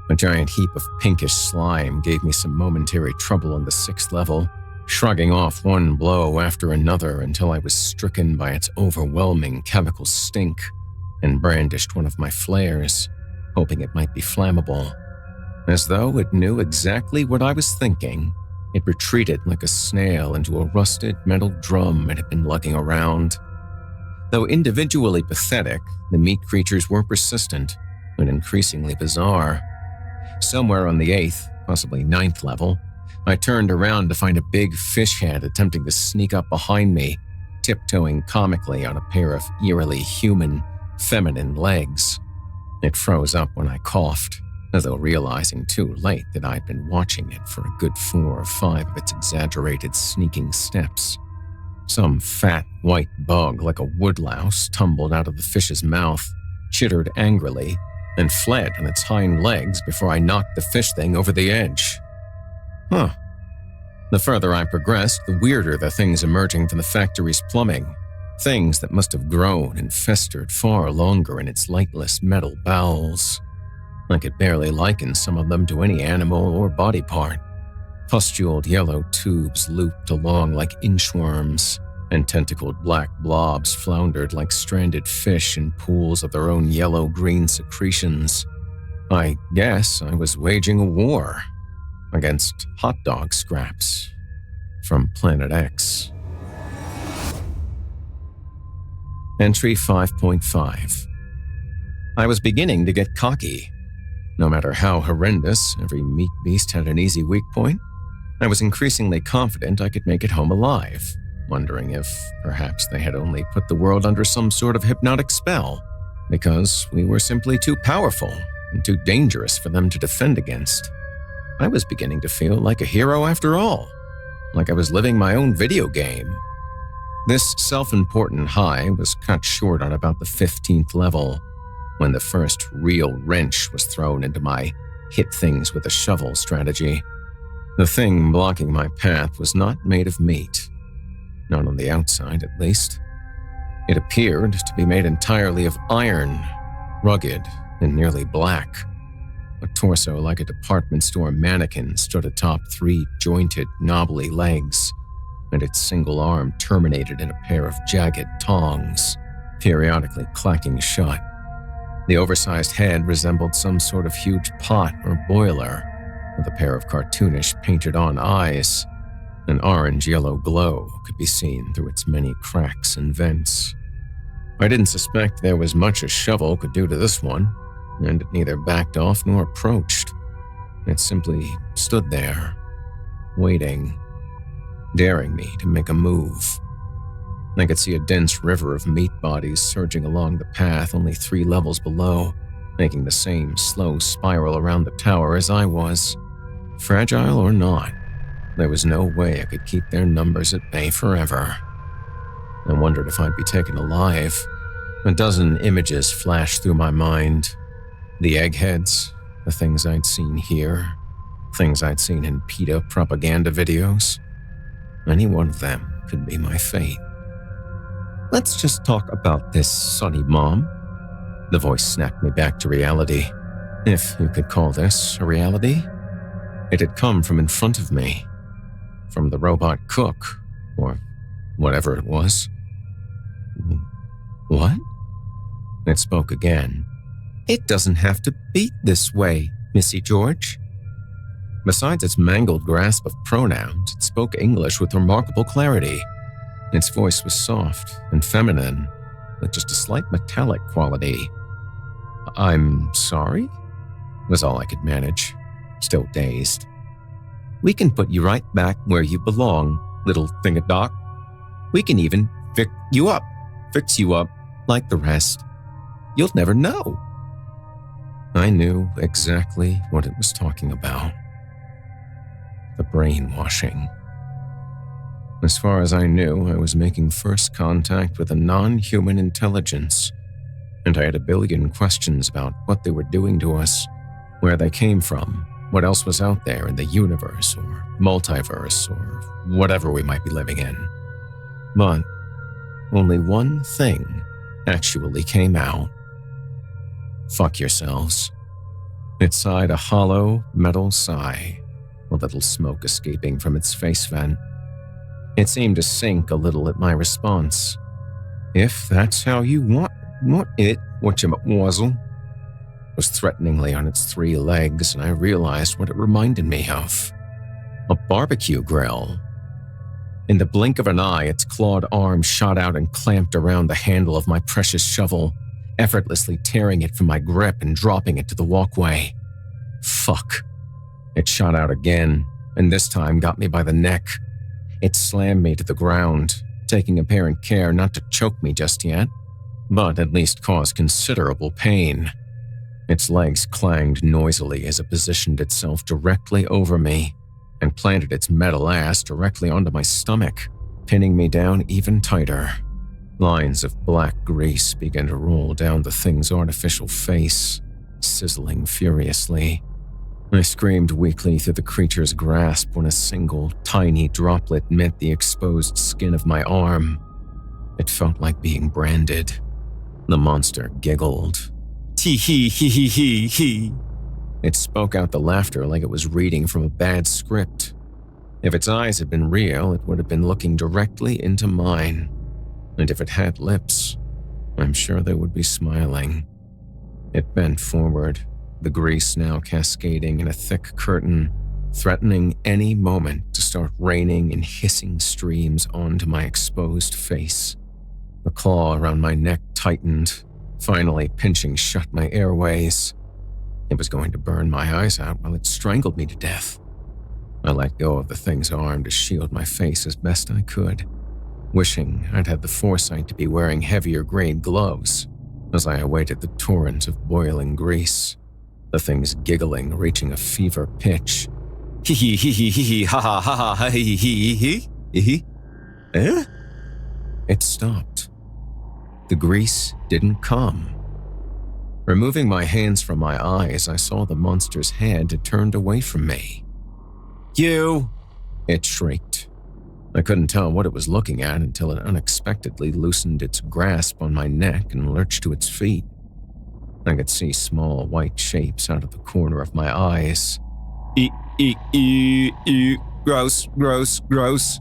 A giant heap of pinkish slime gave me some momentary trouble on the 6th level, shrugging off one blow after another until I was stricken by its overwhelming chemical stink and brandished one of my flares, hoping it might be flammable. As though it knew exactly what I was thinking, it retreated like a snail into a rusted metal drum it had been lugging around. Though individually pathetic, the meat creatures were persistent and increasingly bizarre. Somewhere on the 8th, possibly 9th level, I turned around to find a big fish head attempting to sneak up behind me, tiptoeing comically on a pair of eerily human, feminine legs. It froze up when I coughed, as though realizing too late that I'd been watching it for a good 4 or 5 of its exaggerated sneaking steps. Some fat, white bug like a woodlouse tumbled out of the fish's mouth, chittered angrily, and fled on its hind legs before I knocked the fish thing over the edge. Huh. The further I progressed, the weirder the things emerging from the factory's plumbing. Things that must have grown and festered far longer in its lightless metal bowels. I could barely liken some of them to any animal or body part. Pustuled yellow tubes looped along like inchworms, and tentacled black blobs floundered like stranded fish in pools of their own yellow-green secretions. I guess I was waging a war against hot dog scraps from Planet X. Entry 5.5. I was beginning to get cocky. No matter how horrendous, every meat beast had an easy weak point. I was increasingly confident I could make it home alive, wondering if perhaps they had only put the world under some sort of hypnotic spell, because we were simply too powerful and too dangerous for them to defend against. I was beginning to feel like a hero after all, like I was living my own video game. This self-important high was cut short on about the 15th level, when the first real wrench was thrown into my hit things with a shovel strategy. The thing blocking my path was not made of meat. Not on the outside, at least. It appeared to be made entirely of iron, rugged and nearly black. A torso like a department store mannequin stood atop 3 jointed, knobbly legs, and its single arm terminated in a pair of jagged tongs, periodically clacking shut. The oversized head resembled some sort of huge pot or boiler, with a pair of cartoonish painted-on eyes. An orange-yellow glow could be seen through its many cracks and vents. I didn't suspect there was much a shovel could do to this one, and it neither backed off nor approached. It simply stood there, waiting, daring me to make a move. I could see a dense river of meat bodies surging along the path only 3 levels below, making the same slow spiral around the tower as I was. Fragile or not, there was no way I could keep their numbers at bay forever. I wondered if I'd be taken alive. A dozen images flashed through my mind. The eggheads, the things I'd seen here, things I'd seen in PETA propaganda videos. Any one of them could be my fate. "Let's just talk about this, Sonny Mom." The voice snapped me back to reality, if you could call this a reality. It had come from in front of me, from the robot cook, or whatever it was. "What?" It spoke again. "It doesn't have to be this way, Missy George." Besides its mangled grasp of pronouns, it spoke English with remarkable clarity. Its voice was soft and feminine, with just a slight metallic quality. "I'm sorry?" was all I could manage, still dazed. "We can put you right back where you belong, little thingadoc. We can even fix you up like the rest. You'll never know." I knew exactly what it was talking about. The brainwashing. As far as I knew, I was making first contact with a non-human intelligence, and I had a billion questions about what they were doing to us, where they came from, what else was out there in the universe or multiverse or whatever we might be living in. But only one thing actually came out. "Fuck yourselves." It sighed a hollow metal sigh, a little smoke escaping from its face vent. It seemed to sink a little at my response. "If that's how you want it, whatchamacwazzle," was threateningly on its 3 legs, and I realized what it reminded me of. A barbecue grill. In the blink of an eye, its clawed arm shot out and clamped around the handle of my precious shovel, effortlessly tearing it from my grip and dropping it to the walkway. Fuck. It shot out again, and this time got me by the neck. It slammed me to the ground, taking apparent care not to choke me just yet, but at least cause considerable pain. Its legs clanged noisily as it positioned itself directly over me and planted its metal ass directly onto my stomach, pinning me down even tighter. Lines of black grease began to roll down the thing's artificial face, sizzling furiously. I screamed weakly through the creature's grasp when a single, tiny droplet met the exposed skin of my arm. It felt like being branded. The monster giggled. Tee-hee-hee-hee-hee. It spoke out the laughter like it was reading from a bad script. If its eyes had been real, it would have been looking directly into mine. And if it had lips, I'm sure they would be smiling. It bent forward, the grease now cascading in a thick curtain, threatening any moment to start raining in hissing streams onto my exposed face. The claw around my neck tightened, finally pinching shut my airways. It was going to burn my eyes out while it strangled me to death. I let go of the thing's arm to shield my face as best I could, wishing I'd had the foresight to be wearing heavier-grade gloves as I awaited the torrent of boiling grease. The thing's giggling reaching a fever pitch. Hee-hee-hee-hee-hee, ha-ha-ha-ha, hee-hee-hee-hee. Eh? It stopped. The grease didn't come. Removing my hands from my eyes, I saw the monster's head had turned away from me. "You!" it shrieked. I couldn't tell what it was looking at until it unexpectedly loosened its grasp on my neck and lurched to its feet. I could see small white shapes out of the corner of my eyes. Gross, gross, gross.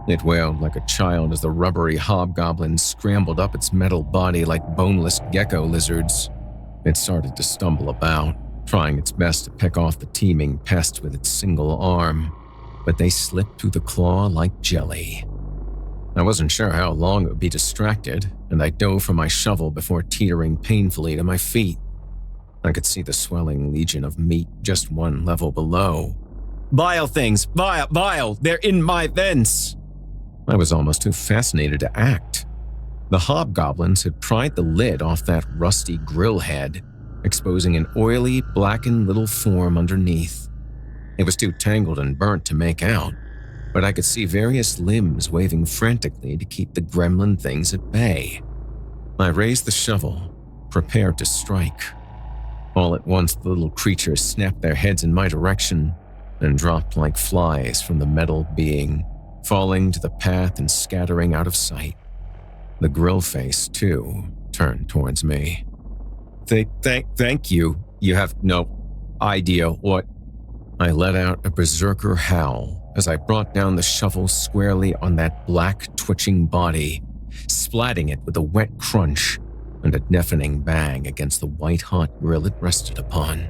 It wailed like a child as the rubbery hobgoblins scrambled up its metal body like boneless gecko lizards. It started to stumble about, trying its best to pick off the teeming pests with its single arm, but they slipped through the claw like jelly. I wasn't sure how long it would be distracted, and I dove for my shovel before teetering painfully to my feet. I could see the swelling legion of meat just one level below. Vile things! Vile! They're in my vents! I was almost too fascinated to act. The hobgoblins had pried the lid off that rusty grill head, exposing an oily, blackened little form underneath. It was too tangled and burnt to make out, but I could see various limbs waving frantically to keep the gremlin things at bay. I raised the shovel, prepared to strike. All at once, the little creatures snapped their heads in my direction and dropped like flies from the metal being, falling to the path and scattering out of sight. The grill face, too, turned towards me. Thank you. You have no idea what... I let out a berserker howl as I brought down the shovel squarely on that black, twitching body, splatting it with a wet crunch and a deafening bang against the white-hot grill it rested upon.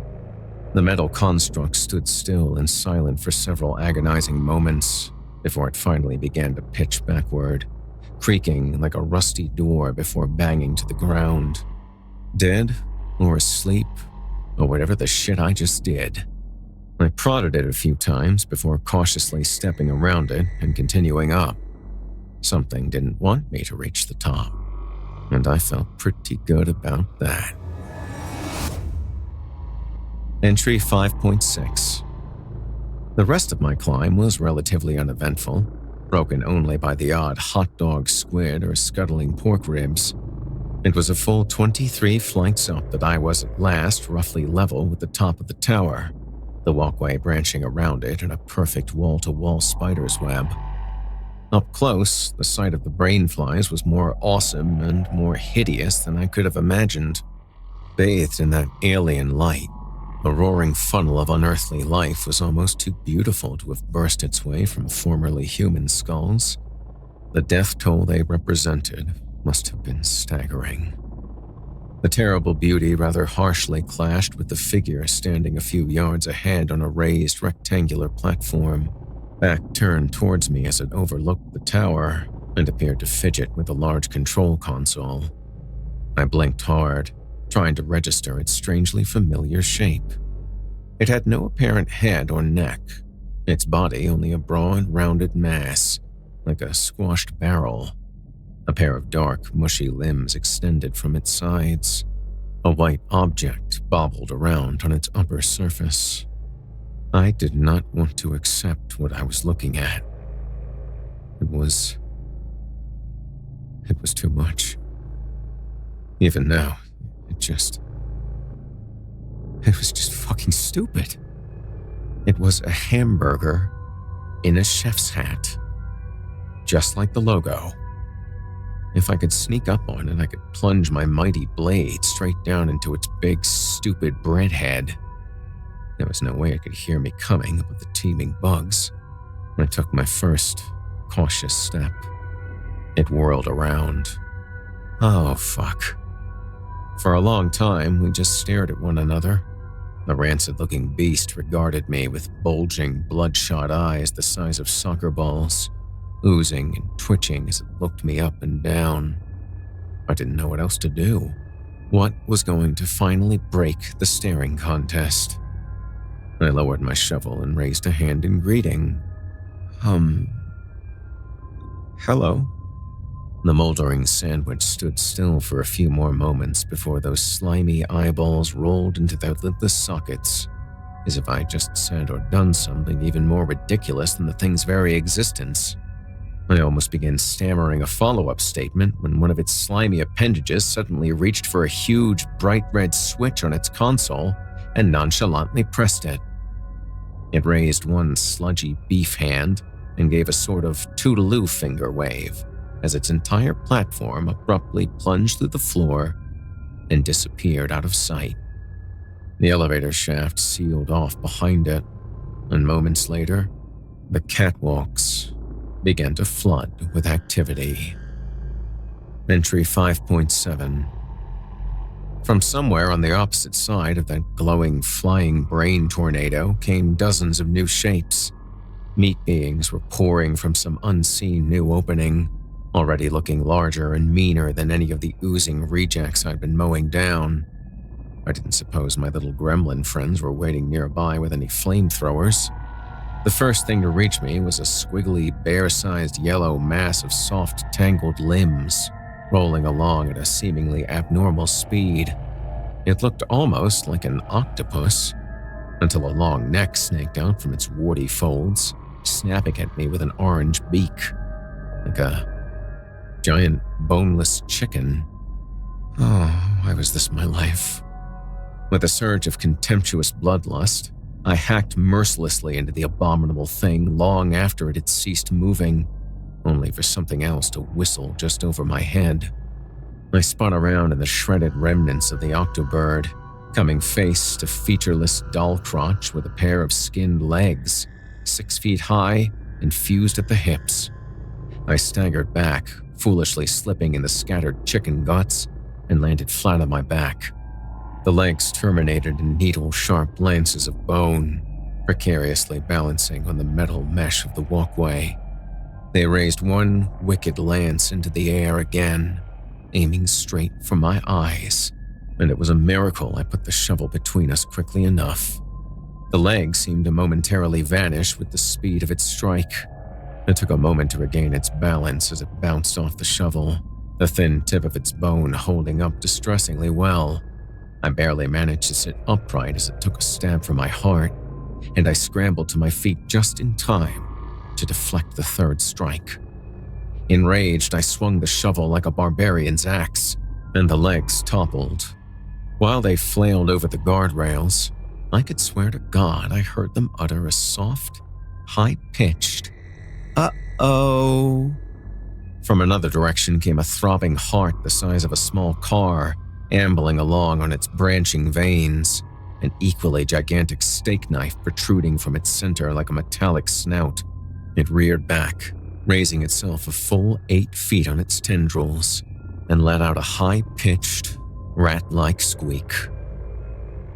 The metal construct stood still and silent for several agonizing moments before it finally began to pitch backward, creaking like a rusty door before banging to the ground. Dead or asleep or whatever the shit I just did. I prodded it a few times before cautiously stepping around it and continuing up. Something didn't want me to reach the top, and I felt pretty good about that. Entry 5.6. The rest of my climb was relatively uneventful, broken only by the odd hot dog squid or scuttling pork ribs. It was a full 23 flights up that I was at last roughly level with the top of the tower, the walkway branching around it in a perfect wall-to-wall spider's web. Up close, the sight of the brainflies was more awesome and more hideous than I could have imagined. Bathed in that alien light, a roaring funnel of unearthly life was almost too beautiful to have burst its way from formerly human skulls. The death toll they represented must have been staggering. The terrible beauty rather harshly clashed with the figure standing a few yards ahead on a raised rectangular platform, back turned towards me as it overlooked the tower and appeared to fidget with a large control console. I blinked hard, trying to register its strangely familiar shape. It had no apparent head or neck, its body only a broad, rounded mass, like a squashed barrel. A pair of dark, mushy limbs extended from its sides. A white object bobbled around on its upper surface. I did not want to accept what I was looking at. It was too much. Even now, it was just fucking stupid. It was a hamburger in a chef's hat, just like the logo. If I could sneak up on it, I could plunge my mighty blade straight down into its big, stupid bread head. There was no way it could hear me coming above the teeming bugs. I took my first cautious step. It whirled around. Oh, fuck. For a long time, we just stared at one another. The rancid-looking beast regarded me with bulging, bloodshot eyes the size of soccer balls, oozing and twitching as it looked me up and down. I didn't know what else to do. What was going to finally break the staring contest? I lowered my shovel and raised a hand in greeting. Hello? The moldering sandwich stood still for a few more moments before those slimy eyeballs rolled into their lidless sockets, as if I just said or done something even more ridiculous than the thing's very existence. I almost began stammering a follow-up statement when one of its slimy appendages suddenly reached for a huge, bright red switch on its console and nonchalantly pressed it. It raised one sludgy beef hand and gave a sort of toodaloo finger wave as its entire platform abruptly plunged through the floor and disappeared out of sight. The elevator shaft sealed off behind it, and moments later, the catwalks began to flood with activity. Entry 5.7. From somewhere on the opposite side of that glowing flying brain tornado came dozens of new shapes. Meat beings were pouring from some unseen new opening, already looking larger and meaner than any of the oozing rejects I'd been mowing down. I didn't suppose my little gremlin friends were waiting nearby with any flamethrowers. The first thing to reach me was a squiggly, bear-sized yellow mass of soft, tangled limbs, rolling along at a seemingly abnormal speed. It looked almost like an octopus, until a long neck snaked out from its warty folds, snapping at me with an orange beak, like a giant boneless chicken. Oh, why was this my life? With a surge of contemptuous bloodlust, I hacked mercilessly into the abominable thing long after it had ceased moving, only for something else to whistle just over my head. I spun around in the shredded remnants of the octobird, coming face to featureless doll crotch with a pair of skinned legs, 6 feet high and fused at the hips. I staggered back, foolishly slipping in the scattered chicken guts, and landed flat on my back. The legs terminated in needle-sharp lances of bone, precariously balancing on the metal mesh of the walkway. They raised one wicked lance into the air again, aiming straight for my eyes, and it was a miracle I put the shovel between us quickly enough. The leg seemed to momentarily vanish with the speed of its strike. It took a moment to regain its balance as it bounced off the shovel, the thin tip of its bone holding up distressingly well. I barely managed to sit upright as it took a stab for my heart, and I scrambled to my feet just in time to deflect the third strike. Enraged, I swung the shovel like a barbarian's axe, and the legs toppled. While they flailed over the guardrails, I could swear to God I heard them utter a soft, high-pitched, "Uh-oh." From another direction came a throbbing heart the size of a small car, ambling along on its branching veins, an equally gigantic steak knife protruding from its center like a metallic snout. It reared back, raising itself a full 8 feet on its tendrils, and let out a high-pitched, rat-like squeak.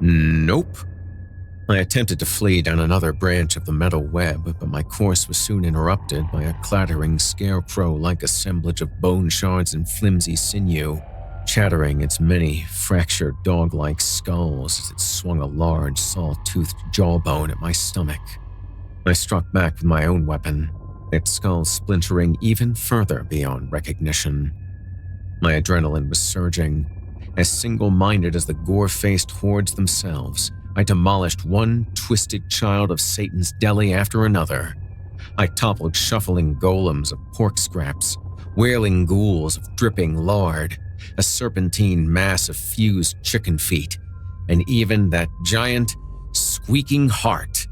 Nope. I attempted to flee down another branch of the metal web, but my course was soon interrupted by a clattering scarecrow-like assemblage of bone shards and flimsy sinew, chattering its many fractured dog-like skulls as it swung a large, saw-toothed jawbone at my stomach. I struck back with my own weapon, its skull splintering even further beyond recognition. My adrenaline was surging. As single-minded as the gore-faced hordes themselves, I demolished one twisted child of Satan's deli after another. I toppled shuffling golems of pork scraps, wailing ghouls of dripping lard, a serpentine mass of fused chicken feet, and even that giant, squeaking heart,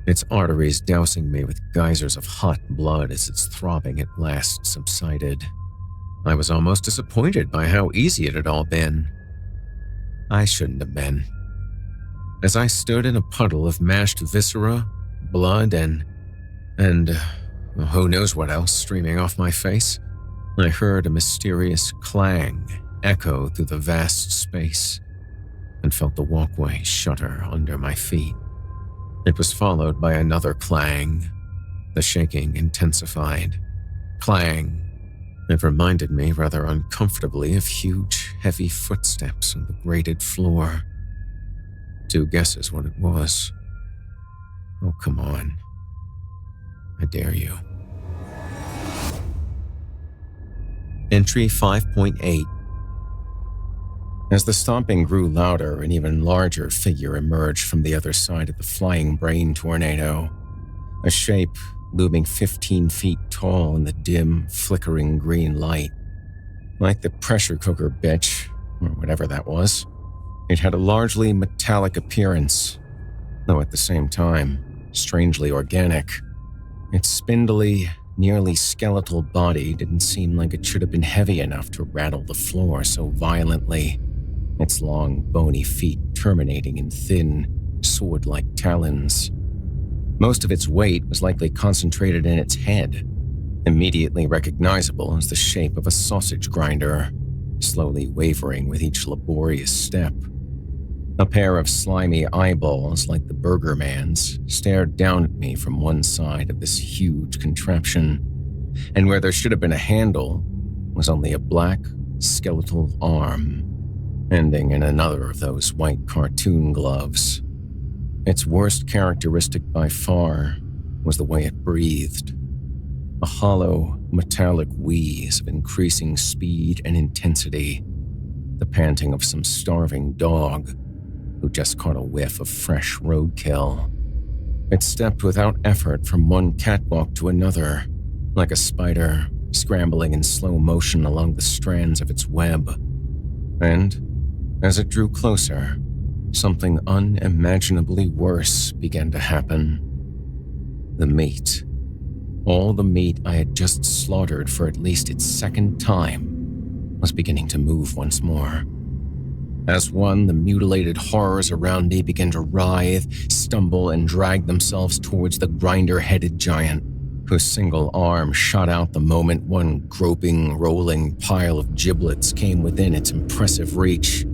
its arteries dousing me with geysers of hot blood as its throbbing at last subsided. I was almost disappointed by how easy it had all been. I shouldn't have been. As I stood in a puddle of mashed viscera, blood, and who knows what else streaming off my face, I heard a mysterious clang echo through the vast space and felt the walkway shudder under my feet. It was followed by another clang. The shaking intensified. Clang. It reminded me rather uncomfortably of huge, heavy footsteps on the grated floor. 2 guesses what it was. Oh, come on. I dare you. Entry 5.8. As the stomping grew louder, an even larger figure emerged from the other side of the flying brain tornado. A shape looming 15 feet tall in the dim, flickering green light. Like the pressure cooker bitch, or whatever that was, it had a largely metallic appearance, though at the same time, strangely organic. Its spindly, nearly skeletal body didn't seem like it should have been heavy enough to rattle the floor so violently, its long, bony feet terminating in thin, sword-like talons. Most of its weight was likely concentrated in its head, immediately recognizable as the shape of a sausage grinder. slowly wavering with each laborious step. A pair of slimy eyeballs like the Burger Man's stared down at me from one side of this huge contraption, and where there should have been a handle was only a black, skeletal arm, ending in another of those white cartoon gloves. Its worst characteristic by far was the way it breathed. A hollow, metallic wheeze of increasing speed and intensity, the panting of some starving dog who just caught a whiff of fresh roadkill. It stepped without effort from one catwalk to another, like a spider scrambling in slow motion along the strands of its web. And as it drew closer, something unimaginably worse began to happen. The meat. All the meat I had just slaughtered for at least its second time was beginning to move once more. As one, the mutilated horrors around me began to writhe, stumble, and drag themselves towards the grinder-headed giant, whose single arm shot out the moment one groping, rolling pile of giblets came within its impressive reach.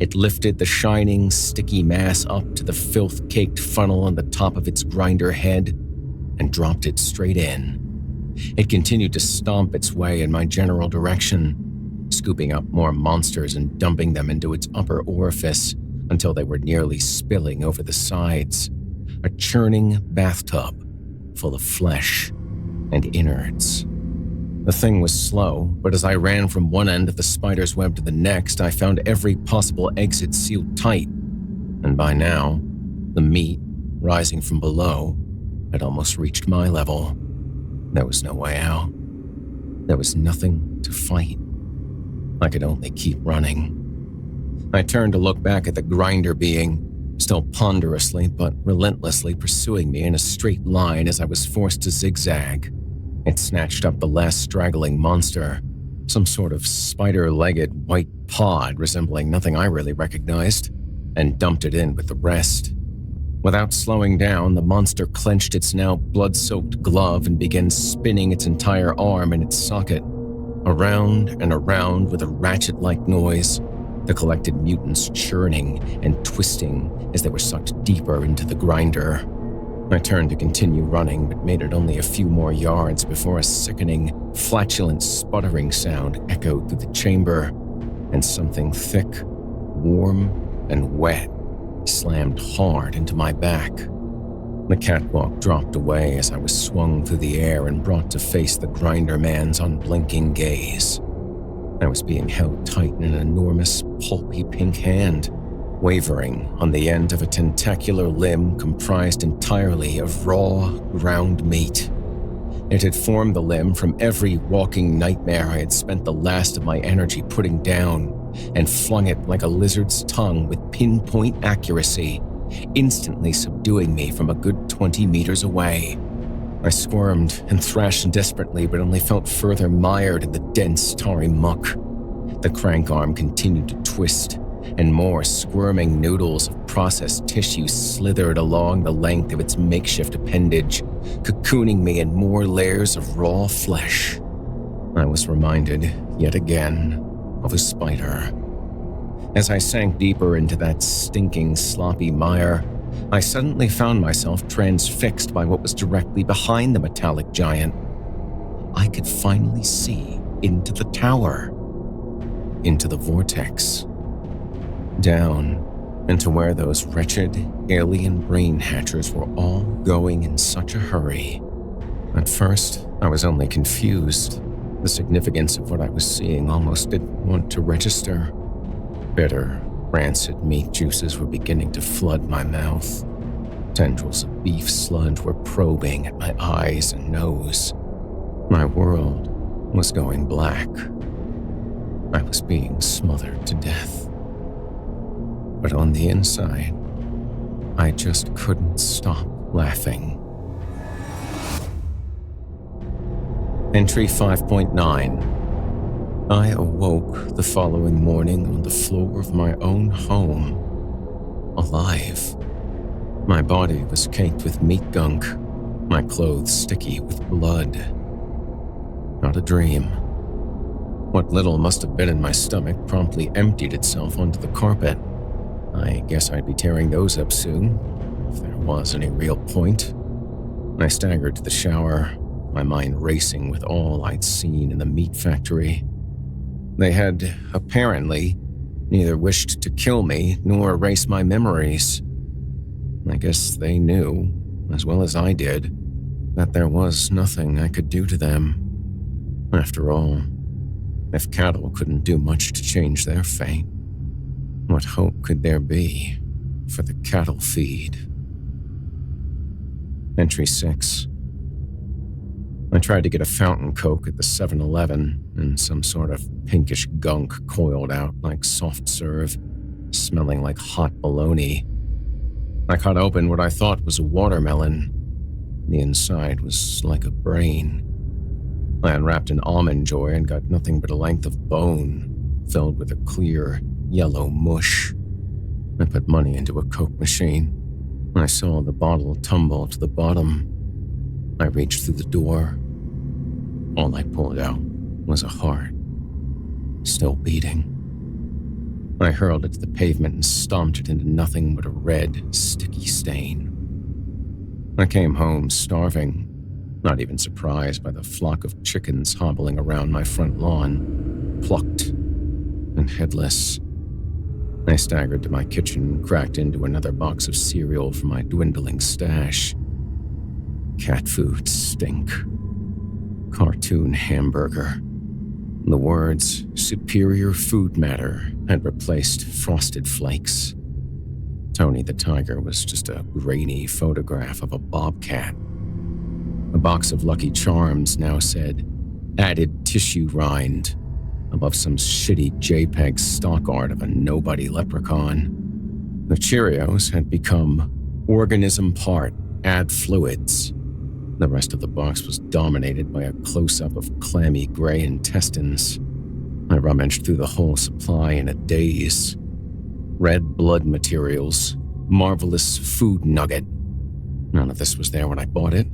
It lifted the shining, sticky mass up to the filth-caked funnel on the top of its grinder head and dropped it straight in. It continued to stomp its way in my general direction, scooping up more monsters and dumping them into its upper orifice until they were nearly spilling over the sides, a churning bathtub full of flesh and innards. The thing was slow, but as I ran from one end of the spider's web to the next, I found every possible exit sealed tight, and by now, the meat, rising from below, had almost reached my level. There was no way out. There was nothing to fight. I could only keep running. I turned to look back at the grinder being, still ponderously but relentlessly pursuing me in a straight line as I was forced to zigzag. It snatched up the last straggling monster, some sort of spider-legged white pod resembling nothing I really recognized, and dumped it in with the rest. Without slowing down, the monster clenched its now blood-soaked glove and began spinning its entire arm in its socket. Around and around with a ratchet-like noise, the collected mutants churning and twisting as they were sucked deeper into the grinder. I turned to continue running, but made it only a few more yards before a sickening, flatulent sputtering sound echoed through the chamber, and something thick, warm, and wet slammed hard into my back. The catwalk dropped away as I was swung through the air and brought to face the grinder man's unblinking gaze. I was being held tight in an enormous, pulpy pink hand, wavering on the end of a tentacular limb comprised entirely of raw, ground meat. It had formed the limb from every walking nightmare I had spent the last of my energy putting down, and flung it like a lizard's tongue with pinpoint accuracy, instantly subduing me from a good 20 meters away. I squirmed and thrashed desperately, but only felt further mired in the dense, tarry muck. The crank arm continued to twist, and more squirming noodles of processed tissue slithered along the length of its makeshift appendage, cocooning me in more layers of raw flesh. I was reminded, yet again, of a spider. As I sank deeper into that stinking, sloppy mire, I suddenly found myself transfixed by what was directly behind the metallic giant. I could finally see into the tower, into the vortex, down into where those wretched alien brain hatchers were all going in such a hurry. At first, I was only confused. The significance of what I was seeing almost didn't want to register. Bitter, rancid meat juices were beginning to flood my mouth. Tendrils of beef sludge were probing at my eyes and nose. My world was going black. I was being smothered to death. But on the inside, I just couldn't stop laughing. Entry 5.9. I awoke the following morning on the floor of my own home, alive. My body was caked with meat gunk, my clothes sticky with blood. Not a dream. What little must have been in my stomach promptly emptied itself onto the carpet. I guess I'd be tearing those up soon, if there was any real point. I staggered to the shower, my mind racing with all I'd seen in the meat factory. They had, apparently, neither wished to kill me nor erase my memories. I guess they knew, as well as I did, that there was nothing I could do to them. After all, if cattle couldn't do much to change their fate, what hope could there be for the cattle feed? Entry 6. I tried to get a fountain Coke at the 7-Eleven, and some sort of pinkish gunk coiled out like soft serve, smelling like hot bologna. I cut open what I thought was a watermelon. The inside was like a brain. I unwrapped an Almond Joy and got nothing but a length of bone, filled with a clear, yellow mush. I put money into a Coke machine. I saw the bottle tumble to the bottom. I reached through the door. All I pulled out was a heart, still beating. I hurled it to the pavement and stomped it into nothing but a red, sticky stain. I came home starving, not even surprised by the flock of chickens hobbling around my front lawn, plucked and headless. I staggered to my kitchen and cracked into another box of cereal from my dwindling stash. Cat food stink. Cartoon hamburger. The words superior food matter had replaced Frosted Flakes. Tony the Tiger was just a grainy photograph of a bobcat. A box of Lucky Charms now said, added tissue rind, above some shitty JPEG stock art of a nobody leprechaun. The Cheerios had become organism part, add fluids. The rest of the box was dominated by a close-up of clammy gray intestines. I rummaged through the whole supply in a daze. Red blood materials, marvelous food nugget. None of this was there when I bought it.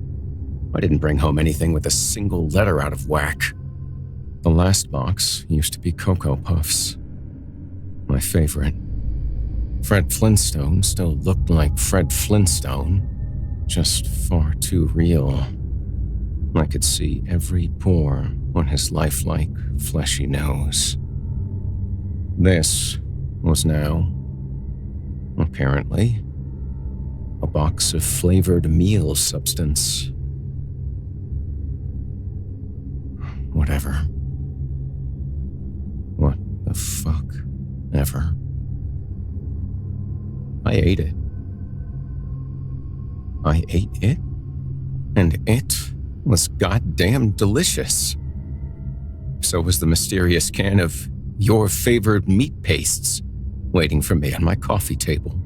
I didn't bring home anything with a single letter out of whack. The last box used to be Cocoa Puffs. My favorite. Fred Flintstone still looked like Fred Flintstone, just far too real. I could see every pore on his lifelike, fleshy nose. This was now, apparently, a box of flavored meal substance. Whatever. What the fuck ever. I ate it. I ate it, and it was goddamn delicious. So was the mysterious can of your favorite meat pastes waiting for me on my coffee table.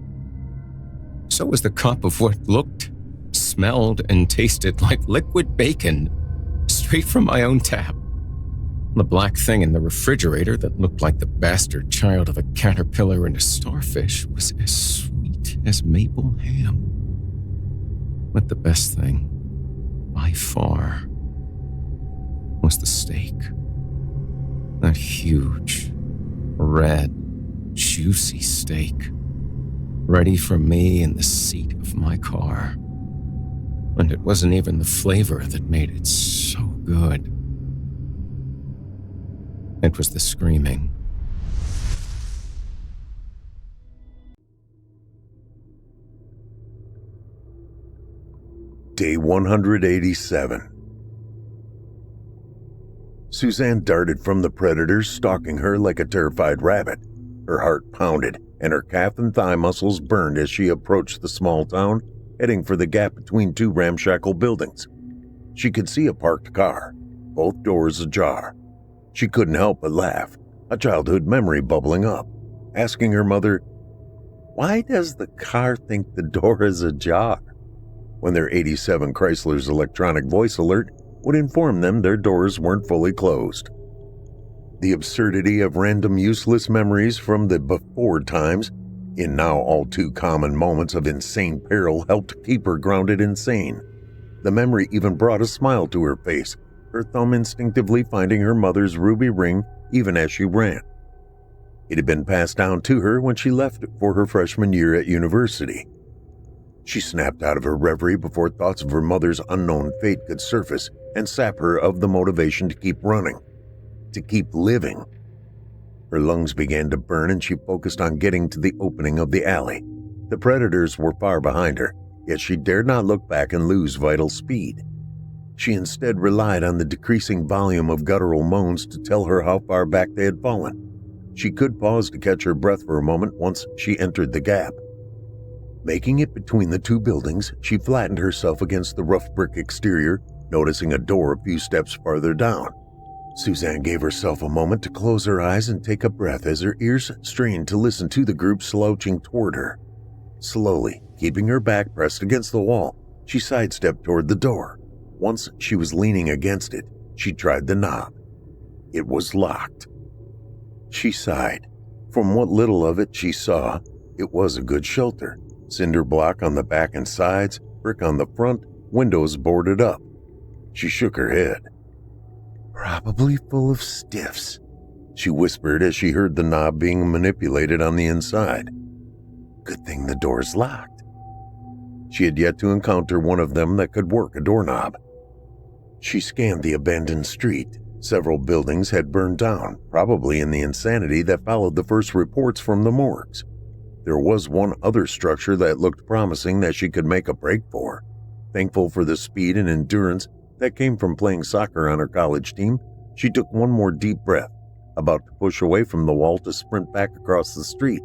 So was the cup of what looked, smelled, and tasted like liquid bacon straight from my own tap. The black thing in the refrigerator that looked like the bastard child of a caterpillar and a starfish was as sweet as maple ham. But the best thing, by far, was the steak. That huge, red, juicy steak, ready for me in the seat of my car. And it wasn't even the flavor that made it so good. It was the screaming. Day 187. Suzanne darted from the predators, stalking her like a terrified rabbit. Her heart pounded, and her calf and thigh muscles burned as she approached the small town, heading for the gap between two ramshackle buildings. She could see a parked car, both doors ajar. She couldn't help but laugh, a childhood memory bubbling up, asking her mother, "Why does the car think the door is ajar?" when their 87 Chrysler's electronic voice alert would inform them their doors weren't fully closed. The absurdity of random useless memories from the before times, in now all too common moments of insane peril, helped keep her grounded and sane. The memory even brought a smile to her face, her thumb instinctively finding her mother's ruby ring even as she ran. It had been passed down to her when she left for her freshman year at university. She snapped out of her reverie before thoughts of her mother's unknown fate could surface and sap her of the motivation to keep running, to keep living. Her lungs began to burn and she focused on getting to the opening of the alley. The predators were far behind her, yet she dared not look back and lose vital speed. She instead relied on the decreasing volume of guttural moans to tell her how far back they had fallen. She could pause to catch her breath for a moment once she entered the gap. Making it between the two buildings, she flattened herself against the rough brick exterior, noticing a door a few steps farther down. Suzanne gave herself a moment to close her eyes and take a breath as her ears strained to listen to the group slouching toward her. Slowly, keeping her back pressed against the wall, she sidestepped toward the door. Once she was leaning against it, she tried the knob. It was locked. She sighed. From what little of it she saw, it was a good shelter. Cinder block on the back and sides, brick on the front, windows boarded up. She shook her head. "Probably full of stiffs," she whispered as she heard the knob being manipulated on the inside. "Good thing the door's locked." She had yet to encounter one of them that could work a doorknob. She scanned the abandoned street. Several buildings had burned down, probably in the insanity that followed the first reports from the morgues. There was one other structure that looked promising that she could make a break for. Thankful for the speed and endurance that came from playing soccer on her college team, she took one more deep breath, about to push away from the wall to sprint back across the street.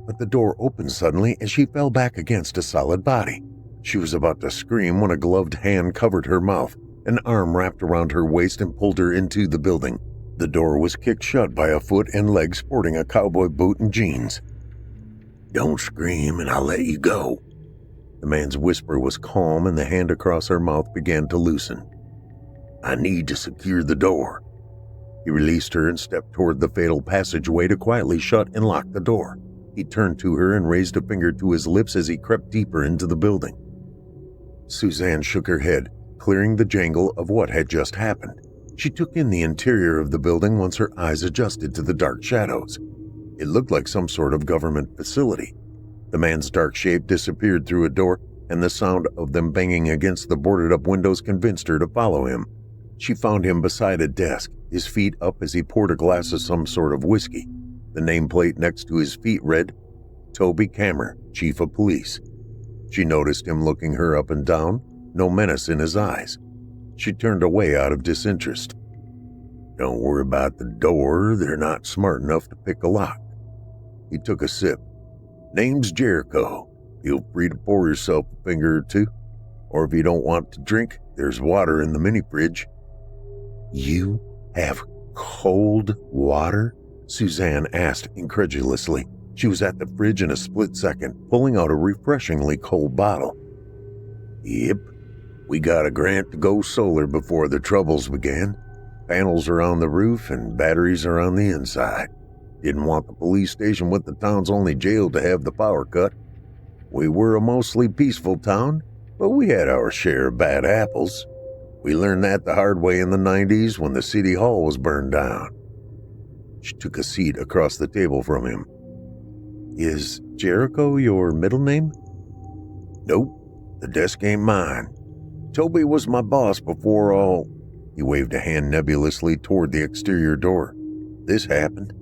But the door opened suddenly and she fell back against a solid body. She was about to scream when a gloved hand covered her mouth. An arm wrapped around her waist and pulled her into the building. The door was kicked shut by a foot and leg sporting a cowboy boot and jeans. "Don't scream and I'll let you go." The man's whisper was calm and the hand across her mouth began to loosen. "I need to secure the door." He released her and stepped toward the fatal passageway to quietly shut and lock the door. He turned to her and raised a finger to his lips as he crept deeper into the building. Suzanne shook her head, clearing the jangle of what had just happened. She took in the interior of the building once her eyes adjusted to the dark shadows. It looked like some sort of government facility. The man's dark shape disappeared through a door, and the sound of them banging against the boarded-up windows convinced her to follow him. She found him beside a desk, his feet up as he poured a glass of some sort of whiskey. The nameplate next to his feet read, "Toby Kammer, Chief of Police." She noticed him looking her up and down, no menace in his eyes. She turned away out of disinterest. "Don't worry about the door, they're not smart enough to pick a lock." He took a sip. "Name's Jericho. Feel free to pour yourself a finger or two. Or if you don't want to drink, there's water in the mini fridge." "You have cold water?" Suzanne asked incredulously. She was at the fridge in a split second, pulling out a refreshingly cold bottle. "Yep. We got a grant to go solar before the troubles began. Panels are on the roof and batteries are on the inside. Didn't want the police station with the town's only jail to have the power cut. We were a mostly peaceful town, but we had our share of bad apples. We learned that the hard way in the 90s when the city hall was burned down." She took a seat across the table from him. "Is Jericho your middle name?" "Nope. The desk ain't mine. Toby was my boss before all—" He waved a hand nebulously toward the exterior door. "This happened.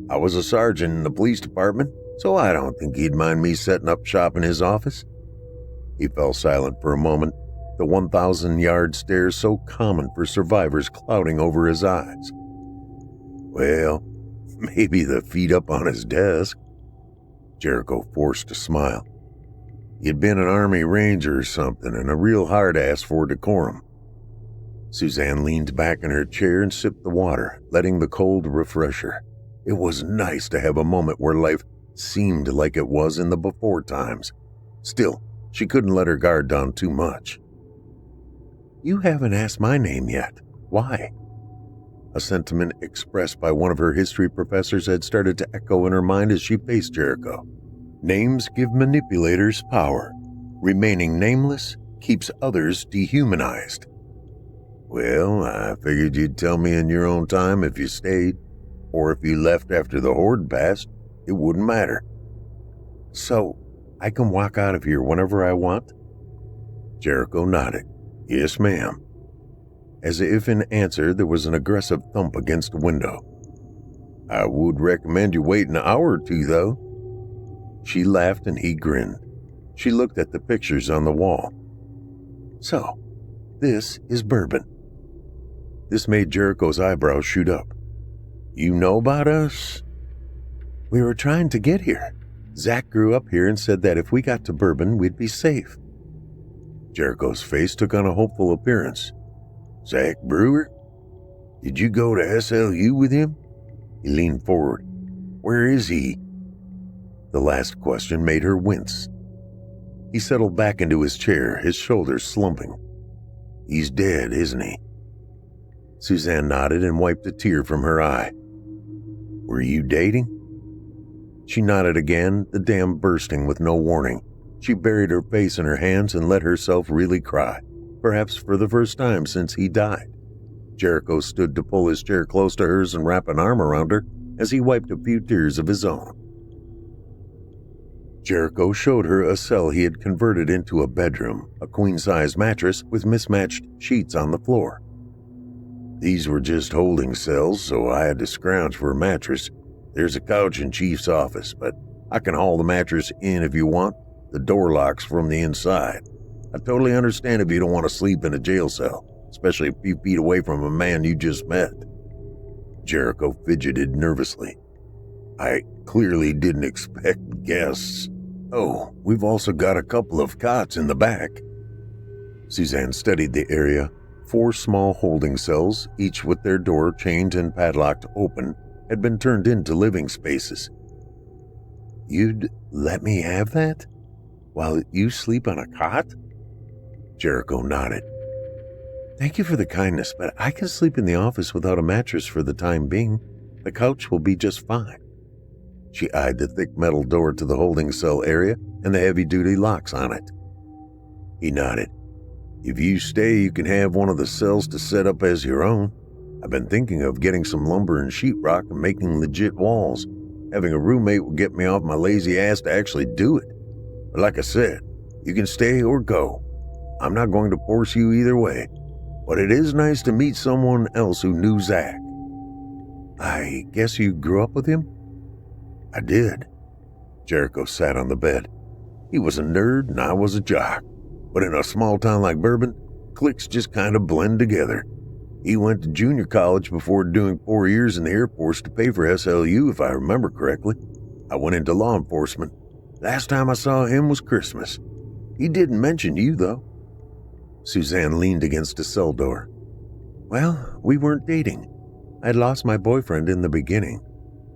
I was a sergeant in the police department, so I don't think he'd mind me setting up shop in his office." He fell silent for a moment, the 1,000-yard stare so common for survivors clouding over his eyes. "Well, maybe the feet up on his desk." Jericho forced a smile. He'd been an Army Ranger or something, and a real hard-ass for decorum. Suzanne leaned back in her chair and sipped the water, letting the cold refresh her. It was nice to have a moment where life seemed like it was in the before times. Still, she couldn't let her guard down too much. "You haven't asked my name yet. Why?" A sentiment expressed by one of her history professors had started to echo in her mind as she faced Jericho. Names give manipulators power. Remaining nameless keeps others dehumanized. Well, I figured you'd tell me in your own time if you stayed, or if you left after the horde passed, it wouldn't matter. So, I can walk out of here whenever I want? Jericho nodded. Yes, ma'am. As if in answer, there was an aggressive thump against the window. I would recommend you wait an hour or two, though. She laughed and he grinned. She looked at the pictures on the wall. So, this is Bourbon. This made Jericho's eyebrows shoot up. You know about us? We were trying to get here. Zach grew up here and said that if we got to Bourbon, we'd be safe. Jericho's face took on a hopeful appearance. Zach Brewer? Did you go to SLU with him? He leaned forward. Where is he? The last question made her wince. He settled back into his chair, his shoulders slumping. He's dead, isn't he? Suzanne nodded and wiped a tear from her eye. Were you dating? She nodded again, the dam bursting with no warning. She buried her face in her hands and let herself really cry, perhaps for the first time since he died. Jericho stood to pull his chair close to hers and wrap an arm around her as he wiped a few tears of his own. Jericho showed her a cell he had converted into a bedroom, a queen-size mattress with mismatched sheets on the floor. These were just holding cells, so I had to scrounge for a mattress. There's a couch in Chief's office, but I can haul the mattress in if you want. The door locks from the inside. I totally understand if you don't want to sleep in a jail cell, especially a few feet away from a man you just met. Jericho fidgeted nervously. I clearly didn't expect guests. Oh, we've also got a couple of cots in the back. Suzanne studied the area. 4 small holding cells, each with their door chained and padlocked open, had been turned into living spaces. You'd let me have that? While you sleep on a cot? Jericho nodded. Thank you for the kindness, but I can sleep in the office without a mattress for the time being. The couch will be just fine. She eyed the thick metal door to the holding cell area and the heavy-duty locks on it. He nodded. If you stay, you can have one of the cells to set up as your own. I've been thinking of getting some lumber and sheetrock and making legit walls. Having a roommate will get me off my lazy ass to actually do it. But like I said, you can stay or go. I'm not going to force you either way. But it is nice to meet someone else who knew Zach. I guess you grew up with him? I did. Jericho sat on the bed. He was a nerd and I was a jock. But in a small town like Bourbon, cliques just kind of blend together. He went to junior college before doing 4 years in the Air Force to pay for SLU, if I remember correctly. I went into law enforcement. Last time I saw him was Christmas. He didn't mention you, though. Suzanne leaned against a cell door. Well, we weren't dating. I'd lost my boyfriend in the beginning.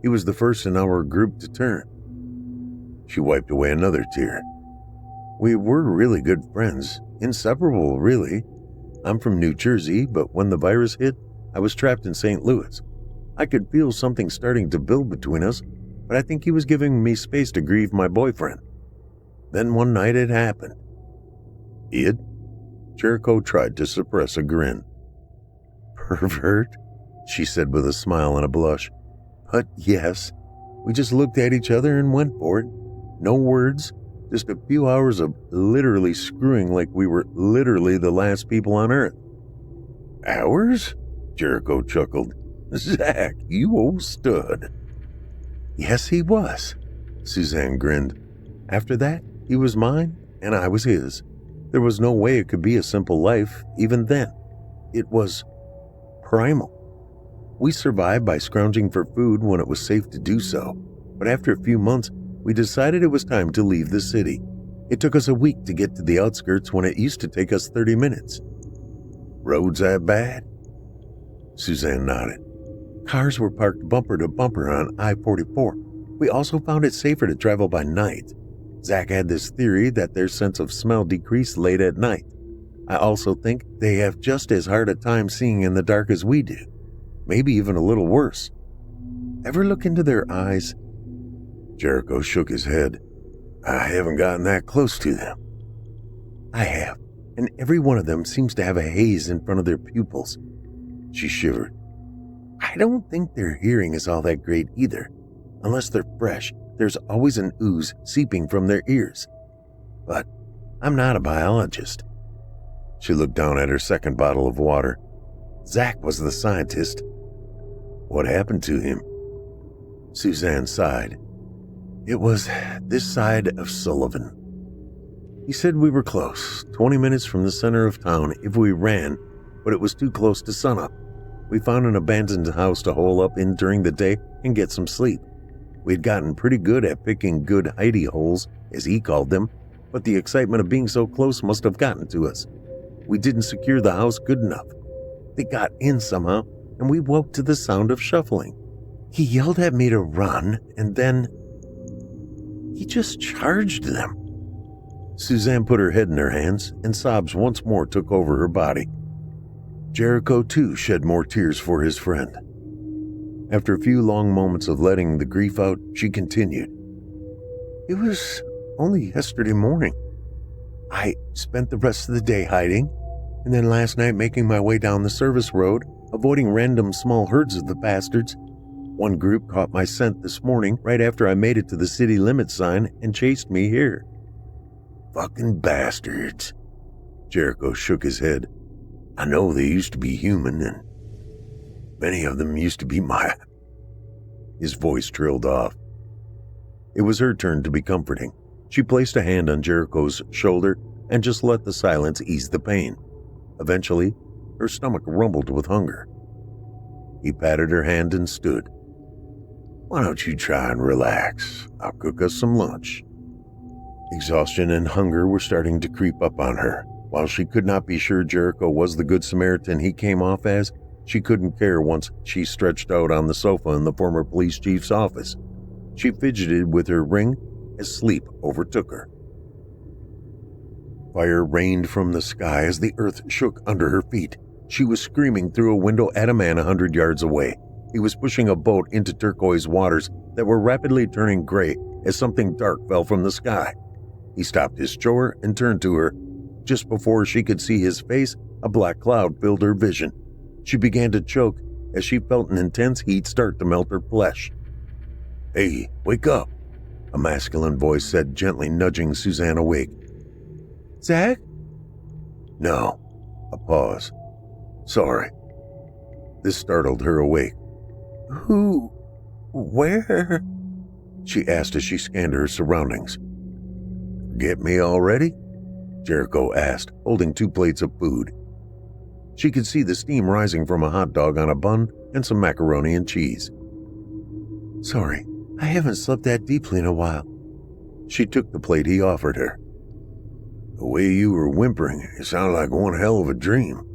He was the first in our group to turn. She wiped away another tear. We were really good friends. Inseparable, really. I'm from New Jersey, but when the virus hit, I was trapped in St. Louis. I could feel something starting to build between us, but I think he was giving me space to grieve my boyfriend. Then one night it happened. It? Jericho tried to suppress a grin. Pervert? She said with a smile and a blush. But yes, we just looked at each other and went for it. No words. Just a few hours of literally screwing like we were literally the last people on Earth. Hours? Jericho chuckled. Zach, you old stud. Yes, he was. Suzanne grinned. After that, he was mine and I was his. There was no way it could be a simple life, even then. It was primal. We survived by scrounging for food when it was safe to do so, but after a few months, we decided it was time to leave the city. It took us a week to get to the outskirts when it used to take us 30 minutes. Roads that bad? Suzanne nodded. Cars were parked bumper to bumper on I-44. We also found it safer to travel by night. Zach had this theory that their sense of smell decreased late at night. I also think they have just as hard a time seeing in the dark as we do. Maybe even a little worse. Ever look into their eyes? Jericho shook his head. I haven't gotten that close to them. I have. and every one of them seems to have a haze in front of their pupils. She shivered. I don't think their hearing is all that great either. Unless they're fresh, there's always an ooze seeping from their ears. But I'm not a biologist. She looked down at her second bottle of water. Zach was the scientist. What happened to him? Suzanne sighed. It was this side of Sullivan. He said we were close, 20 minutes from the center of town if we ran, but it was too close to sunup. We found an abandoned house to hole up in during the day and get some sleep. We'd gotten pretty good at picking good hidey holes, as he called them, but the excitement of being so close must have gotten to us. We didn't secure the house good enough. They got in somehow, and we woke to the sound of shuffling. He yelled at me to run, and then he just charged them. Suzanne put her head in her hands, and sobs once more took over her body. Jericho, too, shed more tears for his friend. After a few long moments of letting the grief out, she continued. It was only yesterday morning. I spent the rest of the day hiding, and then last night making my way down the service road, avoiding random small herds of the bastards. One group caught my scent this morning right after I made it to the city limit sign and chased me here. Fucking bastards. Jericho shook his head. I know they used to be human, and many of them used to be my... His voice trailed off. It was her turn to be comforting. She placed a hand on Jericho's shoulder and just let the silence ease the pain. Eventually, her stomach rumbled with hunger. He patted her hand and stood. Why don't you try and relax? I'll cook us some lunch. Exhaustion and hunger were starting to creep up on her. While she could not be sure Jericho was the Good Samaritan he came off as, she couldn't care once she stretched out on the sofa in the former police chief's office. She fidgeted with her ring as sleep overtook her. Fire rained from the sky as the earth shook under her feet. She was screaming through a window at a man 100 yards away. He was pushing a boat into turquoise waters that were rapidly turning gray as something dark fell from the sky. He stopped his chore and turned to her. Just before she could see his face, a black cloud filled her vision. She began to choke as she felt an intense heat start to melt her flesh. Hey, wake up, a masculine voice said, gently nudging Suzanne awake. Zach? No. A pause. Sorry. This startled her awake. Who? Where? She asked as she scanned her surroundings. Forget me already? Jericho asked, holding 2 plates of food. She could see the steam rising from a hot dog on a bun and some macaroni and cheese. Sorry, I haven't slept that deeply in a while. She took the plate he offered her. The way you were whimpering, it sounded like one hell of a dream.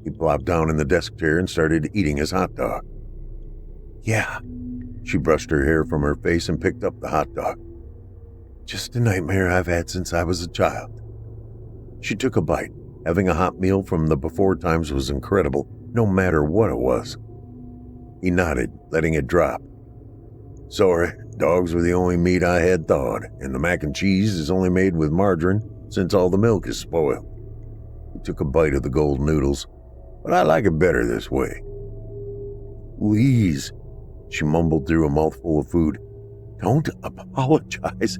He plopped down in the desk chair and started eating his hot dog. Yeah. She brushed her hair from her face and picked up the hot dog. Just a nightmare I've had since I was a child. She took a bite. Having a hot meal from the before times was incredible, no matter what it was. He nodded, letting it drop. Sorry, dogs were the only meat I had thawed, and the mac and cheese is only made with margarine since all the milk is spoiled. He took a bite of the gold noodles, but I like it better this way. Please, she mumbled through a mouthful of food. Don't apologize.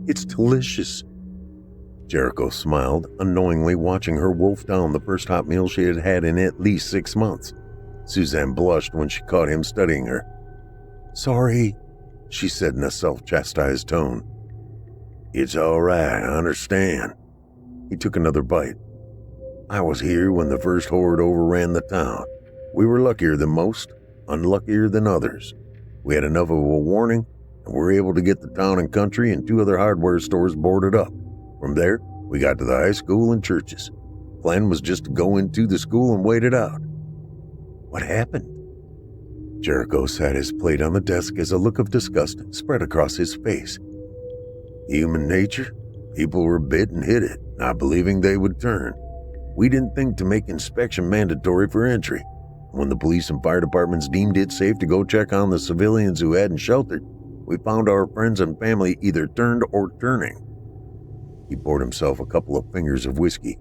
It's delicious. Jericho smiled, unknowingly watching her wolf down the first hot meal she had had in at least 6 months. Suzanne blushed when she caught him studying her. Sorry, she said in a self-chastised tone. It's all right, I understand. He took another bite. I was here when the first horde overran the town. We were luckier than most, unluckier than others. We had enough of a warning, and were able to get the town and country and 2 other hardware stores boarded up. From there, we got to the high school and churches. Plan was just to go into the school and wait it out. What happened? Jericho sat his plate on the desk as a look of disgust spread across his face. Human nature? People were bit and hit it, not believing they would turn. We didn't think to make inspection mandatory for entry. When the police and fire departments deemed it safe to go check on the civilians who hadn't sheltered, we found our friends and family either turned or turning. He poured himself a couple of fingers of whiskey.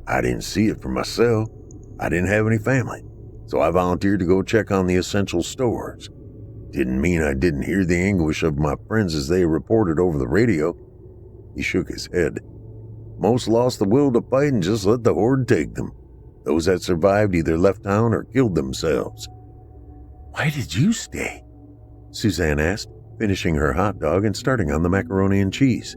I didn't see it for myself. I didn't have any family, so I volunteered to go check on the essential stores. Didn't mean I didn't hear the anguish of my friends as they reported over the radio. He shook his head. Most lost the will to fight and just let the horde take them. Those that survived either left town or killed themselves. Why did you stay? Suzanne asked, finishing her hot dog and starting on the macaroni and cheese.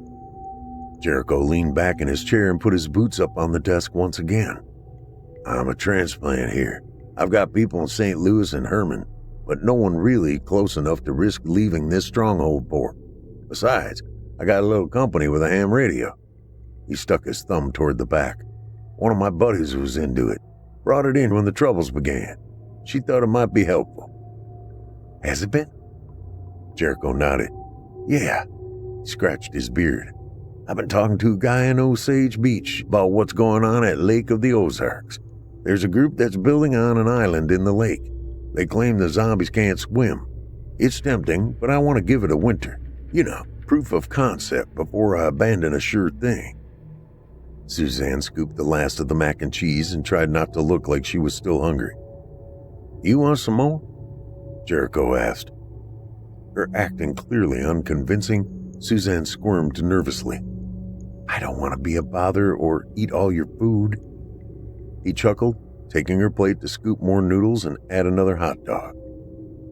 Jericho leaned back in his chair and put his boots up on the desk once again. I'm a transplant here. I've got people in St. Louis and Herman, but no one really close enough to risk leaving this stronghold for. Besides, I got a little company with a ham radio. He stuck his thumb toward the back. One of my buddies was into it. Brought it in when the troubles began. She thought it might be helpful. Has it been? Jericho nodded. Yeah. He scratched his beard. I've been talking to a guy in Osage Beach about what's going on at Lake of the Ozarks. There's a group that's building on an island in the lake. They claim the zombies can't swim. It's tempting, but I want to give it a winter. You know, proof of concept before I abandon a sure thing. Suzanne scooped the last of the mac and cheese and tried not to look like she was still hungry. You want some more? Jericho asked. Her acting clearly unconvincing, Suzanne squirmed nervously. I don't want to be a bother or eat all your food. He chuckled, taking her plate to scoop more noodles and add another hot dog.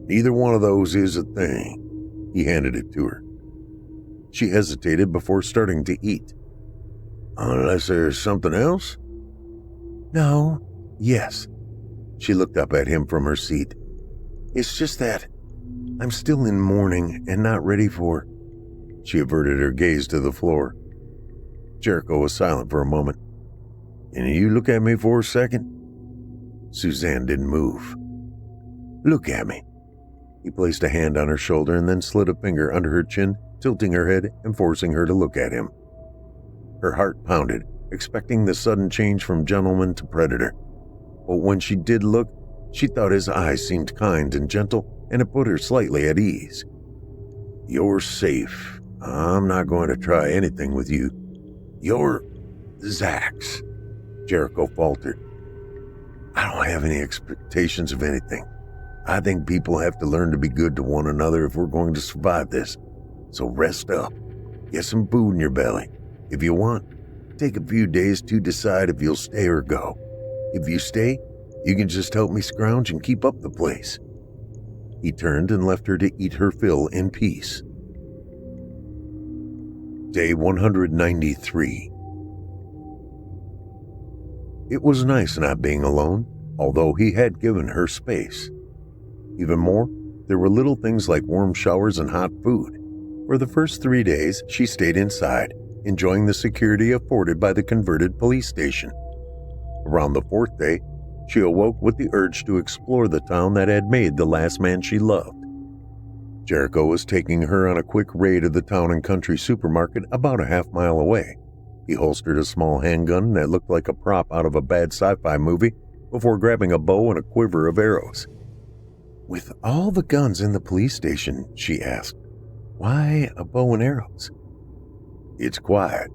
Neither one of those is a thing. He handed it to her. She hesitated before starting to eat. Unless there's something else? No. Yes. She looked up at him from her seat. It's just that I'm still in mourning and not ready for... She averted her gaze to the floor. Jericho was silent for a moment. Can you look at me for a second? Suzanne didn't move. Look at me. He placed a hand on her shoulder and then slid a finger under her chin, tilting her head and forcing her to look at him. Her heart pounded, expecting the sudden change from gentleman to predator. But when she did look, she thought his eyes seemed kind and gentle, and it put her slightly at ease. You're safe. I'm not going to try anything with you. You're Zach's, Jericho faltered. I don't have any expectations of anything. I think people have to learn to be good to one another if we're going to survive this. So rest up. Get some food in your belly. If you want, take a few days to decide if you'll stay or go. If you stay, you can just help me scrounge and keep up the place. He turned and left her to eat her fill in peace. Day 193. It was nice not being alone, although he had given her space. Even more, there were little things like warm showers and hot food. For the first 3 days, she stayed inside, enjoying the security afforded by the converted police station. Around the 4th day, she awoke with the urge to explore the town that had made the last man she loved. Jericho was taking her on a quick raid of the town and country supermarket about a half-mile away. He holstered a small handgun that looked like a prop out of a bad sci-fi movie before grabbing a bow and a quiver of arrows. With all the guns in the police station, she asked, why a bow and arrows? It's quiet.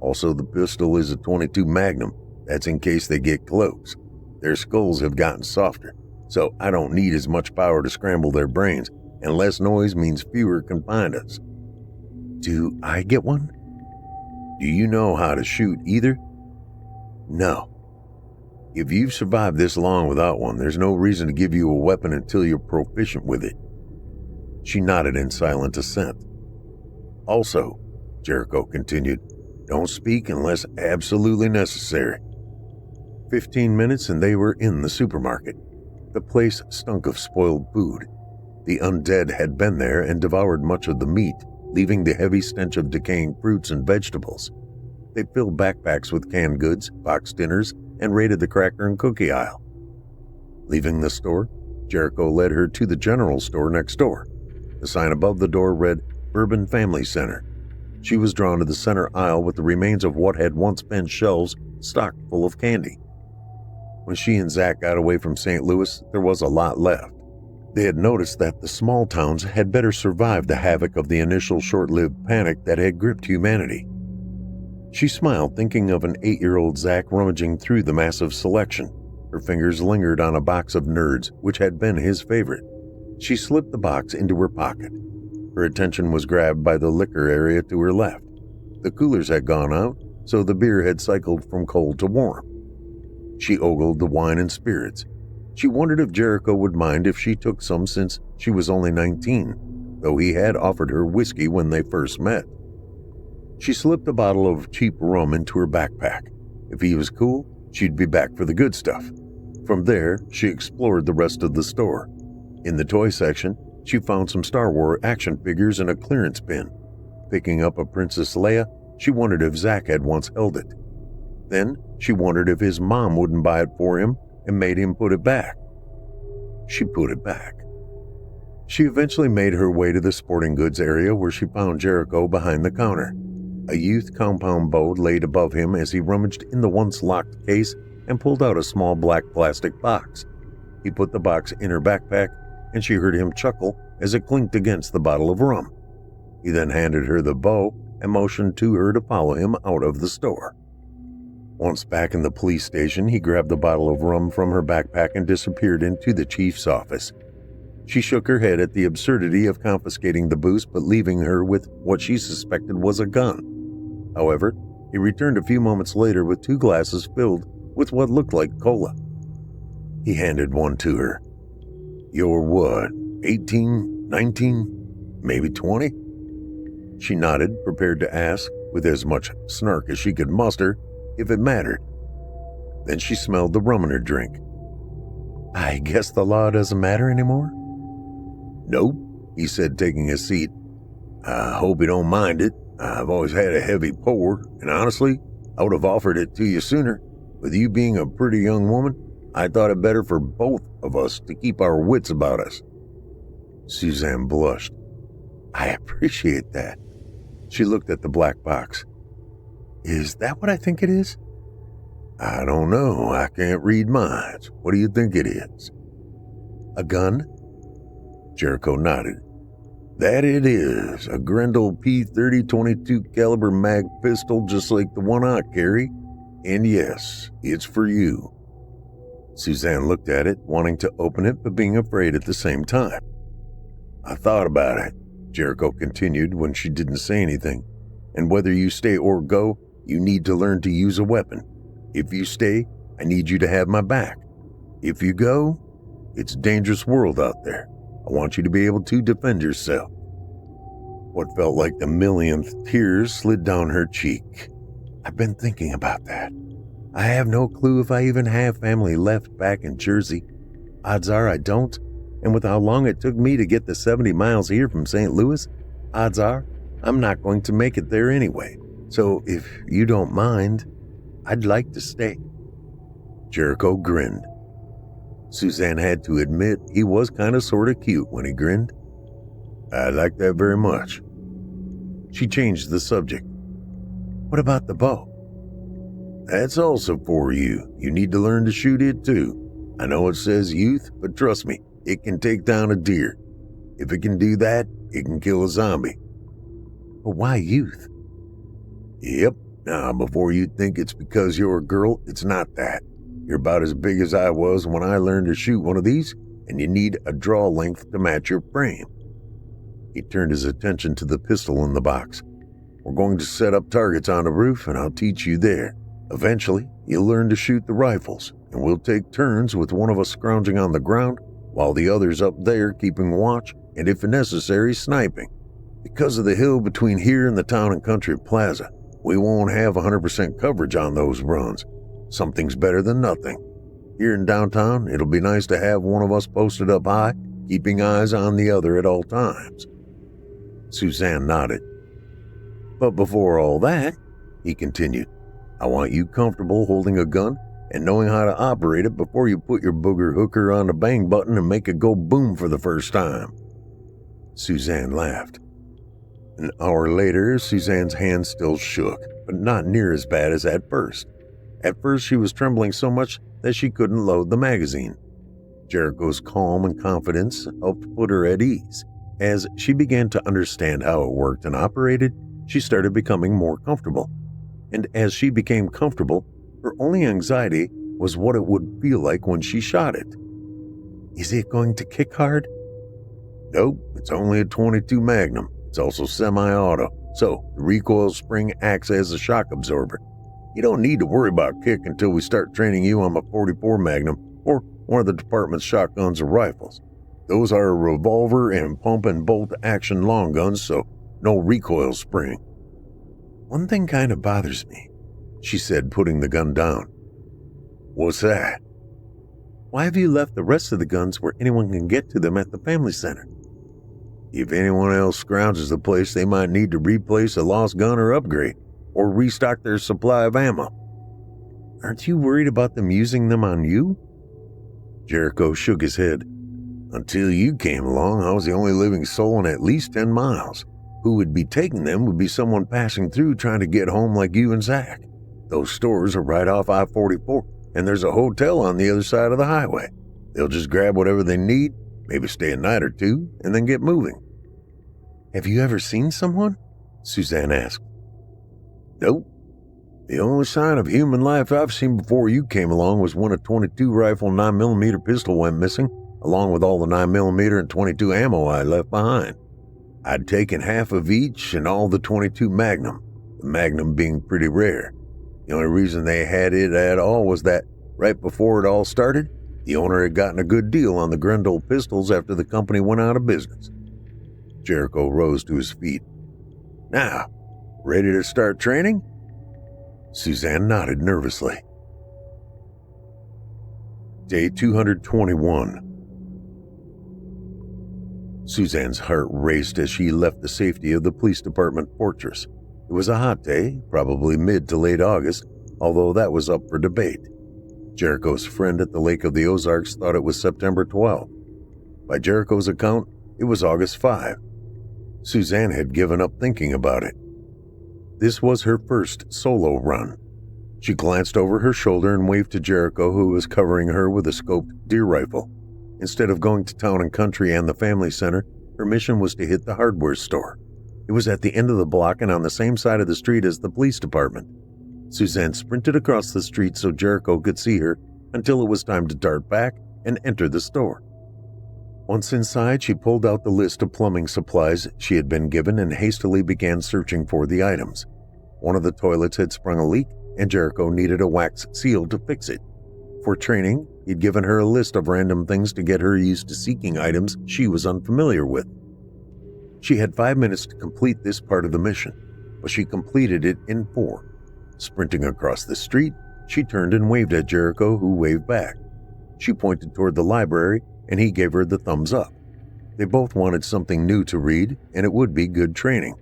Also, the pistol is a .22 Magnum. That's in case they get close. Their skulls have gotten softer, so I don't need as much power to scramble their brains, and less noise means fewer can find us. Do I get one? Do you know how to shoot either? No. If you've survived this long without one, there's no reason to give you a weapon until you're proficient with it. She nodded in silent assent. Also, Jericho continued, don't speak unless absolutely necessary. 15 minutes and they were in the supermarket. The place stunk of spoiled food. The undead had been there and devoured much of the meat, leaving the heavy stench of decaying fruits and vegetables. They filled backpacks with canned goods, boxed dinners, and raided the cracker and cookie aisle. Leaving the store, Jericho led her to the general store next door. The sign above the door read, Bourbon Family Center. She was drawn to the center aisle with the remains of what had once been shelves stocked full of candy. When she and Zach got away from St. Louis, there was a lot left. They had noticed that the small towns had better survived the havoc of the initial short-lived panic that had gripped humanity. She smiled, thinking of an 8-year-old Zach rummaging through the massive selection. Her fingers lingered on a box of Nerds, which had been his favorite. She slipped the box into her pocket. Her attention was grabbed by the liquor area to her left. The coolers had gone out, so the beer had cycled from cold to warm. She ogled the wine and spirits. She wondered if Jericho would mind if she took some since she was only 19, though he had offered her whiskey when they first met. She slipped a bottle of cheap rum into her backpack. If he was cool, she'd be back for the good stuff. From there, she explored the rest of the store. In the toy section, she found some Star Wars action figures in a clearance bin. Picking up a Princess Leia, she wondered if Zach had once held it. Then, she wondered if his mom wouldn't buy it for him and made him put it back. She put it back. She eventually made her way to the sporting goods area where she found Jericho behind the counter. A youth compound bow laid above him as he rummaged in the once locked case and pulled out a small black plastic box. He put the box in her backpack, and she heard him chuckle as it clinked against the bottle of rum. He then handed her the bow and motioned to her to follow him out of the store. Once back in the police station, he grabbed the bottle of rum from her backpack and disappeared into the chief's office. She shook her head at the absurdity of confiscating the booze but leaving her with what she suspected was a gun. However, he returned a few moments later with 2 glasses filled with what looked like cola. He handed one to her. "You're what, 18, 19, maybe 20? She nodded, prepared to ask, with as much snark as she could muster, if it mattered. Then she smelled the rum in her drink. "I guess the law doesn't matter anymore?" "Nope," he said, taking a seat. "I hope you don't mind it. I've always had a heavy pour, and honestly, I would have offered it to you sooner. With you being a pretty young woman, I thought it better for both of us to keep our wits about us." Suzanne blushed. "I appreciate that." She looked at the black box. "Is that what I think it is?" "I don't know. I can't read minds. What do you think it is?" "A gun?" Jericho nodded. "That it is. A Grendel P30 22 caliber mag pistol just like the one I carry. And yes, it's for you." Suzanne looked at it, wanting to open it but being afraid at the same time. "I thought about it," Jericho continued when she didn't say anything. "And whether you stay or go, you need to learn to use a weapon. If you stay, I need you to have my back. If you go, it's a dangerous world out there. I want you to be able to defend yourself." What felt like the millionth tears slid down her cheek. "I've been thinking about that. I have no clue if I even have family left back in Jersey. Odds are I don't, and with how long it took me to get the 70 miles here from St. Louis, odds are I'm not going to make it there anyway. So if you don't mind, I'd like to stay." Jericho grinned. Suzanne had to admit he was kind of sort of cute when he grinned. "I like that very much." She changed the subject. "What about the bow?" "That's also for you. You need to learn to shoot it too. I know it says youth, but trust me, it can take down a deer. If it can do that, it can kill a zombie." "But why youth?" "Yep. Now, before you think it's because you're a girl, it's not that. You're about as big as I was when I learned to shoot one of these, and you need a draw length to match your frame." He turned his attention to the pistol in the box. "We're going to set up targets on the roof, and I'll teach you there. Eventually, you'll learn to shoot the rifles, and we'll take turns with one of us scrounging on the ground, while the other's up there keeping watch, and if necessary, sniping. Because of the hill between here and the Town and Country Plaza, we won't have 100% coverage on those runs. Something's better than nothing. Here in downtown, it'll be nice to have one of us posted up high, keeping eyes on the other at all times." Suzanne nodded. "But before all that," he continued, "I want you comfortable holding a gun and knowing how to operate it before you put your booger hooker on the bang button and make it go boom for the first time." Suzanne laughed. An hour later, Suzanne's hand still shook, but not near as bad as at first. At first, she was trembling so much that she couldn't load the magazine. Jericho's calm and confidence helped put her at ease. As she began to understand how it worked and operated, she started becoming more comfortable. and as she became comfortable, her only anxiety was what it would feel like when she shot it. Is it going to kick hard? Nope, it's only a .22 Magnum. It's also semi-auto, so the recoil spring acts as a shock absorber. You don't need to worry about kick until we start training you on a .44 Magnum or one of the department's shotguns or rifles. Those are a revolver and pump and bolt action long guns, so no recoil spring. One thing kind of bothers me, she said, putting the gun down. What's that? Why have you left the rest of the guns where anyone can get to them at the family center? If anyone else scrounges the place, they might need to replace a lost gun or upgrade, or restock their supply of ammo. Aren't you worried about them using them on you? Jericho shook his head. Until you came along, I was the only living soul in at least 10 miles. Who would be taking them would be someone passing through trying to get home like you and Zach. Those stores are right off I-44, and there's a hotel on the other side of the highway. They'll just grab whatever they need, maybe stay a night or two, and then get moving. Have you ever seen someone? Suzanne asked. Nope. The only sign of human life I've seen before you came along was when a .22 rifle 9mm pistol went missing, along with all the 9mm and .22 ammo I left behind. I'd taken half of each and all the .22 Magnum, the Magnum being pretty rare. The only reason they had it at all was that, right before it all started, the owner had gotten a good deal on the Grendel pistols after the company went out of business. Jericho rose to his feet. Now, ready to start training? Suzanne nodded nervously. Day 221. Suzanne's heart raced as she left the safety of the police department fortress. It was a hot day, probably mid to late August, although that was up for debate. Jericho's friend at the Lake of the Ozarks thought it was September 12. By Jericho's account, it was August 5. Suzanne had given up thinking about it. This was her first solo run. She glanced over her shoulder and waved to Jericho, who was covering her with a scoped deer rifle. Instead of going to Town and Country and the family center, her mission was to hit the hardware store. It was at the end of the block and on the same side of the street as the police department. Suzanne sprinted across the street so Jericho could see her until it was time to dart back and enter the store. Once inside, she pulled out the list of plumbing supplies she had been given and hastily began searching for the items. One of the toilets had sprung a leak, and Jericho needed a wax seal to fix it. For training, he'd given her a list of random things to get her used to seeking items she was unfamiliar with. She had 5 minutes to complete this part of the mission, but she completed it in 4. Sprinting across the street, she turned and waved at Jericho, who waved back. She pointed toward the library, and he gave her the thumbs up. They both wanted something new to read, and it would be good training.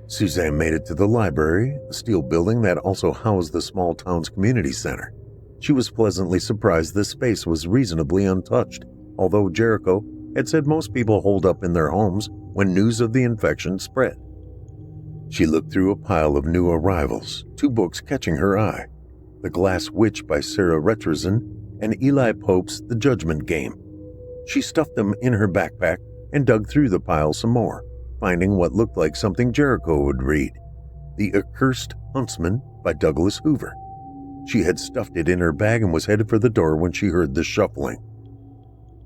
Suzanne made it to the library, a steel building that also housed the small town's community center. She was pleasantly surprised the space was reasonably untouched, although Jericho had said most people holed up in their homes when news of the infection spread. She looked through a pile of new arrivals, 2 books catching her eye: The Glass Witch by Sarah Retrozin and Eli Pope's The Judgment Game. She stuffed them in her backpack and dug through the pile some more, finding what looked like something Jericho would read: The Accursed Huntsman by Douglas Hoover. She had stuffed it in her bag and was headed for the door when she heard the shuffling.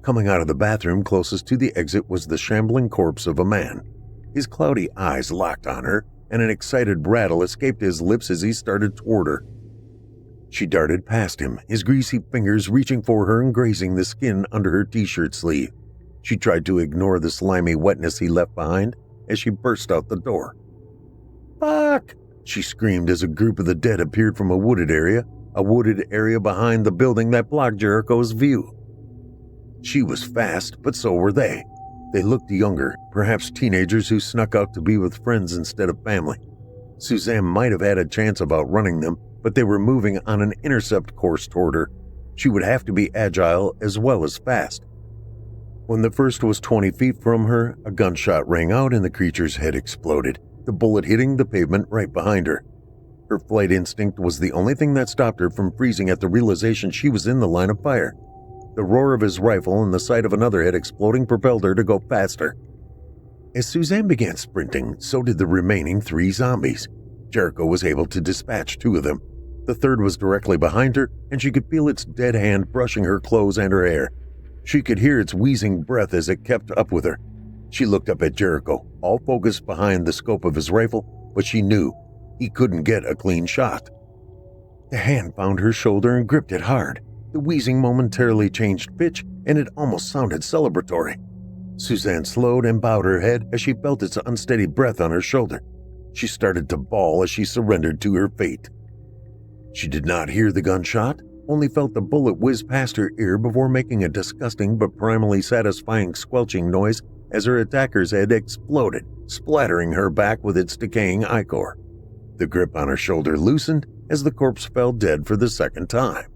Coming out of the bathroom closest to the exit was the shambling corpse of a man. His cloudy eyes locked on her, and an excited rattle escaped his lips as he started toward her. She darted past him, his greasy fingers reaching for her and grazing the skin under her t-shirt sleeve. She tried to ignore the slimy wetness he left behind as she burst out the door. "Fuck!" she screamed as a group of the dead appeared from a wooded area behind the building that blocked Jericho's view. She was fast, but so were they. They looked younger, perhaps teenagers who snuck out to be with friends instead of family. Suzanne might have had a chance of outrunning them, but they were moving on an intercept course toward her. She would have to be agile as well as fast. When the first was 20 feet from her, a gunshot rang out and the creature's head exploded, the bullet hitting the pavement right behind her. Her flight instinct was the only thing that stopped her from freezing at the realization she was in the line of fire. The roar of his rifle and the sight of another head exploding propelled her to go faster. As Suzanne began sprinting, so did the remaining 3 zombies. Jericho was able to dispatch 2 of them. The third was directly behind her, and she could feel its dead hand brushing her clothes and her hair. She could hear its wheezing breath as it kept up with her. She looked up at Jericho, all focused behind the scope of his rifle, but she knew he couldn't get a clean shot. The hand found her shoulder and gripped it hard. The wheezing momentarily changed pitch, and it almost sounded celebratory. Suzanne slowed and bowed her head as she felt its unsteady breath on her shoulder. She started to bawl as she surrendered to her fate. She did not hear the gunshot, only felt the bullet whiz past her ear before making a disgusting but primally satisfying squelching noise as her attacker's head exploded, splattering her back with its decaying ichor. The grip on her shoulder loosened as the corpse fell dead for the second time.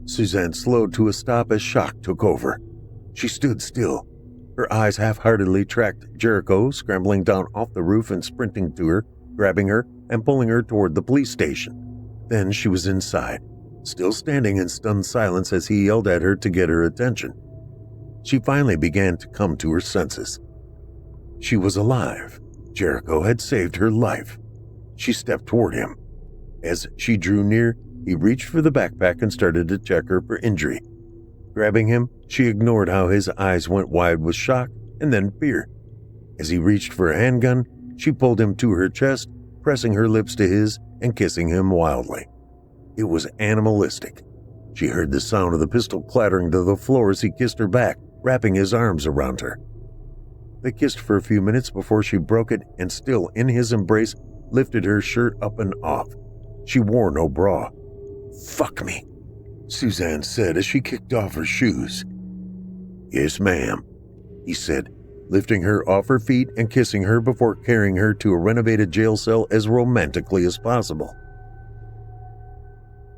Suzanne slowed to a stop as shock took over. She stood still. Her eyes half-heartedly tracked Jericho scrambling down off the roof and sprinting to her, grabbing her and pulling her toward the police station. Then she was inside, still standing in stunned silence as he yelled at her to get her attention. She finally began to come to her senses. She was alive. Jericho had saved her life. She stepped toward him. As she drew near, he reached for the backpack and started to check her for injury. Grabbing him, she ignored how his eyes went wide with shock and then fear. As he reached for a handgun, she pulled him to her chest, pressing her lips to his and kissing him wildly. It was animalistic. She heard the sound of the pistol clattering to the floor as he kissed her back, wrapping his arms around her. They kissed for a few minutes before she broke it and, still in his embrace, lifted her shirt up and off. She wore no bra. "Fuck me," Suzanne said as she kicked off her shoes. "Yes, ma'am," he said, lifting her off her feet and kissing her before carrying her to a renovated jail cell as romantically as possible.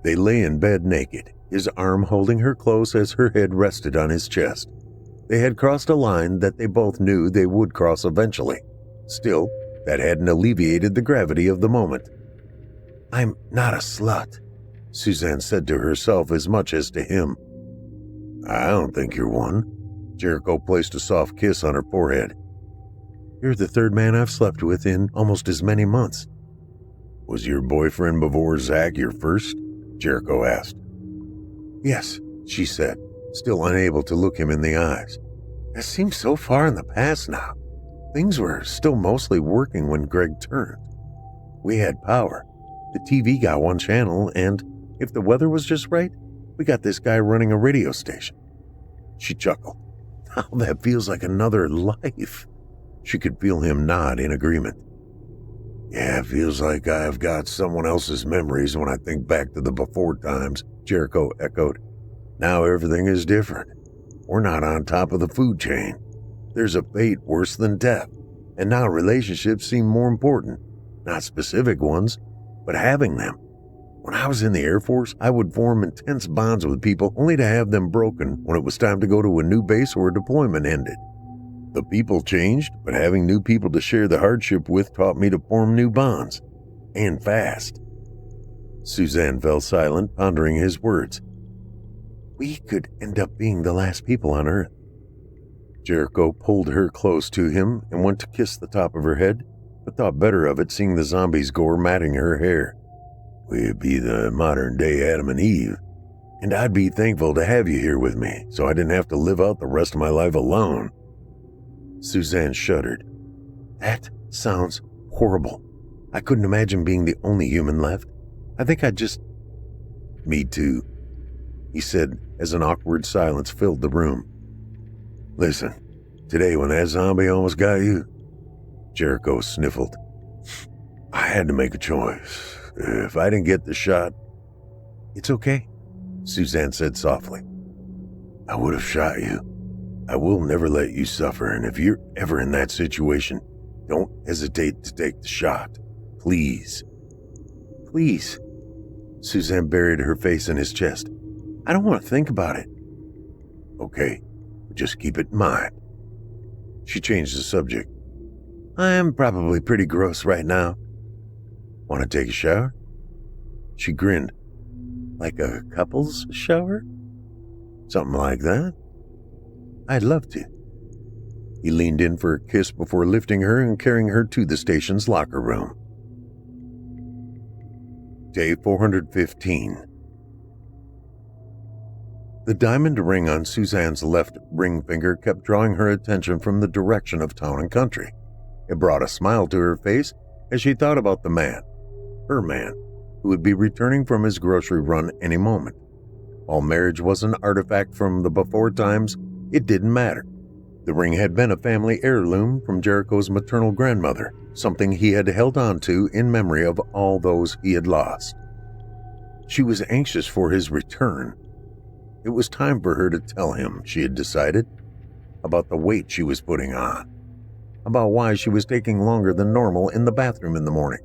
They lay in bed naked, his arm holding her close as her head rested on his chest. They had crossed a line that they both knew they would cross eventually. Still, that hadn't alleviated the gravity of the moment. "I'm not a slut," Suzanne said to herself as much as to him. "I don't think you're one." Jericho placed a soft kiss on her forehead. "You're the third man I've slept with in almost as many months." "Was your boyfriend before Zach your first?" Jericho asked. "Yes," she said, still unable to look him in the eyes. "It seems so far in the past now. Things were still mostly working when Greg turned. We had power. The TV got one channel, and if the weather was just right, we got this guy running a radio station." She chuckled. "Now that feels like another life." She could feel him nod in agreement. "Yeah, it feels like I've got someone else's memories when I think back to the before times," Jericho echoed. "Now everything is different. We're not on top of the food chain. There's a fate worse than death, and now relationships seem more important. Not specific ones, but having them. When I was in the Air Force, I would form intense bonds with people only to have them broken when it was time to go to a new base or a deployment ended. The people changed, but having new people to share the hardship with taught me to form new bonds. And fast." Suzanne fell silent, pondering his words. "We could end up being the last people on Earth." Jericho pulled her close to him and went to kiss the top of her head, but thought better of it seeing the zombies' gore matting her hair. "We'd be the modern-day Adam and Eve, and I'd be thankful to have you here with me so I didn't have to live out the rest of my life alone." Suzanne shuddered. "That sounds horrible. I couldn't imagine being the only human left. I think I'd just—" "Me too," he said as an awkward silence filled the room. "Listen, today when that zombie almost got you," Jericho sniffled, "I had to make a choice. If I didn't get the shot—" "It's okay," Suzanne said softly. "I would have shot you. I will never let you suffer, and if you're ever in that situation, don't hesitate to take the shot. Please." "Please." Suzanne buried her face in his chest. "I don't want to think about it." "Okay, just keep it in mind." She changed the subject. "I'm probably pretty gross right now. Want to take a shower?" She grinned. "Like a couple's shower?" "Something like that." "I'd love to." He leaned in for a kiss before lifting her and carrying her to the station's locker room. Day 415. The diamond ring on Suzanne's left ring finger kept drawing her attention from the direction of town and country. It brought a smile to her face as she thought about the man, her man, who would be returning from his grocery run any moment. While marriage was an artifact from the before times, it didn't matter. The ring had been a family heirloom from Jericho's maternal grandmother, something he had held on to in memory of all those he had lost. She was anxious for his return. It was time for her to tell him, she had decided, about the weight she was putting on, about why she was taking longer than normal in the bathroom in the morning,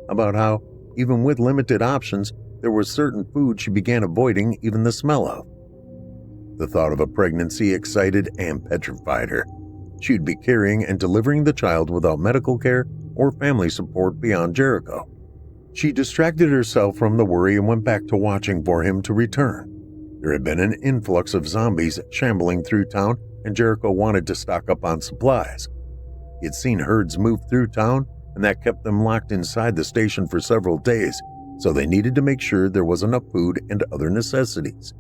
about how, even with limited options, there was certain food she began avoiding even the smell of. The thought of a pregnancy excited and petrified her. She'd be carrying and delivering the child without medical care or family support beyond Jericho. She distracted herself from the worry and went back to watching for him to return. There had been an influx of zombies shambling through town, and Jericho wanted to stock up on supplies. He had seen herds move through town, and that kept them locked inside the station for several days, so they needed to make sure there was enough food and other necessities.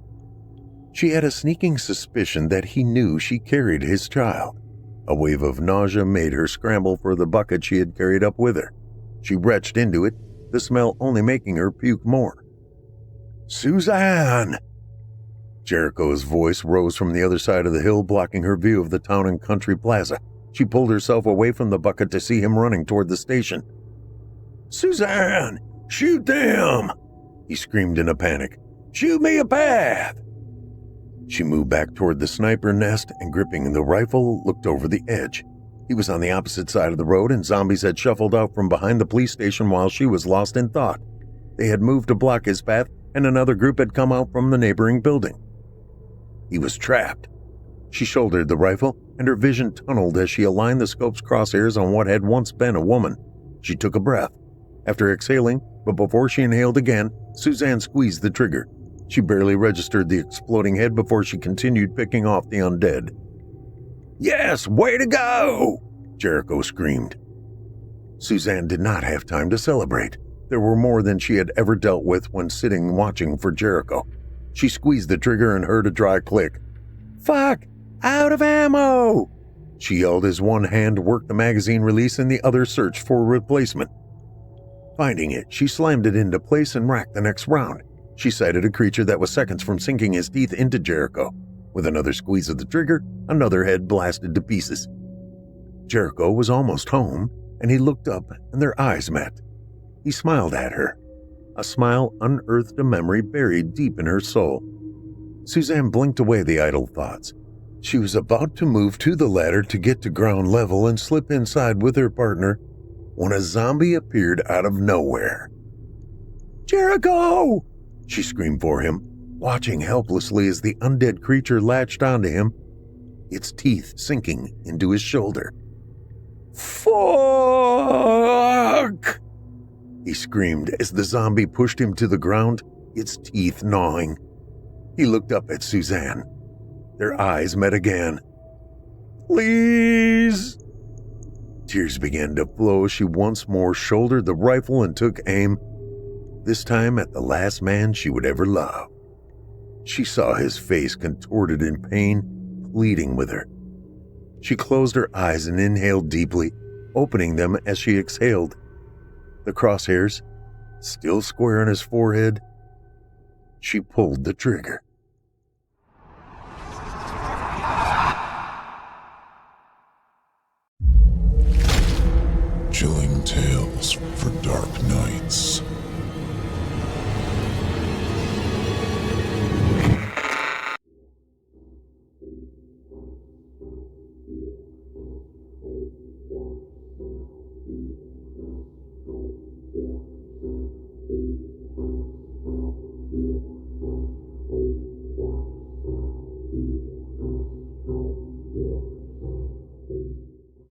She had a sneaking suspicion that he knew she carried his child. A wave of nausea made her scramble for the bucket she had carried up with her. She retched into it, the smell only making her puke more. "Suzanne!" Jericho's voice rose from the other side of the hill, blocking her view of the town and country plaza. She pulled herself away from the bucket to see him running toward the station. "Suzanne! Shoot them!" he screamed in a panic. "Shoot me a path!" She moved back toward the sniper nest and, gripping the rifle, looked over the edge. He was on the opposite side of the road, and zombies had shuffled out from behind the police station while she was lost in thought. They had moved to block his path, and another group had come out from the neighboring building. He was trapped. She shouldered the rifle, and her vision tunneled as she aligned the scope's crosshairs on what had once been a woman. She took a breath. After exhaling, but before she inhaled again, Suzanne squeezed the trigger. She barely registered the exploding head before she continued picking off the undead. "Yes, way to go!" Jericho screamed. Suzanne did not have time to celebrate. There were more than she had ever dealt with when sitting watching for Jericho. She squeezed the trigger and heard a dry click. "Fuck! Out of ammo!" she yelled as one hand worked the magazine release and the other searched for a replacement. Finding it, she slammed it into place and racked the next round. She sighted a creature that was seconds from sinking his teeth into Jericho. With another squeeze of the trigger, another head blasted to pieces. Jericho was almost home, and he looked up and their eyes met. He smiled at her. A smile unearthed a memory buried deep in her soul. Suzanne blinked away the idle thoughts. She was about to move to the ladder to get to ground level and slip inside with her partner when a zombie appeared out of nowhere. "Jericho!" she screamed for him, watching helplessly as the undead creature latched onto him, its teeth sinking into his shoulder. "Fuck!" he screamed as the zombie pushed him to the ground, its teeth gnawing. He looked up at Suzanne. Their eyes met again. "Please!" Tears began to flow as she once more shouldered the rifle and took aim, this time at the last man she would ever love. She saw his face contorted in pain, pleading with her. She closed her eyes and inhaled deeply, opening them as she exhaled. The crosshairs, still square on his forehead, she pulled the trigger. Chilling tales for dark nights.